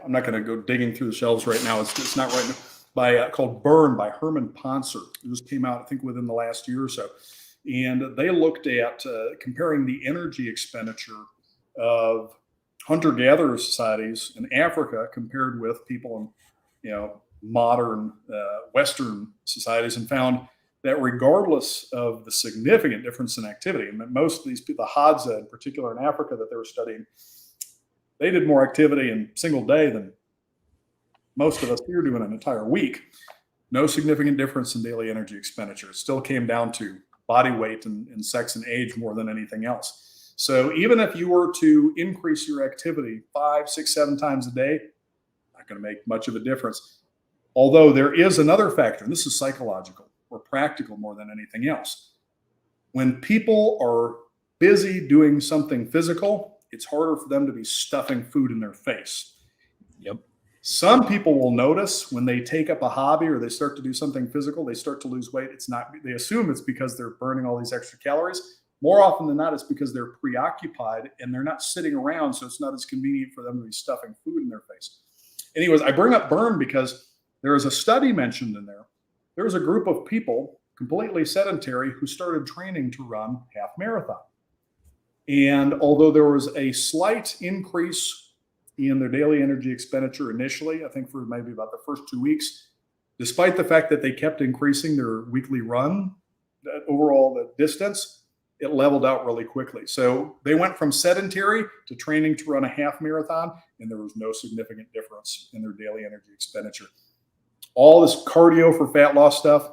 I'm not going to go digging through the shelves right now. It's not right now. Called Burn by Herman Poncer. It just came out, I think, within the last year or so. And they looked at comparing the energy expenditure of hunter-gatherer societies in Africa compared with people in modern Western societies, and found that regardless of the significant difference in activity, and most of these people, the Hadza in particular in Africa that they were studying, they did more activity in a single day than most of us here do in an entire week. No significant difference in daily energy expenditure. It still came down to body weight and sex and age more than anything else. So even if you were to increase your activity 5, 6, 7 times a day, not going to make much of a difference. Although there is another factor, and this is psychological or practical more than anything else. When people are busy doing something physical, it's harder for them to be stuffing food in their face. Yep. Some people will notice when they take up a hobby or they start to do something physical, they start to lose weight. They assume it's because they're burning all these extra calories. More often than not, it's because they're preoccupied and they're not sitting around, so it's not as convenient for them to be stuffing food in their face. Anyways, I bring up burn because there is a study mentioned in there. There was a group of people, completely sedentary, who started training to run half marathon. And although there was a slight increase in their daily energy expenditure initially, I think for maybe about the first 2 weeks, despite the fact that they kept increasing their weekly run, overall the distance, it leveled out really quickly. So they went from sedentary to training to run a half marathon, and there was no significant difference in their daily energy expenditure. All this cardio for fat loss stuff,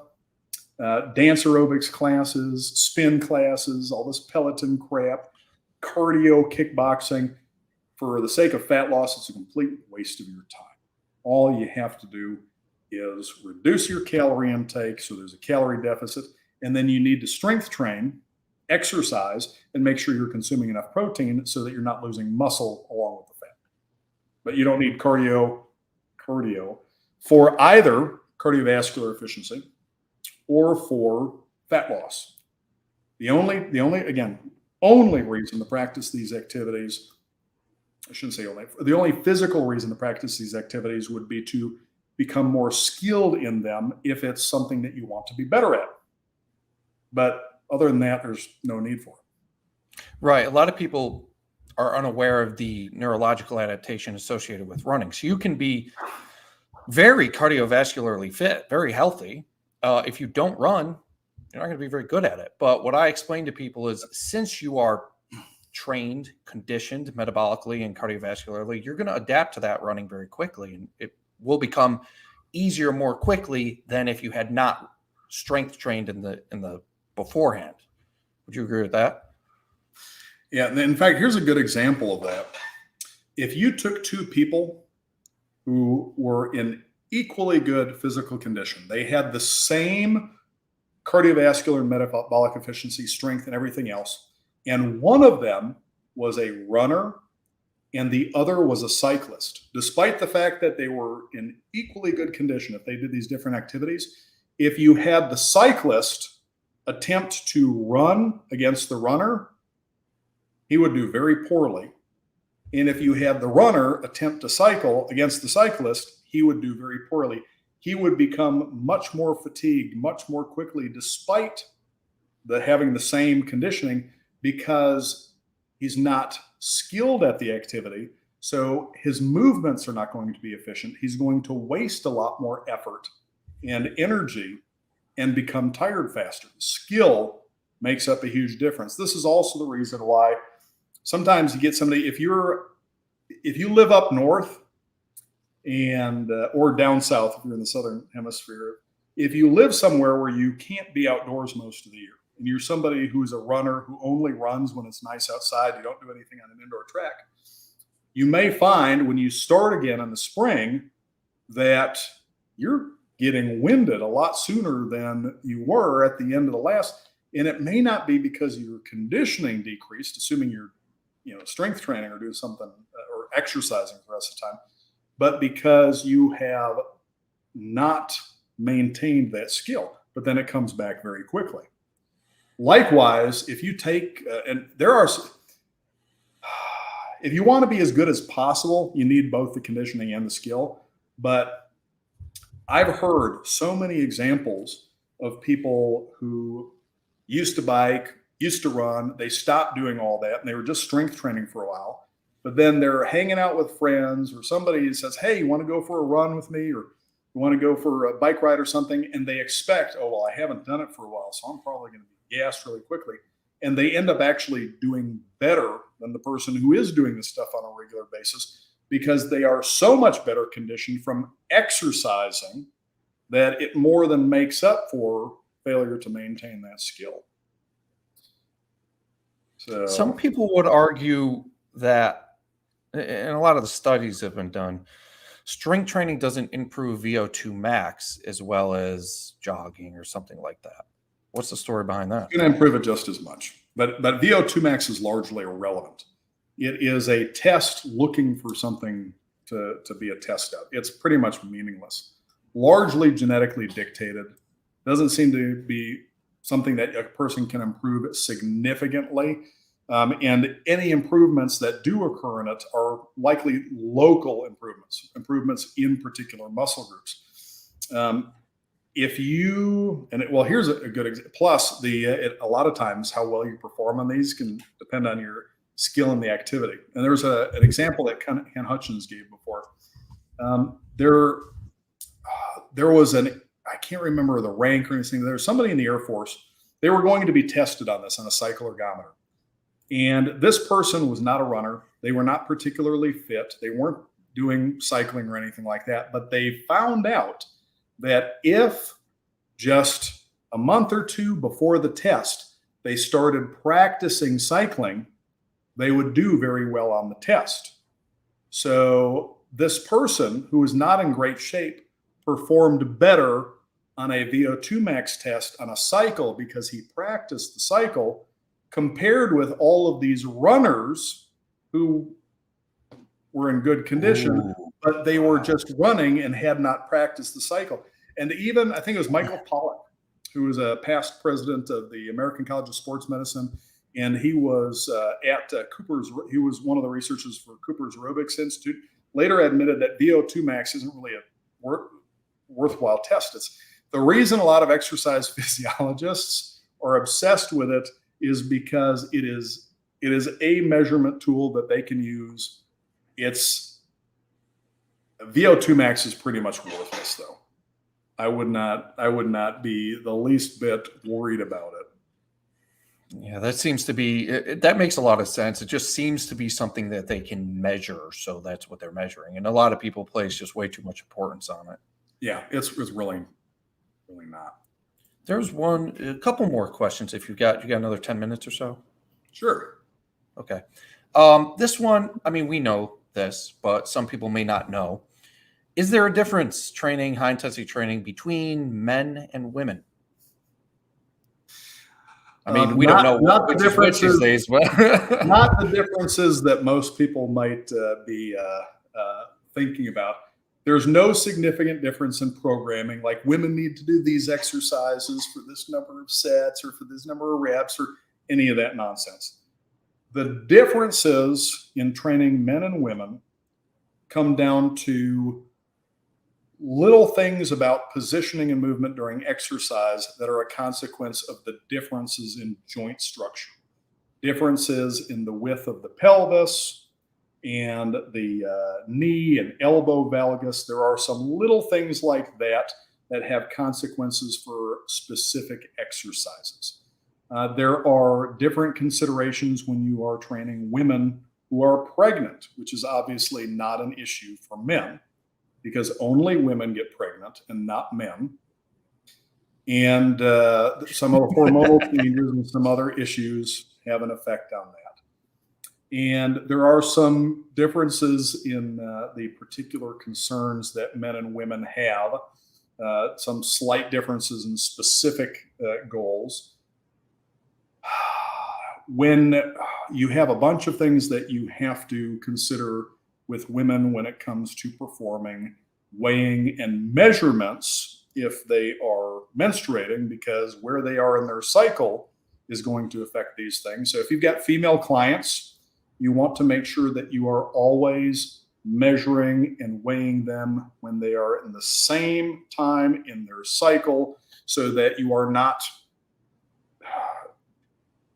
dance aerobics classes, spin classes, all this Peloton crap, cardio, kickboxing, for the sake of fat loss, it's a complete waste of your time. all you have to do is reduce your calorie intake, so there's a calorie deficit, and then you need to strength train, exercise, and make sure you're consuming enough protein so that you're not losing muscle along with the fat. But you don't need cardio for either cardiovascular efficiency or for fat loss. The only reason to practice these activities, I shouldn't say only, the only physical reason to practice these activities would be to become more skilled in them if it's something that you want to be better at. But other than that, there's no need for it. Right. A lot of people are unaware of the neurological adaptation associated with running. So you can be very cardiovascularly fit, very healthy. If you don't run, you're not going to be very good at it. But what I explain to people is, since you are trained, conditioned metabolically and cardiovascularly, you're going to adapt to that running very quickly, and it will become easier more quickly than if you had not strength trained in the beforehand. Would you agree with that? Yeah. In fact, here's a good example of that. If you took two people who were in equally good physical condition, they had the same cardiovascular and metabolic efficiency, strength, and everything else, and one of them was a runner and the other was a cyclist, despite the fact that they were in equally good condition, if they did these different activities, if you had the cyclist attempt to run against the runner, he would do very poorly. And if you had the runner attempt to cycle against the cyclist, he would do very poorly. He would become much more fatigued, much more quickly, despite having the same conditioning, because he's not skilled at the activity. So his movements are not going to be efficient. He's going to waste a lot more effort and energy and become tired faster. Skill makes up a huge difference. This is also the reason why sometimes you get somebody, if you live up north and or down south, if you're in the southern hemisphere, if you live somewhere where you can't be outdoors most of the year, and you're somebody who's a runner who only runs when it's nice outside, you don't do anything on an indoor track, you may find when you start again in the spring that you're getting winded a lot sooner than you were at the end of the last. And it may not be because your conditioning decreased, assuming you're strength training or doing something or exercising for the rest of the time, but because you have not maintained that skill. But then it comes back very quickly. Likewise, if you take, if you want to be as good as possible, you need both the conditioning and the skill. But I've heard so many examples of people who used to bike, used to run, they stopped doing all that, and they were just strength training for a while. But then they're hanging out with friends, or somebody says, hey, you want to go for a run with me? Or you want to go for a bike ride or something? And they expect, oh, well, I haven't done it for a while, so I'm probably going to be gassed really quickly. And they end up actually doing better than the person who is doing this stuff on a regular basis, because they are so much better conditioned from exercising that it more than makes up for failure to maintain that skill. So some people would argue that, and a lot of the studies have been done, strength training doesn't improve VO2 max as well as jogging or something like that. What's the story behind that? It's going to improve it just as much. But VO2 max is largely irrelevant. It is a test looking for something to be a test of. It's pretty much meaningless. Largely genetically dictated. Doesn't seem to be something that a person can improve significantly. And any improvements that do occur in it are likely local improvements in particular muscle groups. Here's a good example. Plus, a lot of times how well you perform on these can depend on your skill in the activity. And there's an example that Ken Hutchins gave before. There was I can't remember the rank or anything. There was somebody in the Air Force. They were going to be tested on this on a cycle ergometer. And this person was not a runner. They were not particularly fit. They weren't doing cycling or anything like that. But they found out that if just a month or two before the test, they started practicing cycling, they would do very well on the test. So this person who was not in great shape performed better on a VO2 max test on a cycle because he practiced the cycle compared with all of these runners who were in good condition, Ooh. but they were just running and had not practiced the cycle. And even, I think it was Michael Pollack, who was a past president of the American College of Sports Medicine, and he was at Cooper's. He was one of the researchers for Cooper's Aerobics Institute. Later admitted that VO2 max isn't really a worthwhile test. It's the reason a lot of exercise physiologists are obsessed with it is because it is a measurement tool that they can use. It's VO2 max is pretty much worthless, though. I would not be the least bit worried about it. Yeah, that seems to be, that makes a lot of sense. It just seems to be something that they can measure. So that's what they're measuring. And a lot of people place just way too much importance on it. Yeah, it's really not. There's a couple more questions. If you got another 10 minutes or so. Sure. Okay. This one, I mean, we know this, but some people may not know. Is there a difference high intensity training between men and women? I mean, we don't know not the differences these days, but not the differences that most people might be thinking about. There's no significant difference in programming. Like women need to do these exercises for this number of sets or for this number of reps or any of that nonsense. The differences in training men and women come down to little things about positioning and movement during exercise that are a consequence of the differences in joint structure, differences in the width of the pelvis and the knee and elbow valgus. There are some little things like that that have consequences for specific exercises. There are different considerations when you are training women who are pregnant, which is obviously not an issue for men, because only women get pregnant and not men. And some of the hormonal changes and some other issues have an effect on that. And there are some differences in the particular concerns that men and women have, some slight differences in specific goals. When you have a bunch of things that you have to consider with women when it comes to performing weighing and measurements if they are menstruating, because where they are in their cycle is going to affect these things. So if you've got female clients, you want to make sure that you are always measuring and weighing them when they are in the same time in their cycle, so that you are not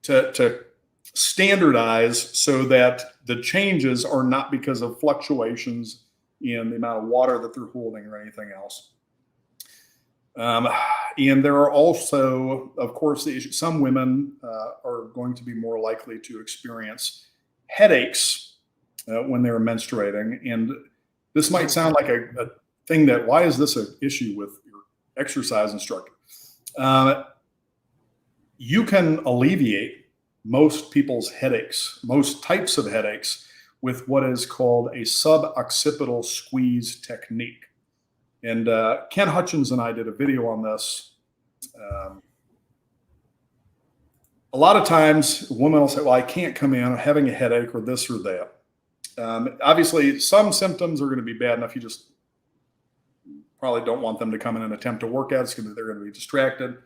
to standardize, so that the changes are not because of fluctuations in the amount of water that they're holding or anything else. And there are also, of course, the issue. Some women are going to be more likely to experience headaches when they're menstruating. And this might sound like a thing that, why is this an issue with your exercise instructor? You can alleviate most people's headaches, most types of headaches, with what is called a suboccipital squeeze technique. And Ken Hutchins and I did a video on this. A lot of times, a woman will say, well, I can't come in, I'm having a headache or this or that. Obviously, some symptoms are going to be bad enough. You just probably don't want them to come in and attempt to work out. They're going to be distracted.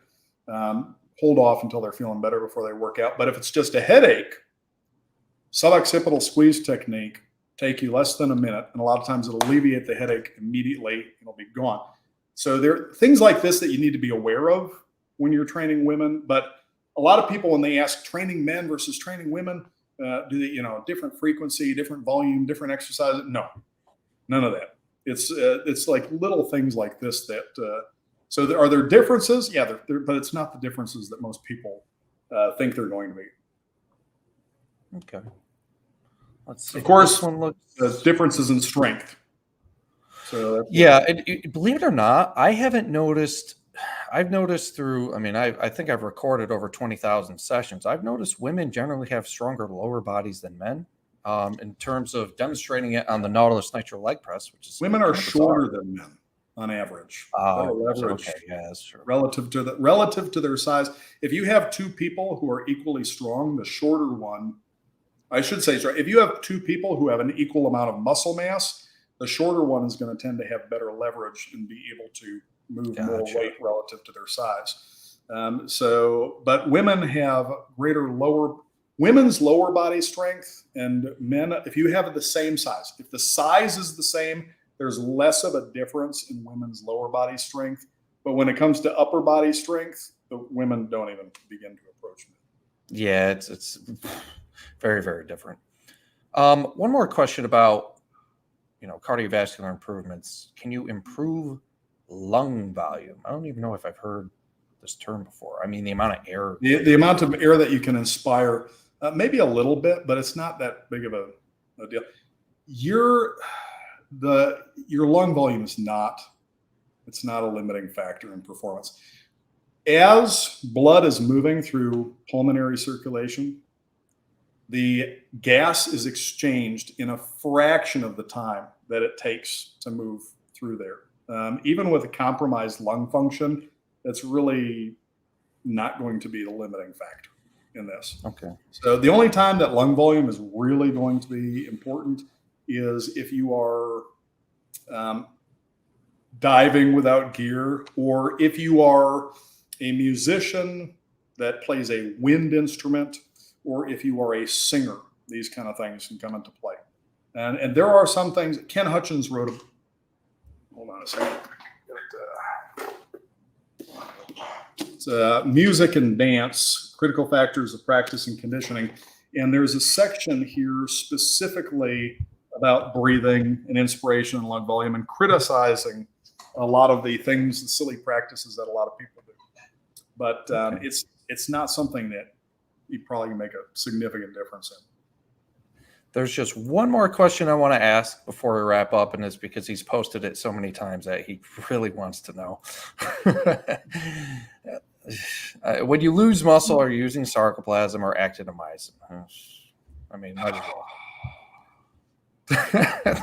Hold off until they're feeling better before they work out. But if it's just a headache, suboccipital squeeze technique take you less than a minute, and a lot of times it'll alleviate the headache immediately. It'll be gone. So there are things like this that you need to be aware of when you're training women. But a lot of people, when they ask training men versus training women, do they, different frequency, different volume, different exercise? No, none of that. It's like little things like this that. So are there differences? Yeah, but it's not the differences that most people think they're going to be. Okay. Let's see. Of course, one looks... differences in strength. So yeah, believe it or not, I've noticed through, I think I've recorded over 20,000 sessions. I've noticed women generally have stronger lower bodies than men. in terms of demonstrating it on the Nautilus Nitro leg press, which is Women are kind of shorter bizarre. than men on average. Oh, Better leverage okay, yeah, that's true. relative to their size. If you have two people who are equally strong, the shorter one, I should say, sorry, if you have two people who have an equal amount of muscle mass, the shorter one is going to tend to have better leverage and be able to move more weight relative to their size. But women have women's lower body strength, and men, if you have the same size, if the size is the same, there's less of a difference in women's lower body strength. But when it comes to upper body strength, the women don't even begin to approach men. Yeah, it's very, very different. One more question about, cardiovascular improvements. Can you improve lung volume? I don't even know if I've heard this term before. I mean, the amount of air. The amount of air that you can inspire, maybe a little bit, but it's not that big of a deal. Your lung volume is not a limiting factor in performance. As blood is moving through pulmonary circulation, the gas is exchanged in a fraction of the time that it takes to move through there. Even with a compromised lung function, that's really not going to be the limiting factor in this. Okay. So the only time that lung volume is really going to be important is if you are diving without gear, or if you are a musician that plays a wind instrument, or if you are a singer. These kind of things can come into play. And there are some things. Ken Hutchins wrote a, hold on a second. It's Music and Dance, Critical Factors of Practice and Conditioning. And there's a section here specifically about breathing and inspiration and lung volume, and criticizing a lot of the things, the silly practices that a lot of people do. But it's not something that you probably can make a significant difference in. There's just one more question I want to ask before we wrap up, and it's because he's posted it so many times that he really wants to know. When you lose muscle, are you using sarcoplasm or actinomycin? I mean, might as well.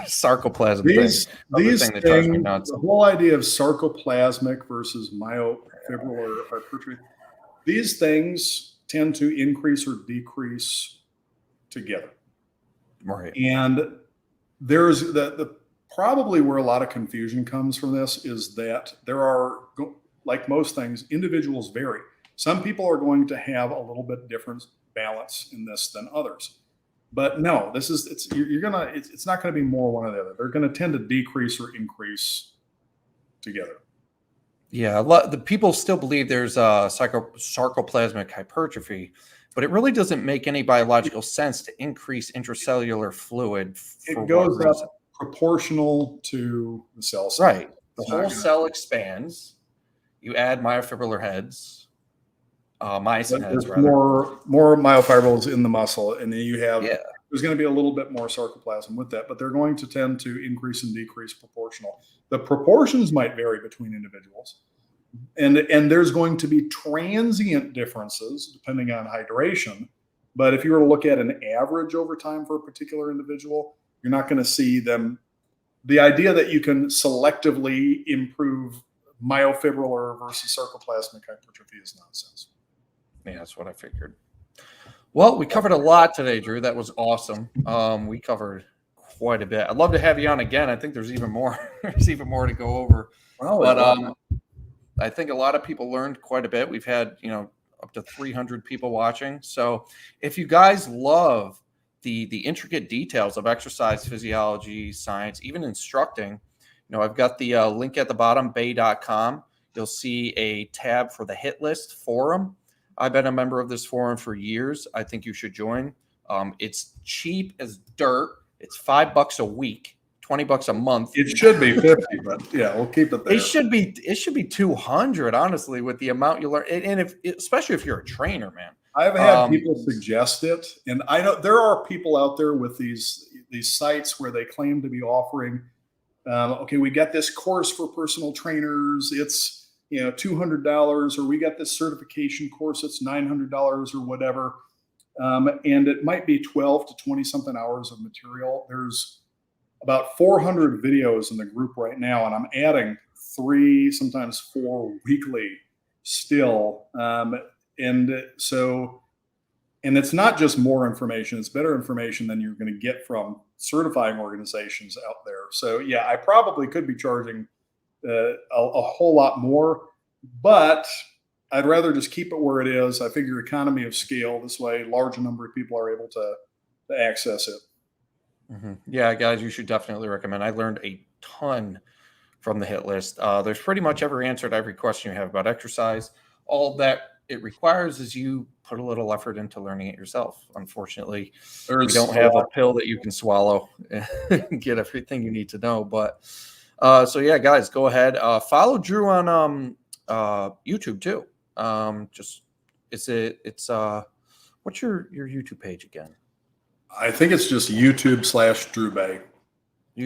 Sarcoplasm. These thing that drives me nuts. The whole idea of sarcoplasmic versus myofibrillar hypertrophy, these things tend to increase or decrease together. Right. And there's the probably where a lot of confusion comes from this is that there are, like most things, individuals vary. Some people are going to have a little bit different balance in this than others. But no, it's not going to be more one or the other. They're going to tend to decrease or increase together. Yeah, the people still believe there's a sarcoplasmic hypertrophy, but it really doesn't make any biological sense to increase intracellular fluid. It goes up proportional to the cell size. Right. The whole cell expands. You add myofibrillar heads, myosin heads, rather. More myofibrils in the muscle, and then you have there's going to be a little bit more sarcoplasm with that, but they're going to tend to increase and decrease proportional. The proportions might vary between individuals, and there's going to be transient differences depending on hydration. But if you were to look at an average over time for a particular individual, you're not going to see them. The idea that you can selectively improve myofibrillar versus sarcoplasmic hypertrophy is nonsense. Yeah, that's what I figured. Well, we covered a lot today, Drew. That was awesome. We covered quite a bit. I'd love to have you on again. I think there's even more. There's even more to go over. But I think a lot of people learned quite a bit. We've had, up to 300 people watching. So if you guys love the intricate details of exercise physiology, science, even instructing, I've got the link at the bottom, Baye.com. You'll see a tab for the hit list forum. I've been a member of this forum for years. I think you should join. It's cheap as dirt. It's $5 a week, $20 a month. It should be 50, but yeah, we'll keep it there. It should be 200, honestly, with the amount you learn. And especially if you're a trainer, man. I've had people suggest it, and I know there are people out there with these sites where they claim to be offering, okay, we got this course for personal trainers. It's $200, or we got this certification course. It's $900 or whatever. and it might be 12 to 20 something hours of material. There's about 400 videos in the group right now, and I'm adding 3, sometimes 4 weekly still. And it's not just more information, it's better information than you're going to get from certifying organizations out there. So yeah, I probably could be charging a whole lot more, but I'd rather just keep it where it is. I figure economy of scale, this way large number of people are able to access it. Yeah, guys, you should definitely recommend. I learned a ton from the hit list. There's pretty much every answer to every question you have about exercise. All that it requires is you put a little effort into learning it yourself. Unfortunately, we don't have a pill that you can swallow and get everything you need to know. But so yeah, guys, go ahead. Follow Drew on YouTube too. What's your YouTube page again? I think it's just YouTube/Drew Baye.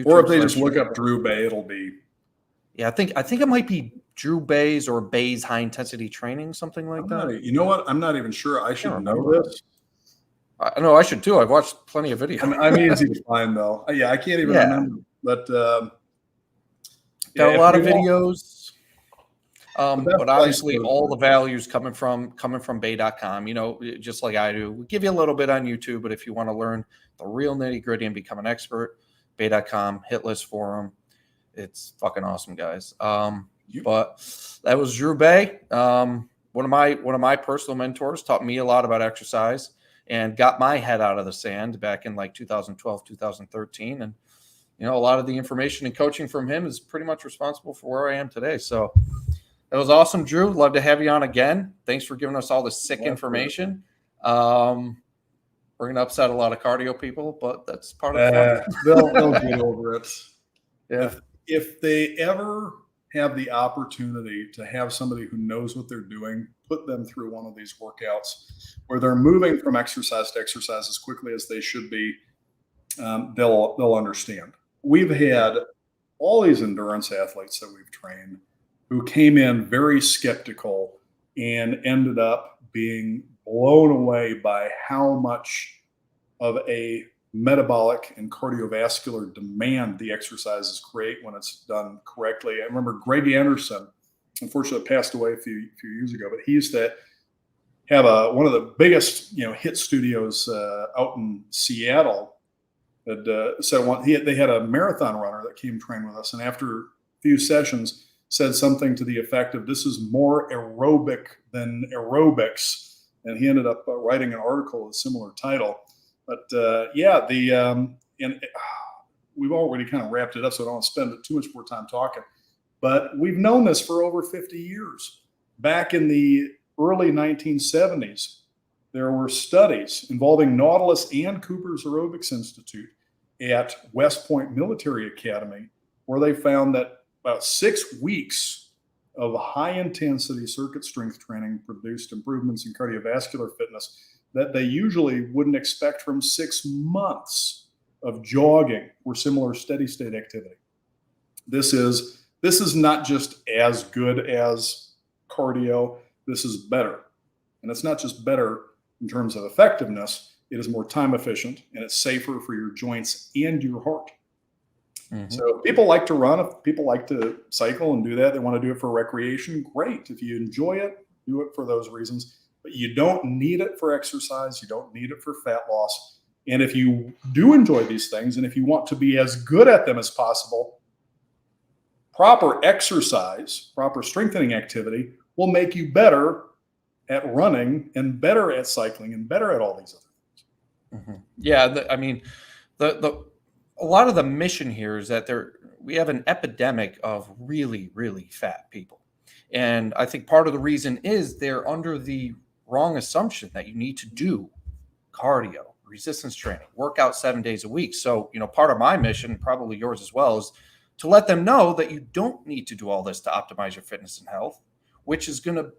Or if they just look up Drew Baye, it'll be. Yeah, I think it might be Drew Baye's or Baye's High Intensity Training, something like that. You know what? I'm not even sure. I should know this. I know I should too. I've watched plenty of videos. I'm easy to find though. Yeah, I can't even remember. But got a lot of videos. But obviously all the values coming from Baye.com, you know, just like I do. We give you a little bit on YouTube, but if you want to learn the real nitty-gritty and become an expert, Baye.com, hit list forum. It's fucking awesome, guys. But that was Drew Baye. One of my personal mentors, taught me a lot about exercise and got my head out of the sand back in like 2012, 2013. And you know, a lot of the information and coaching from him is pretty much responsible for where I am today. So that was awesome, Drew. Love to have you on again. Thanks for giving us all this sick information. We're going to upset a lot of cardio people, but that's part of the fun. They'll get over it. Yeah. If they ever have the opportunity to have somebody who knows what they're doing, put them through one of these workouts where they're moving from exercise to exercise as quickly as they should be, they'll understand. We've had all these endurance athletes that we've trained who came in very skeptical and ended up being blown away by how much of a metabolic and cardiovascular demand the exercises create when it's done correctly. I remember Greg Anderson, unfortunately passed away a few years ago, but he used to have one of the biggest HIIT studios out in Seattle. They had a marathon runner that came train with us, and after a few sessions said something to the effect of, "This is more aerobic than aerobics," and he ended up writing an article with a similar title. But we've already kind of wrapped it up, so I don't want to spend too much more time talking. But we've known this for over 50 years. Back in the early 1970s, there were studies involving Nautilus and Cooper's Aerobics Institute at West Point Military Academy, where they found that about 6 weeks of high-intensity circuit strength training produced improvements in cardiovascular fitness that they usually wouldn't expect from 6 months of jogging or similar steady-state activity. This is not just as good as cardio. This is better. And it's not just better in terms of effectiveness. It is more time efficient, and it's safer for your joints and your heart. Mm-hmm. So people like to run. If people like to cycle and do that, they want to do it for recreation, great. If you enjoy it, do it for those reasons. But you don't need it for exercise. You don't need it for fat loss. And if you do enjoy these things, and if you want to be as good at them as possible, proper exercise, proper strengthening activity will make you better at running and better at cycling and better at all these other things. Mm-hmm. Yeah, I mean, a lot of the mission here is that we have an epidemic of really, really fat people. And I think part of the reason is they're under the wrong assumption that you need to do cardio, resistance training, work out 7 days a week. So, part of my mission, probably yours as well, is to let them know that you don't need to do all this to optimize your fitness and health, which is going to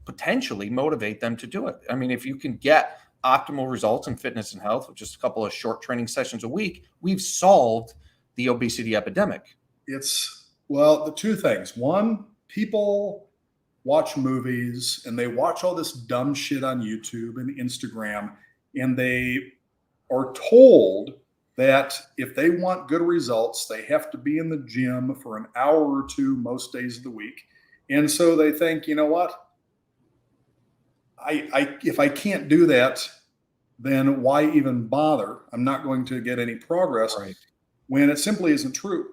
potentially motivate them to do it. I mean, if you can get optimal results in fitness and health with just a couple of short training sessions a week, we've solved the obesity epidemic. The two things. One, people watch movies and they watch all this dumb shit on YouTube and Instagram, and they are told that if they want good results, they have to be in the gym for an hour or two most days of the week. And so they think, you know what? If I can't do that, then why even bother? I'm not going to get any progress. Right. When it simply isn't true.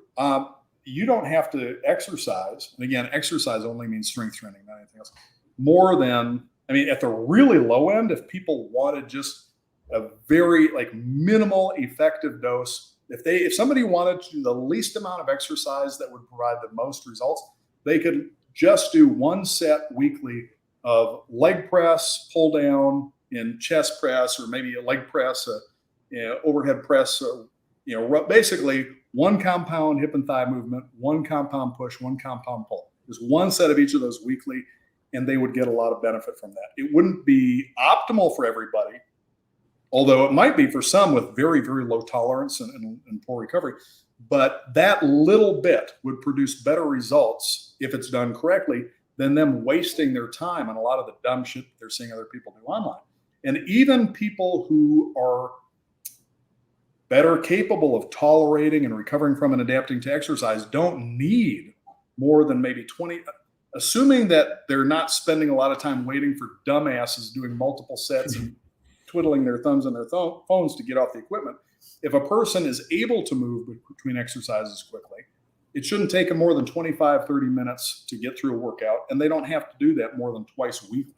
You don't have to exercise. And again, exercise only means strength training, not anything else. More than, I mean, at the really low end, if people wanted just a very like minimal effective dose, if somebody wanted to do the least amount of exercise that would provide the most results, they could just do one set weekly of leg press, pull down, and chest press, or maybe a leg press, overhead press. Basically one compound hip and thigh movement, one compound push, one compound pull. There's one set of each of those weekly, and they would get a lot of benefit from that. It wouldn't be optimal for everybody, although it might be for some with very, very low tolerance and poor recovery. But that little bit would produce better results if it's done correctly than them wasting their time on a lot of the dumb shit that they're seeing other people do online. And even people who are better capable of tolerating and recovering from and adapting to exercise don't need more than maybe 20, assuming that they're not spending a lot of time waiting for dumbasses doing multiple sets and twiddling their thumbs on their phones to get off the equipment. If a person is able to move between exercises quickly, it shouldn't take them more than 25, 30 minutes to get through a workout, and they don't have to do that more than twice weekly.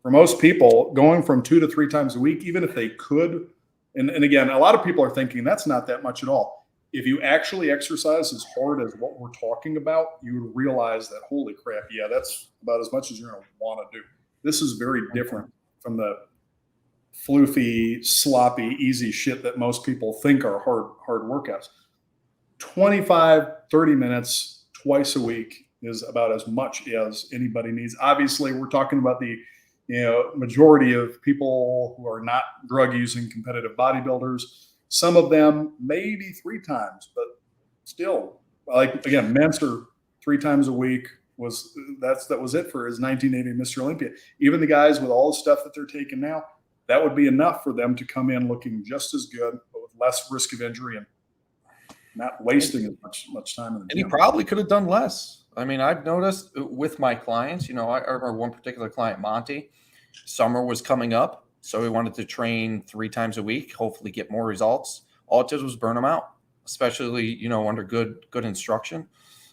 For most people, going from 2 to 3 times a week, even if they could, and again, a lot of people are thinking that's not that much at all. If you actually exercise as hard as what we're talking about, you would realize that, holy crap, yeah, that's about as much as you're going to want to do. This is very different from the floofy, sloppy, easy shit that most people think are hard workouts. 25, 30 minutes twice a week is about as much as anybody needs. Obviously, we're talking about the majority of people who are not drug using competitive bodybuilders. Some of them maybe 3 times, but still, like again, Menster 3 times a week that was it for his 1980 Mr. Olympia. Even the guys with all the stuff that they're taking now, that would be enough for them to come in looking just as good, but with less risk of injury and not wasting as much time in the gym. And he probably could have done less. I mean, I've noticed with my clients, I remember one particular client, Monty, summer was coming up. So he wanted to train 3 times a week, hopefully get more results. All it did was burn him out, especially, under good instruction.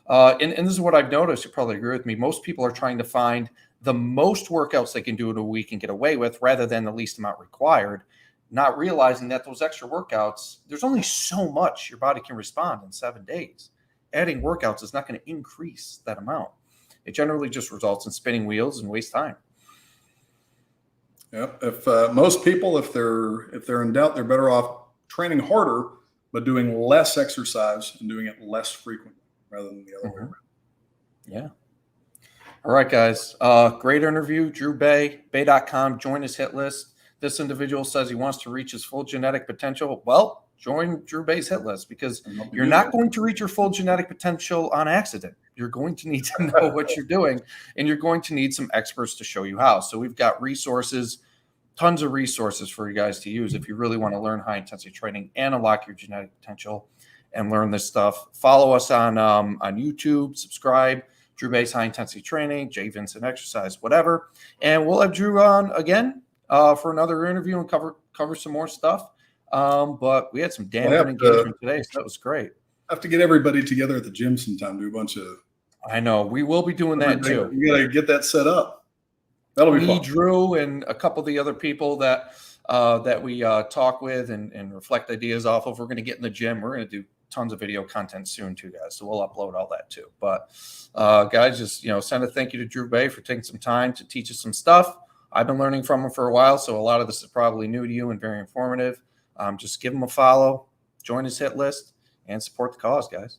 And this is what I've noticed. You probably agree with me. Most people are trying to find the most workouts they can do in a week and get away with rather than the least amount required, not realizing that those extra workouts, there's only so much your body can respond in 7 days. Adding workouts is not going to increase that amount. It generally just results in spinning wheels and waste time. Yeah. If most people, if they're in doubt, they're better off training harder, but doing less exercise and doing it less frequently rather than the other way around. Yeah. All right, guys. Great interview. Drew Baye, Baye.com. Join his hit list. This individual says he wants to reach his full genetic potential. Well, join Drew Baye's hit list because you're not going to reach your full genetic potential on accident. You're going to need to know what you're doing, and you're going to need some experts to show you how. So we've got resources, tons of resources for you guys to use if you really want to learn high-intensity training and unlock your genetic potential and learn this stuff. Follow us on YouTube, subscribe, Drew Baye's High Intensity Training, Jay Vincent Exercise, whatever. And we'll have Drew on again for another interview and cover some more stuff. But we had some damn good engagement today, so that was great. I have to get everybody together at the gym sometime, do a bunch of. I know we will be doing that too. You gotta get that set up. That'll be fun. Drew, and a couple of the other people that we talk with and reflect ideas off of. We're going to get in the gym. We're going to do tons of video content soon too, guys. So we'll upload all that too. But guys, just send a thank you to Drew Baye for taking some time to teach us some stuff. I've been learning from him for a while, so a lot of this is probably new to you and very informative. Just give him a follow, join his hit list, and support the cause, guys.